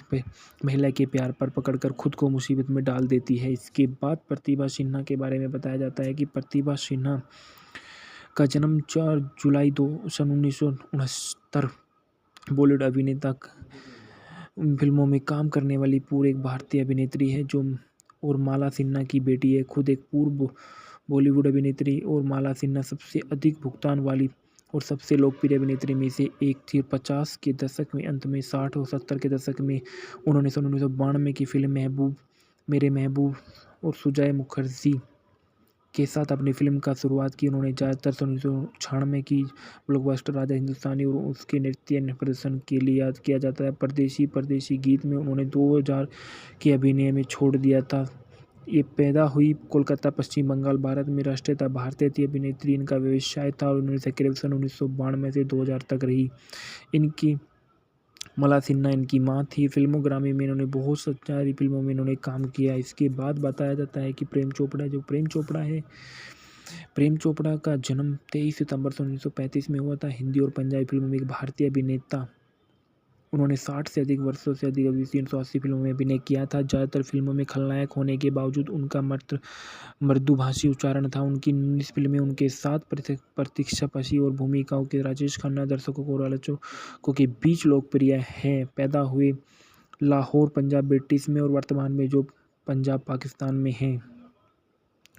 महिला के प्यार पर पकड़कर खुद को मुसीबत में डाल देती है। इसके बाद प्रतिभा सिन्हा के बारे में बताया जाता है कि प्रतिभा सिन्हा का जन्म 4 जुलाई सन 1969 बॉलीवुड अभिनेता फिल्मों में काम करने वाली पूर्व एक भारतीय अभिनेत्री है जो और माला सिन्हा की बेटी है। खुद एक पूर्व बॉलीवुड अभिनेत्री और माला सिन्हा सबसे अधिक भुगतान वाली और सबसे लोकप्रिय अभिनेत्री में से एक थी। 50 के दशक में अंत में 60 और 70 के दशक में उन्होंने सन 1992 की फिल्म महबूब मेरे महबूब और सुजय मुखर्जी के साथ अपनी फिल्म का शुरुआत की। उन्होंने ज़्यादातर सन 1996 की ब्लॉकबस्टर राजा हिंदुस्तानी और उसके नृत्य प्रदर्शन के लिए याद किया जाता है। परदेसी गीत में उन्होंने 2000 के अभिनय में छोड़ दिया था। ये पैदा हुई कोलकाता, पश्चिम बंगाल, भारत में। राष्ट्रीयता भारतीय थी। अभिनेत्री इनका व्यवसाय था और उन्होंने सक्रिय सन 1992 से 2000 तक रही। इनकी माला सिन्हा इनकी मां थी। फिल्मोग्राफी में इन्होंने बहुत सारी फिल्मों में इन्होंने काम किया। इसके बाद बताया जाता है कि प्रेम चोपड़ा का जन्म 23 सितंबर 1935 में हुआ था। हिंदी और पंजाबी फिल्मों में एक भारतीय अभिनेता। उन्होंने 60 से अधिक वर्षों से अधिक अभी 380 फिल्मों में अभिनय किया था। ज़्यादातर फिल्मों में खलनायक होने के बावजूद उनका मृदुभाषी उच्चारण था। उनकी 19 फिल्में उनके साथ प्रतीक्षापशी और भूमिकाओं के राजेश खन्ना दर्शकों और आलोचकों के बीच लोकप्रिय हैं। पैदा हुए लाहौर, पंजाब ब्रिटिश में और वर्तमान में जो पंजाब पाकिस्तान में है।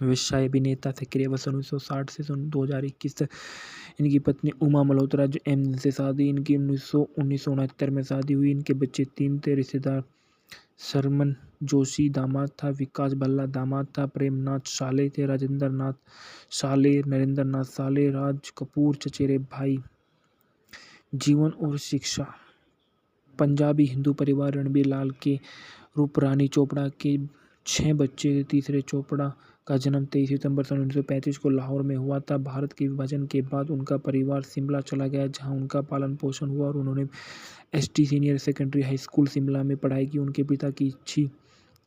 व्यवसाय अभिनेता सक्रिय वर्ष 1960 से 2021 तक। इनकी पत्नी उमा मल्होत्रा जो एम से शादी, इनकी 1969 में शादी हुई। इनके बच्चे 3 थे। रिश्तेदार शर्मन जोशी दामाद था, विकास भल्ला दामाद था, प्रेमनाथ साले थे, राजेंद्र नाथ साले, नरेंद्र नाथ साले, राज कपूर चचेरे भाई। जीवन और शिक्षा। पंजाबी हिंदू परिवार रणबीर लाल के रूपरानी चोपड़ा के 6 बच्चे। तीसरे चोपड़ा का जन्म 23 सितंबर सन 1935 को लाहौर में हुआ था। भारत के विभाजन के बाद उनका परिवार शिमला चला गया जहां उनका पालन पोषण हुआ और उन्होंने ST senior secondary high school Shimla में पढ़ाई की। उनके पिता की इच्छा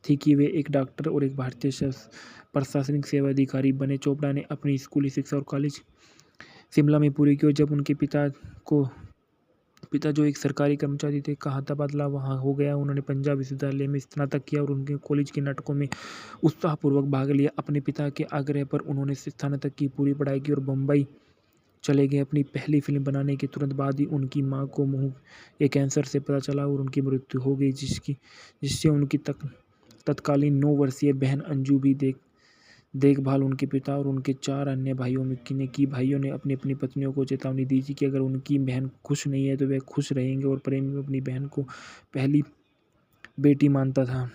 थी कि वे एक डॉक्टर और एक भारतीय प्रशासनिक सेवा अधिकारी बने। चोपड़ा ने अपनी स्कूली शिक्षा और कॉलेज शिमला में पूरी की और जब उनके पिता जो एक सरकारी कर्मचारी थे का तबादला वहाँ हो गया। उन्होंने पंजाब विश्वविद्यालय में स्नातक किया और उनके कॉलेज के नाटकों में उत्साहपूर्वक भाग लिया। अपने पिता के आग्रह पर उन्होंने स्नातक की पूरी पढ़ाई की और बम्बई चले गए। अपनी पहली फिल्म बनाने के तुरंत बाद ही उनकी मां को मुंह के कैंसर से पता चला और उनकी मृत्यु हो गई, जिससे उनकी तत्कालीन 9 वर्षीय बहन अंजू भी देखभाल उनके पिता और उनके 4 अन्य भाइयों ने की। भाइयों ने अपनी अपनी पत्नियों को चेतावनी दी थी कि अगर उनकी बहन खुश नहीं है तो वे खुश रहेंगे और प्रेम अपनी बहन को पहली बेटी मानता था।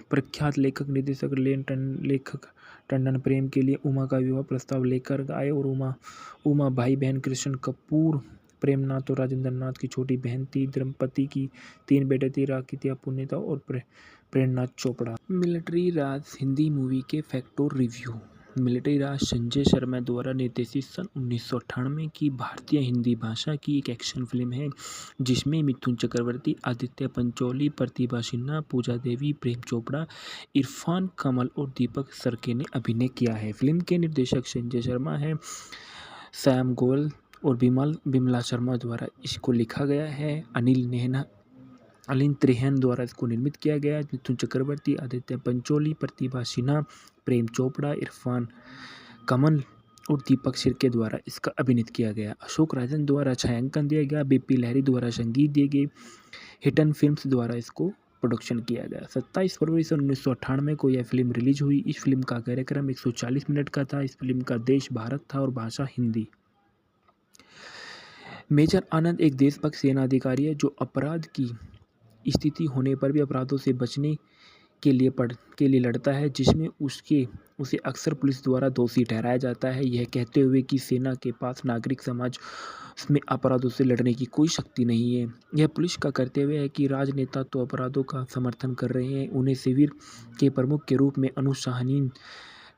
प्रख्यात लेखक टंडन प्रेम के लिए उमा का विवाह प्रस्ताव लेकर आए और उमा भाई बहन कृष्ण कपूर, प्रेमनाथ और राजेंद्र नाथ की छोटी बहन थी। दंपति की 3 बेटे थे, राकितिया पुनीता और प्रेमनाथ चोपड़ा। मिलिट्री राज हिंदी मूवी के फैक्ट और रिव्यू। मिलिट्री राज संजय शर्मा द्वारा निर्देशित सन 1998 की भारतीय हिंदी भाषा की एक एक्शन फिल्म है जिसमें मिथुन चक्रवर्ती, आदित्य पंचोली, प्रतिभा सिन्हा, पूजा देवी, प्रेम चोपड़ा, इरफान कमल और दीपक सरके ने अभिनय किया है। फिल्म के निर्देशक संजय शर्मा है। सैम गोयल और बिमला शर्मा द्वारा इसको लिखा गया है। अनिल त्रिहेन द्वारा इसको निर्मित किया गया। मिथुन चक्रवर्ती, आदित्य पंचोली, प्रतिभा सिन्हा, प्रेम चोपड़ा, इरफान कमल और दीपक सिरके द्वारा इसका अभिनीत किया गया। अशोक राजन द्वारा छायांकन दिया गया। बीपी लहरी द्वारा संगीत दिए गए। हिटन फिल्म्स द्वारा इसको प्रोडक्शन किया गया। 27 फरवरी सन 1998 को यह फिल्म रिलीज हुई। इस फिल्म का कार्यक्रम 140 मिनट का था। इस फिल्म का देश भारत था और भाषा हिंदी। मेजर आनंद एक देशभक्त सेना अधिकारी है जो अपराध की स्थिति होने पर भी अपराधों से बचने के लिए लड़ता है, जिसमें उसे अक्सर पुलिस द्वारा दोषी ठहराया जाता है, यह कहते हुए कि सेना के पास नागरिक समाज में अपराधों से लड़ने की कोई शक्ति नहीं है। यह पुलिस का कर्तव्य है कि राजनेता तो अपराधों का समर्थन कर रहे हैं, उन्हें शिविर के प्रमुख के रूप में अनुशासनहीन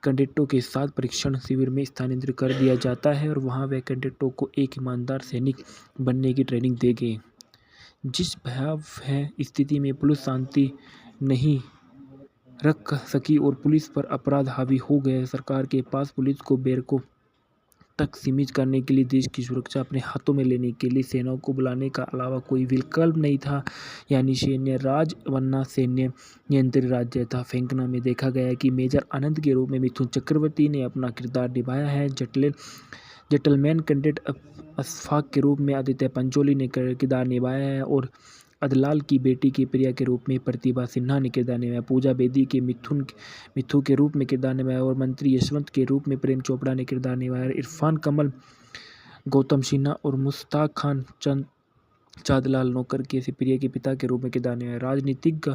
कैडेटों के साथ परीक्षण शिविर में स्थानांतरित कर दिया जाता है और वहां वह कैडेटों को एक ईमानदार सैनिक बनने की ट्रेनिंग देंगे। जिस भयावह स्थिति में पुलिस शांति नहीं रख सकी और पुलिस पर अपराध हावी हो गए, सरकार के पास पुलिस को बैरकों तक सीमित करने के लिए देश की सुरक्षा अपने हाथों में लेने के लिए सेना को बुलाने का अलावा कोई विकल्प नहीं था, यानी सैन्य राज वरना सैन्य नियंत्रित राज्य था। फेंकना में देखा गया कि मेजर आनंद के रूप में मिथुन चक्रवर्ती ने अपना किरदार निभाया है, जेंटलमैन कैडेट अशफाक के रूप में आदित्य पंचोली ने किरदार निभाया है और अदलाल की बेटी की प्रिया के रूप में प्रतिभा सिन्हा ने किरदार निभाया, पूजा बेदी के मिथु के रूप में किरदार निभाया और मंत्री यशवंत के रूप में प्रेम चोपड़ा ने किरदार निभाया। इरफान कमल, गौतम सिन्हा और मुश्ताक खान चांदलाल नौकर के प्रिया के पिता के रूप में किरदार निभाया। राजनीतिज्ञ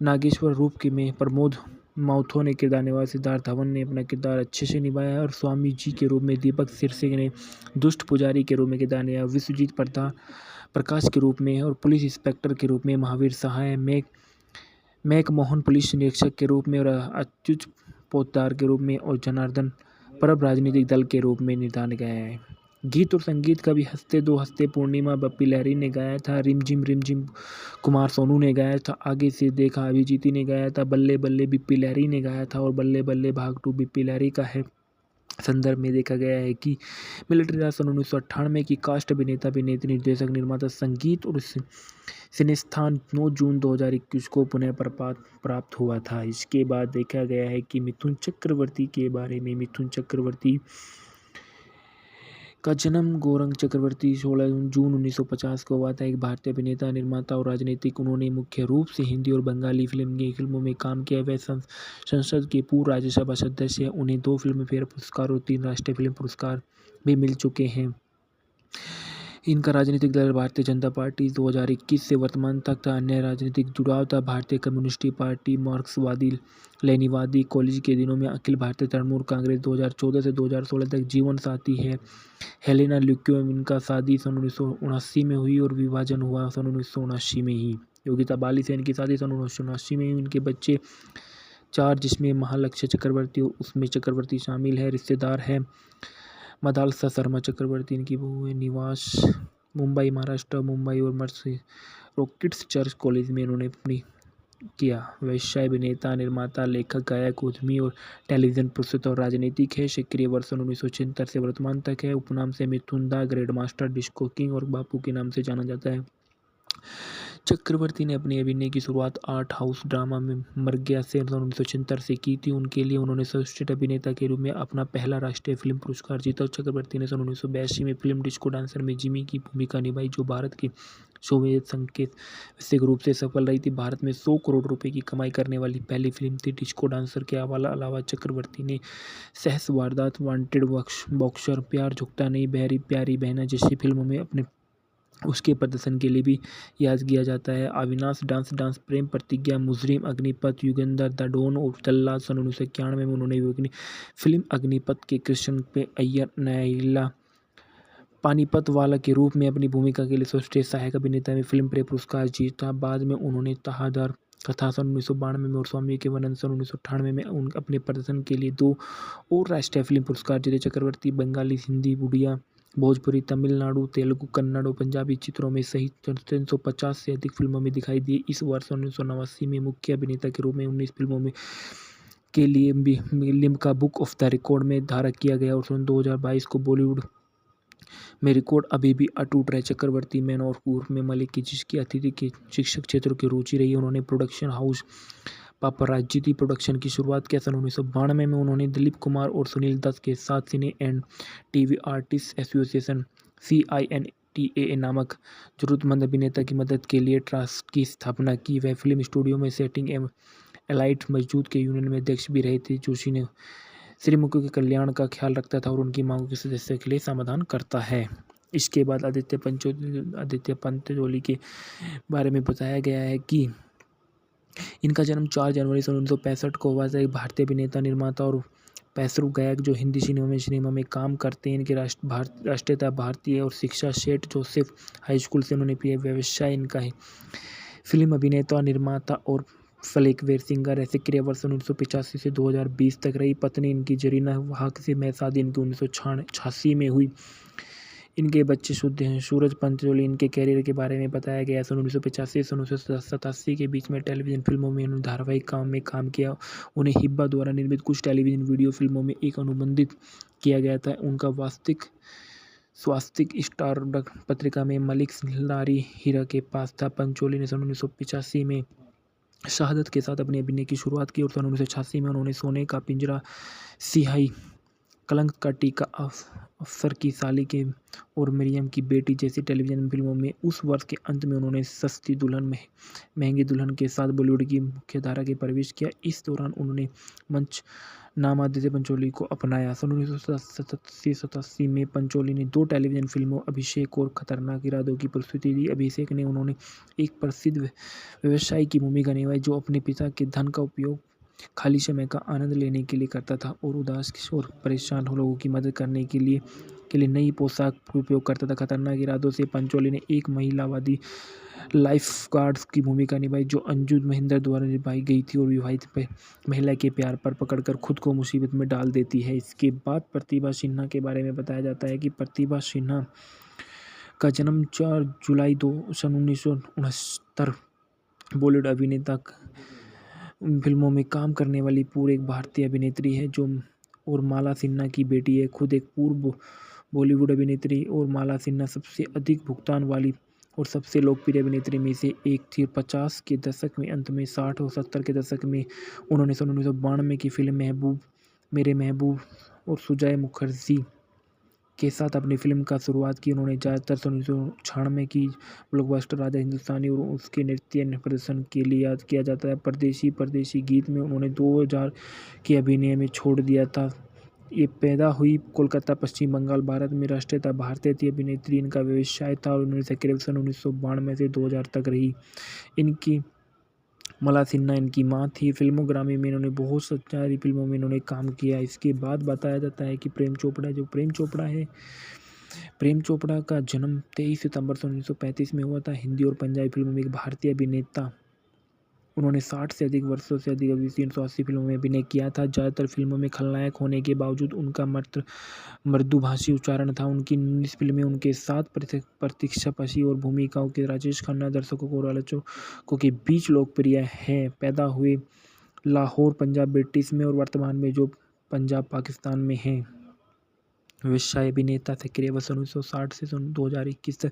नागेश्वर रूप में प्रमोद माथुर ने किरदार निभाया, सिद्धार्थ धवन ने अपना किरदार अच्छे से निभाया है और स्वामी जी के रूप में दीपक सिरसे ने दुष्ट पुजारी के रूप में किरदार निभाया, विश्वजीत प्रकाश के रूप में और पुलिस इंस्पेक्टर के रूप में महावीर सहाय, मैक मोहन पुलिस निरीक्षक के रूप में और अच्युत पोद्दार के रूप में और जनार्दन परब राजनीतिक दल के रूप में निर्धारण गया है। गीत और संगीत का भी हंसते दो हंसते पूर्णिमा बप्पी लहरी ने गाया था, रिमझिम कुमार सोनू ने गाया था, आगे से देखा अभिजीत ने गाया था, बल्ले बल्ले बिप्पी लहरी ने गाया था और बल्ले बल्ले भाग 2 बिप्पी लहरी का है। संदर्भ में देखा गया है कि मिलिट्री राज सन 1998 की कास्ट अभिनेता अभिनेत्री निर्देशक निर्माता संगीत और सिनेस्थान 9 जून 2021 को पुनः प्राप्त हुआ था। इसके बाद देखा गया है कि मिथुन चक्रवर्ती के बारे में। मिथुन चक्रवर्ती का जन्म गौरंग चक्रवर्ती 16 जून 1950 को हुआ था, एक भारतीय अभिनेता, निर्माता और राजनीतिक। उन्होंने मुख्य रूप से हिंदी और बंगाली फिल्मों में काम किया। वह संसद के पूर्व राज्यसभा सदस्य हैं। उन्हें 2 फिल्मफेयर पुरस्कार और 3 राष्ट्रीय फिल्म पुरस्कार भी मिल चुके हैं। इनका राजनीतिक दल भारतीय जनता पार्टी 2021 से वर्तमान तक था। अन्य राजनीतिक जुड़ाव था भारतीय कम्युनिस्ट पार्टी, मार्क्सवादी लेनिनवादी। कॉलेज के दिनों में अखिल भारतीय तृणमूल कांग्रेस 2014 से 2016 तक जीवन साथी है हेलेना ल्यूक्योव। इनका शादी सन 1979 में हुई और विभाजन हुआ सन 1979 में ही। योगिता बाली से इनकी शादी सन 1979 में हुई। इनके बच्चे 4 जिसमें महालक्ष्य चक्रवर्ती उसमें चक्रवर्ती शामिल है। रिश्तेदार है मदालसा शर्मा चक्रवर्ती, इनकी बहू है। निवास मुंबई महाराष्ट्र, मुंबई और मर्सी रॉकेट्स चर्च कॉलेज में इन्होंने अपनी किया। व्यवसाय अभिनेता, निर्माता, लेखक, गायक, उद्यमी और टेलीविजन प्रस्तुत और राजनीतिक है। सक्रिय वर्ष 1976 से वर्तमान तक है। उपनाम से मिथुन दा ग्रैंड मास्टर, डिस्को किंग और बापू के नाम से जाना जाता है। चक्रवर्ती ने अपनी अभिनय की शुरुआत आर्ट हाउस ड्रामा में मर गया से 1976 से की थी। उनके लिए उन्होंने सर्वश्रेष्ठ अभिनेता के रूप में अपना पहला राष्ट्रीय फिल्म पुरस्कार जीता। चक्रवर्ती ने सन 1982 में फिल्म डिस्को डांसर में जिमी की भूमिका निभाई, जो भारत के सोवियत संघ के वैश्विक रूप से सफल रही थी। भारत में 100 करोड़ रुपए की कमाई करने वाली पहली फिल्म थी डिस्को डांसर। के अलावा चक्रवर्ती ने सहस वारदात, वांटेड, बॉक्सर, प्यार झुकता नहीं, बहरी प्यारी बहना जैसी फिल्मों में अपने उसके प्रदर्शन के लिए भी याद किया जाता है। Avinash dance, Prem Pratigya, Mujrim, Agneepath, Yugandhar, the don और तल्ला। सन 1991 में उन्होंने अपनी फिल्म अग्निपथ के कृष्ण पे अय्यर नैला पानीपत वाला के रूप में अपनी भूमिका के लिए सर्वश्रेष्ठ सहायक अभिनेता में फिल्म फेयर पुरस्कार जीता। बाद में उन्होंने तहादार कथा सन 1992 में और स्वामी के वनन सन 1998 में अपने प्रदर्शन के लिए 2 और राष्ट्रीय फिल्म पुरस्कार जीते। चक्रवर्ती बंगाली, हिंदी, उड़िया, भोजपुरी, तमिलनाडु, तेलुगु, कन्नड़ और पंजाबी चित्रों में सहित 350 से अधिक फिल्मों में दिखाई दिए। इस वर्ष 1989 में मुख्य अभिनेता के रूप में 19 फिल्मों में के लिए Limca book of the record में धारक किया गया और सन 2022 को बॉलीवुड में रिकॉर्ड अभी भी अटूट रहे। चक्रवर्ती मैन और उर्फ में मलिक की जिसकी अतिथि के शिक्षक क्षेत्रों की रुचि रही। उन्होंने प्रोडक्शन हाउस पापराजिती प्रोडक्शन की शुरुआत किया। सन 1992 में उन्होंने दिलीप कुमार और सुनील दत्त के साथ cine and TV artist association CINTAA नामक जरूरतमंद अभिनेता की मदद के लिए ट्रस्ट की स्थापना की। वह फिल्म स्टूडियो में सेटिंग एवं एलाइट मौजूद के यूनियन में अध्यक्ष भी रहे थे, जो श्रीमुखियों के कल्याण का ख्याल रखता था और उनकी मांगों के सदस्य के लिए समाधान करता है। इसके बाद आदित्य पंचोली के बारे में बताया गया है कि इनका जन्म 4 जनवरी सन 1965 को हुआ था। एक भारतीय अभिनेता, निर्माता और पैसरू गायक जो हिंदी सिनेमा में काम करते हैं। इनकी राष्ट्रीयता भारतीय है और शिक्षा सेठ जोसेफ हाई स्कूल से उन्होंने किया। व्यवसाय इनका है फिल्म अभिनेता, निर्माता और फ्लेकवेयर सिंगर। ऐसे क्रिया वर्ष 1985 से 2020 तक रही। पत्नी इनकी जरीना वाहक से मैं शादी इनकी 1986 में हुई। इनके बच्चे शुद्ध हैं। सूरज पंचोली। इनके कैरियर के बारे में बताया गया। सन 1985 से 1987 के बीच में टेलीविज़न फिल्मों में उन्होंने धारावाहिक काम में काम किया। उन्हें हिब्बा द्वारा निर्मित कुछ टेलीविज़न वीडियो फिल्मों में एक अनुबंधित किया गया था। उनका स्वास्तिक स्टारडस्ट पत्रिका में मलिक लारी हीरा के पास था। पंचोली ने सन 1985 में शहादत के साथ अपने अभिनय की शुरुआत की और सन 1986 में उन्होंने सोने का पिंजरा, सिहाई, कलंक का टीका, अफसर की साली के और मरियम की बेटी जैसी टेलीविज़न फिल्मों में उस वर्ष के अंत में उन्होंने सस्ती दुल्हन महंगी दुल्हन के साथ बॉलीवुड की मुख्यधारा के प्रवेश किया। इस दौरान उन्होंने मंच नाम आदित्य पंचोली को अपनाया। सन 1987 में पंचोली ने 2 टेलीविज़न फिल्मों अभिषेक और खतरनाक इरादों की प्रस्तुति दी। अभिषेक ने उन्होंने एक प्रसिद्ध व्यवसायी की भूमिका निभाई जो अपने पिता के धन का उपयोग खाली समय का आनंद लेने के लिए करता था और उदास और परेशान लोगों की मदद करने के लिए नई पोशाक का उपयोग करता था। खतरनाक इरादों से पंचोली ने एक महिलावादी लाइफ गार्ड्स की भूमिका निभाई जो अंजू महेंद्र द्वारा निभाई गई थी और विवाहित महिला के प्यार पर पकड़कर खुद को मुसीबत में डाल देती है। इसके बाद प्रतिभा सिन्हा के बारे में बताया जाता है कि प्रतिभा सिन्हा का जन्म 4 जुलाई सन 1969 बॉलीवुड अभिनेता फिल्मों में काम करने वाली पूर्व एक भारतीय अभिनेत्री है जो और माला सिन्हा की बेटी है। खुद एक पूर्व बॉलीवुड अभिनेत्री और माला सिन्हा सबसे अधिक भुगतान वाली और सबसे लोकप्रिय अभिनेत्री में से एक थी। 50 के दशक में अंत में 60 और 70 के दशक में उन्होंने सन 1992 की फिल्म मेरे महबूब और सुजय मुखर्जी के साथ अपनी फिल्म का शुरुआत की। उन्होंने ज़्यादातर सन 1996 की ब्लॉकबस्टर राजा हिंदुस्तानी और उसके नृत्य प्रदर्शन के लिए याद किया जाता है। परदेसी गीत में उन्होंने 2000 के अभिनय में छोड़ दिया था। ये पैदा हुई कोलकाता, पश्चिम बंगाल, भारत में। राष्ट्रीयता भारतीय थी। अभिनेत्री इनका व्यवसाय था और उन्होंने सक्रिय सन 1992 से 2000 तक रही। इनकी मला सिन्हा इनकी माँ थी। फिल्मोग्राफी में इन्होंने बहुत सारी फिल्मों में इन्होंने काम किया। इसके बाद बताया जाता है कि प्रेम चोपड़ा का जन्म 23 सितंबर सन 1935 में हुआ था। हिंदी और पंजाबी फिल्मों में एक भारतीय अभिनेता। उन्होंने 60 से अधिक वर्षों से अधिक 380 फिल्मों में अभिनय किया था। ज़्यादातर फिल्मों में खलनायक होने के बावजूद उनका मृदुभाषी उच्चारण था। उनकी 19 फिल्में उनके साथ प्रतीक्षापशी और भूमिकाओं के राजेश खन्ना दर्शकों और आलोचकों के बीच लोकप्रिय हैं। पैदा हुए लाहौर, पंजाब, ब्रिटिश में और वर्तमान में जो पंजाब, पाकिस्तान में हैं। व्यवसाय अभिनेता सक्रिय वर्ष 1960 से सन 2021 तक।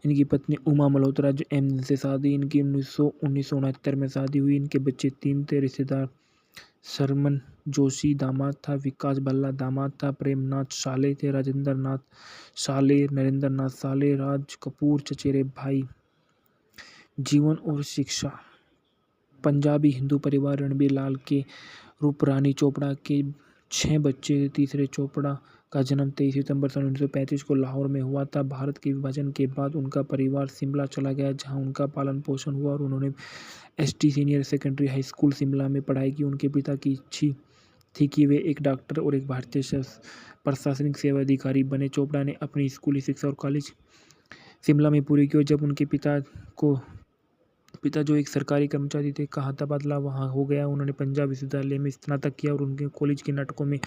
इनकी पत्नी उमा मल्होत्रा जो एम से शादी इनकी 1969 में शादी हुई। इनके बच्चे 3 थे। रिश्तेदार शर्मन जोशी दामाद था, विकास भल्ला दामाद था, प्रेमनाथ साले थे, राजेंद्र नाथ साले, नरेंद्र नाथ साले, राज कपूर चचेरे भाई। जीवन और शिक्षा। पंजाबी हिंदू परिवार रणबीर लाल के रूपरानी चोपड़ा के 6 बच्चे। तीसरे चोपड़ा का जन्म 23 सितंबर सन 1935 को लाहौर में हुआ था। भारत के विभाजन के बाद उनका परिवार शिमला चला गया जहां उनका पालन पोषण हुआ और उन्होंने ST senior secondary high school Shimla में पढ़ाई की। उनके पिता की इच्छा थी कि वे एक डॉक्टर और एक भारतीय प्रशासनिक सेवा अधिकारी बने। चोपड़ा ने अपनी स्कूली शिक्षा और कॉलेज शिमला में पूरी की और जब उनके पिता जो एक सरकारी कर्मचारी थे का तबादला वहाँ हो गया। उन्होंने पंजाब विश्वविद्यालय में स्नातक किया और उनके कॉलेज के नाटकों में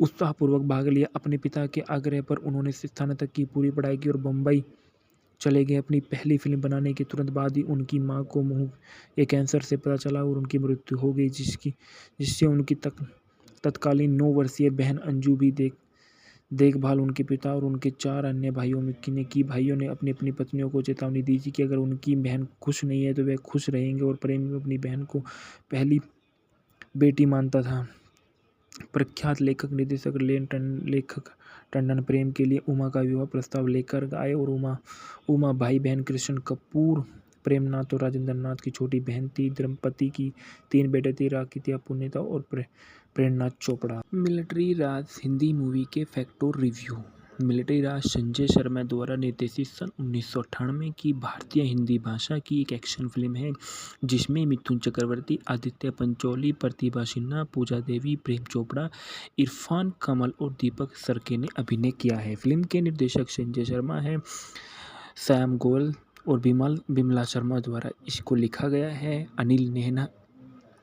उत्साहपूर्वक भाग लिया। अपने पिता के आग्रह पर उन्होंने स्नातक की पूरी पढ़ाई की और बम्बई चले गए। अपनी पहली फिल्म बनाने के तुरंत बाद ही उनकी मां को मुंह के कैंसर से पता चला और उनकी मृत्यु हो गई, जिससे उनकी तत्कालीन 9 वर्षीय बहन अंजू भी देखभाल उनके पिता और उनके 4 अन्य भाइयों में की। भाइयों ने अपनी अपनी पत्नियों को चेतावनी दी थी कि अगर उनकी बहन खुश नहीं है तो वे खुश रहेंगे और प्रेम अपनी बहन को पहली बेटी मानता था। प्रख्यात लेखक टंडन प्रेम के लिए उमा का विवाह प्रस्ताव लेकर आए और उमा भाई बहन कृष्ण कपूर, प्रेमनाथ और राजेंद्र नाथ की छोटी बहन थी। दंपति की 3 बेटे थे, राकित्या पुनीता और प्रेमनाथ चोपड़ा। मिलिट्री राज हिंदी मूवी के फैक्ट और रिव्यू। मिलिट्री राज संजय शर्मा द्वारा निर्देशित सन 1998 की भारतीय हिंदी भाषा की एक एक्शन फिल्म है जिसमें मिथुन चक्रवर्ती, आदित्य पंचोली, प्रतिभा सिन्हा, पूजा देवी, प्रेम चोपड़ा, इरफान कमल और दीपक सरके ने अभिनय किया है। फिल्म के निर्देशक संजय शर्मा है। सैम गोयल और बिमला शर्मा द्वारा इसको लिखा गया है।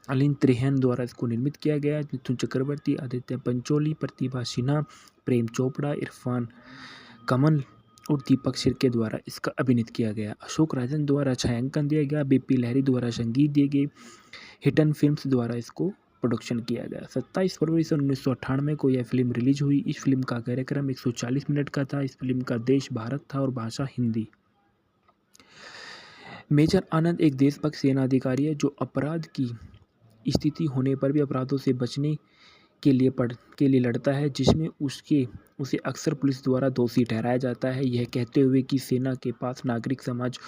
अनिल त्रेहन द्वारा इसको निर्मित किया गया है। मिथुन चक्रवर्ती, आदित्य पंचोली, प्रतिभा सिन्हा, प्रेम चोपड़ा, इरफान कमल और दीपक सिरके द्वारा इसका अभिनीत किया गया। अशोक राजन द्वारा छायांकन दिया गया। बीपी लहरी द्वारा संगीत दिए गए। हिटन फिल्म्स द्वारा इसको प्रोडक्शन किया गया। 27 फरवरी सन 1998 को यह फिल्म रिलीज हुई। इस फिल्म का कार्यक्रम 140 मिनट का था। इस फिल्म का देश भारत था और भाषा हिंदी। मेजर आनंद एक देशभक्त सेना अधिकारी है जो अपराध की स्थिति होने पर भी अपराधों से बचने के लिए लड़ता है, जिसमें उसे अक्सर पुलिस द्वारा दोषी ठहराया जाता है, यह कहते हुए कि सेना के पास नागरिक समाज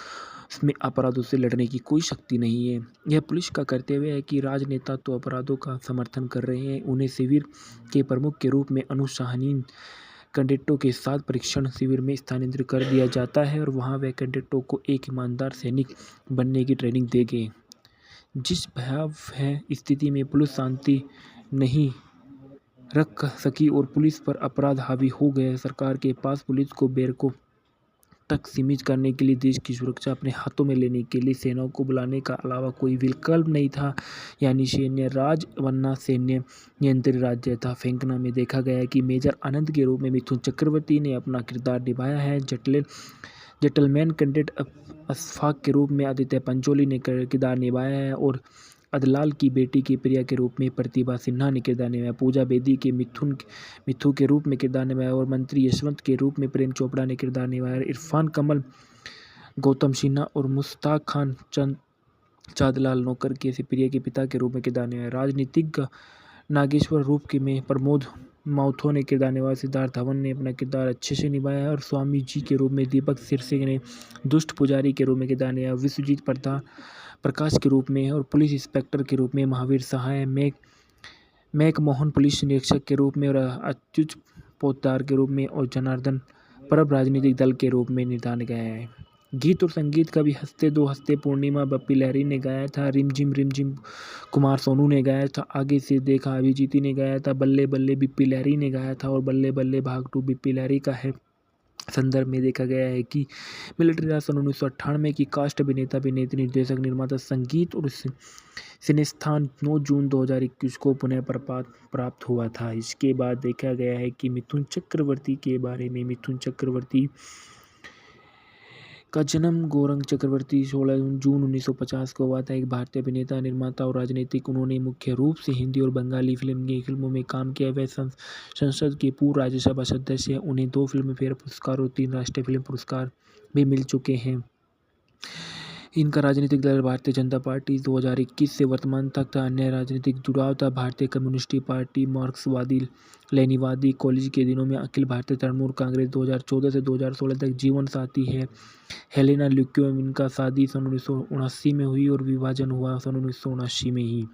में अपराधों से लड़ने की कोई शक्ति नहीं है। यह पुलिस का कर्तव्य है कि राजनेता तो अपराधों का समर्थन कर रहे हैं, उन्हें शिविर के प्रमुख के रूप में अनुशासनहीन कैडेटों के साथ परीक्षण शिविर में स्थानांतरित कर दिया जाता है और वहां वह कैडेटों को एक ईमानदार सैनिक बनने की ट्रेनिंग देंगे। जिस भयावह स्थिति में पुलिस शांति नहीं रख सकी और पुलिस पर अपराध हावी हो गए, सरकार के पास पुलिस को बैरकों तक सीमित करने के लिए देश की सुरक्षा अपने हाथों में लेने के लिए सेना को बुलाने का अलावा कोई विकल्प नहीं था, यानी सैन्य राज वरना सैन्य नियंत्रित राज्य था। फेंकना में देखा गया है कि मेजर आनंद के रूप में मिथुन चक्रवर्ती ने अपना किरदार निभाया है। जेंटलमैन कैडेट अशफाक के रूप में आदित्य पंचोली ने किरदार निभाया है और अदलाल की बेटी की प्रिया के रूप में प्रतिभा सिन्हा ने किरदार निभाया। पूजा बेदी के मिथु के रूप में किरदार निभाया और मंत्री यशवंत के रूप में प्रेम चोपड़ा ने किरदार निभाया। इरफान कमल, गौतम सिन्हा और मुश्ताक खान चांदलाल नौकर के प्रिया के पिता के रूप में किरदार निभाया। राजनीतिज्ञ नागेश्वर रूप में प्रमोद माथुर ने किरदार निभाया। सिद्धार्थ धवन ने अपना किरदार अच्छे से निभाया है और स्वामी जी के रूप में दीपक सिरसे ने दुष्ट पुजारी के रूप में किरदार निभाया। विश्वजीत प्रकाश के रूप में और पुलिस इंस्पेक्टर के रूप में महावीर सहाय, मैक मोहन पुलिस निरीक्षक के रूप में और अच्युत पोद्दार के रूप में और जनार्दन परब राजनीतिक दल के रूप में निर्धारित गया है। गीत और संगीत कभी हंसते दो हंसते पूर्णिमा बप्पी लहरी ने गाया था। रिमझिम कुमार सोनू ने गाया था। आगे से देखा अभिजीत ने गाया था। बल्ले बल्ले बिप्पी लहरी ने गाया था और बल्ले बल्ले भाग 2 बिप्पी लहरी का है। संदर्भ में देखा गया है कि मिलिट्री राज सन 1998 की कास्ट अभिनेता, अभिनेत्री, निर्देशक, निर्माता, संगीत और सिनेस्थान 9 जून 2021 को पुनः प्राप्त हुआ था। इसके बाद देखा गया है कि मिथुन चक्रवर्ती के बारे में। मिथुन चक्रवर्ती का जन्म गौरंग चक्रवर्ती 16 जून 1950 को हुआ था। एक भारतीय अभिनेता, निर्माता और राजनीतिक। उन्होंने मुख्य रूप से हिंदी और बंगाली फिल्मों में काम किया। वे संसद के पूर्व राज्यसभा सदस्य हैं। उन्हें 2 फिल्मफेयर पुरस्कार और 3 राष्ट्रीय फिल्म पुरस्कार भी मिल चुके हैं। इनका राजनीतिक दल भारतीय जनता पार्टी 2021 से वर्तमान तक था। अन्य राजनीतिक जुड़ाव था भारतीय कम्युनिस्ट पार्टी, मार्क्सवादी लेनिनवादी। कॉलेज के दिनों में अखिल भारतीय तृणमूल कांग्रेस 2014 से 2016 तक जीवन साथी है। हेलेना ल्यूक्योव। इनका शादी सन 1979 में हुई और विभाजन हुआ सन 1979 में ही।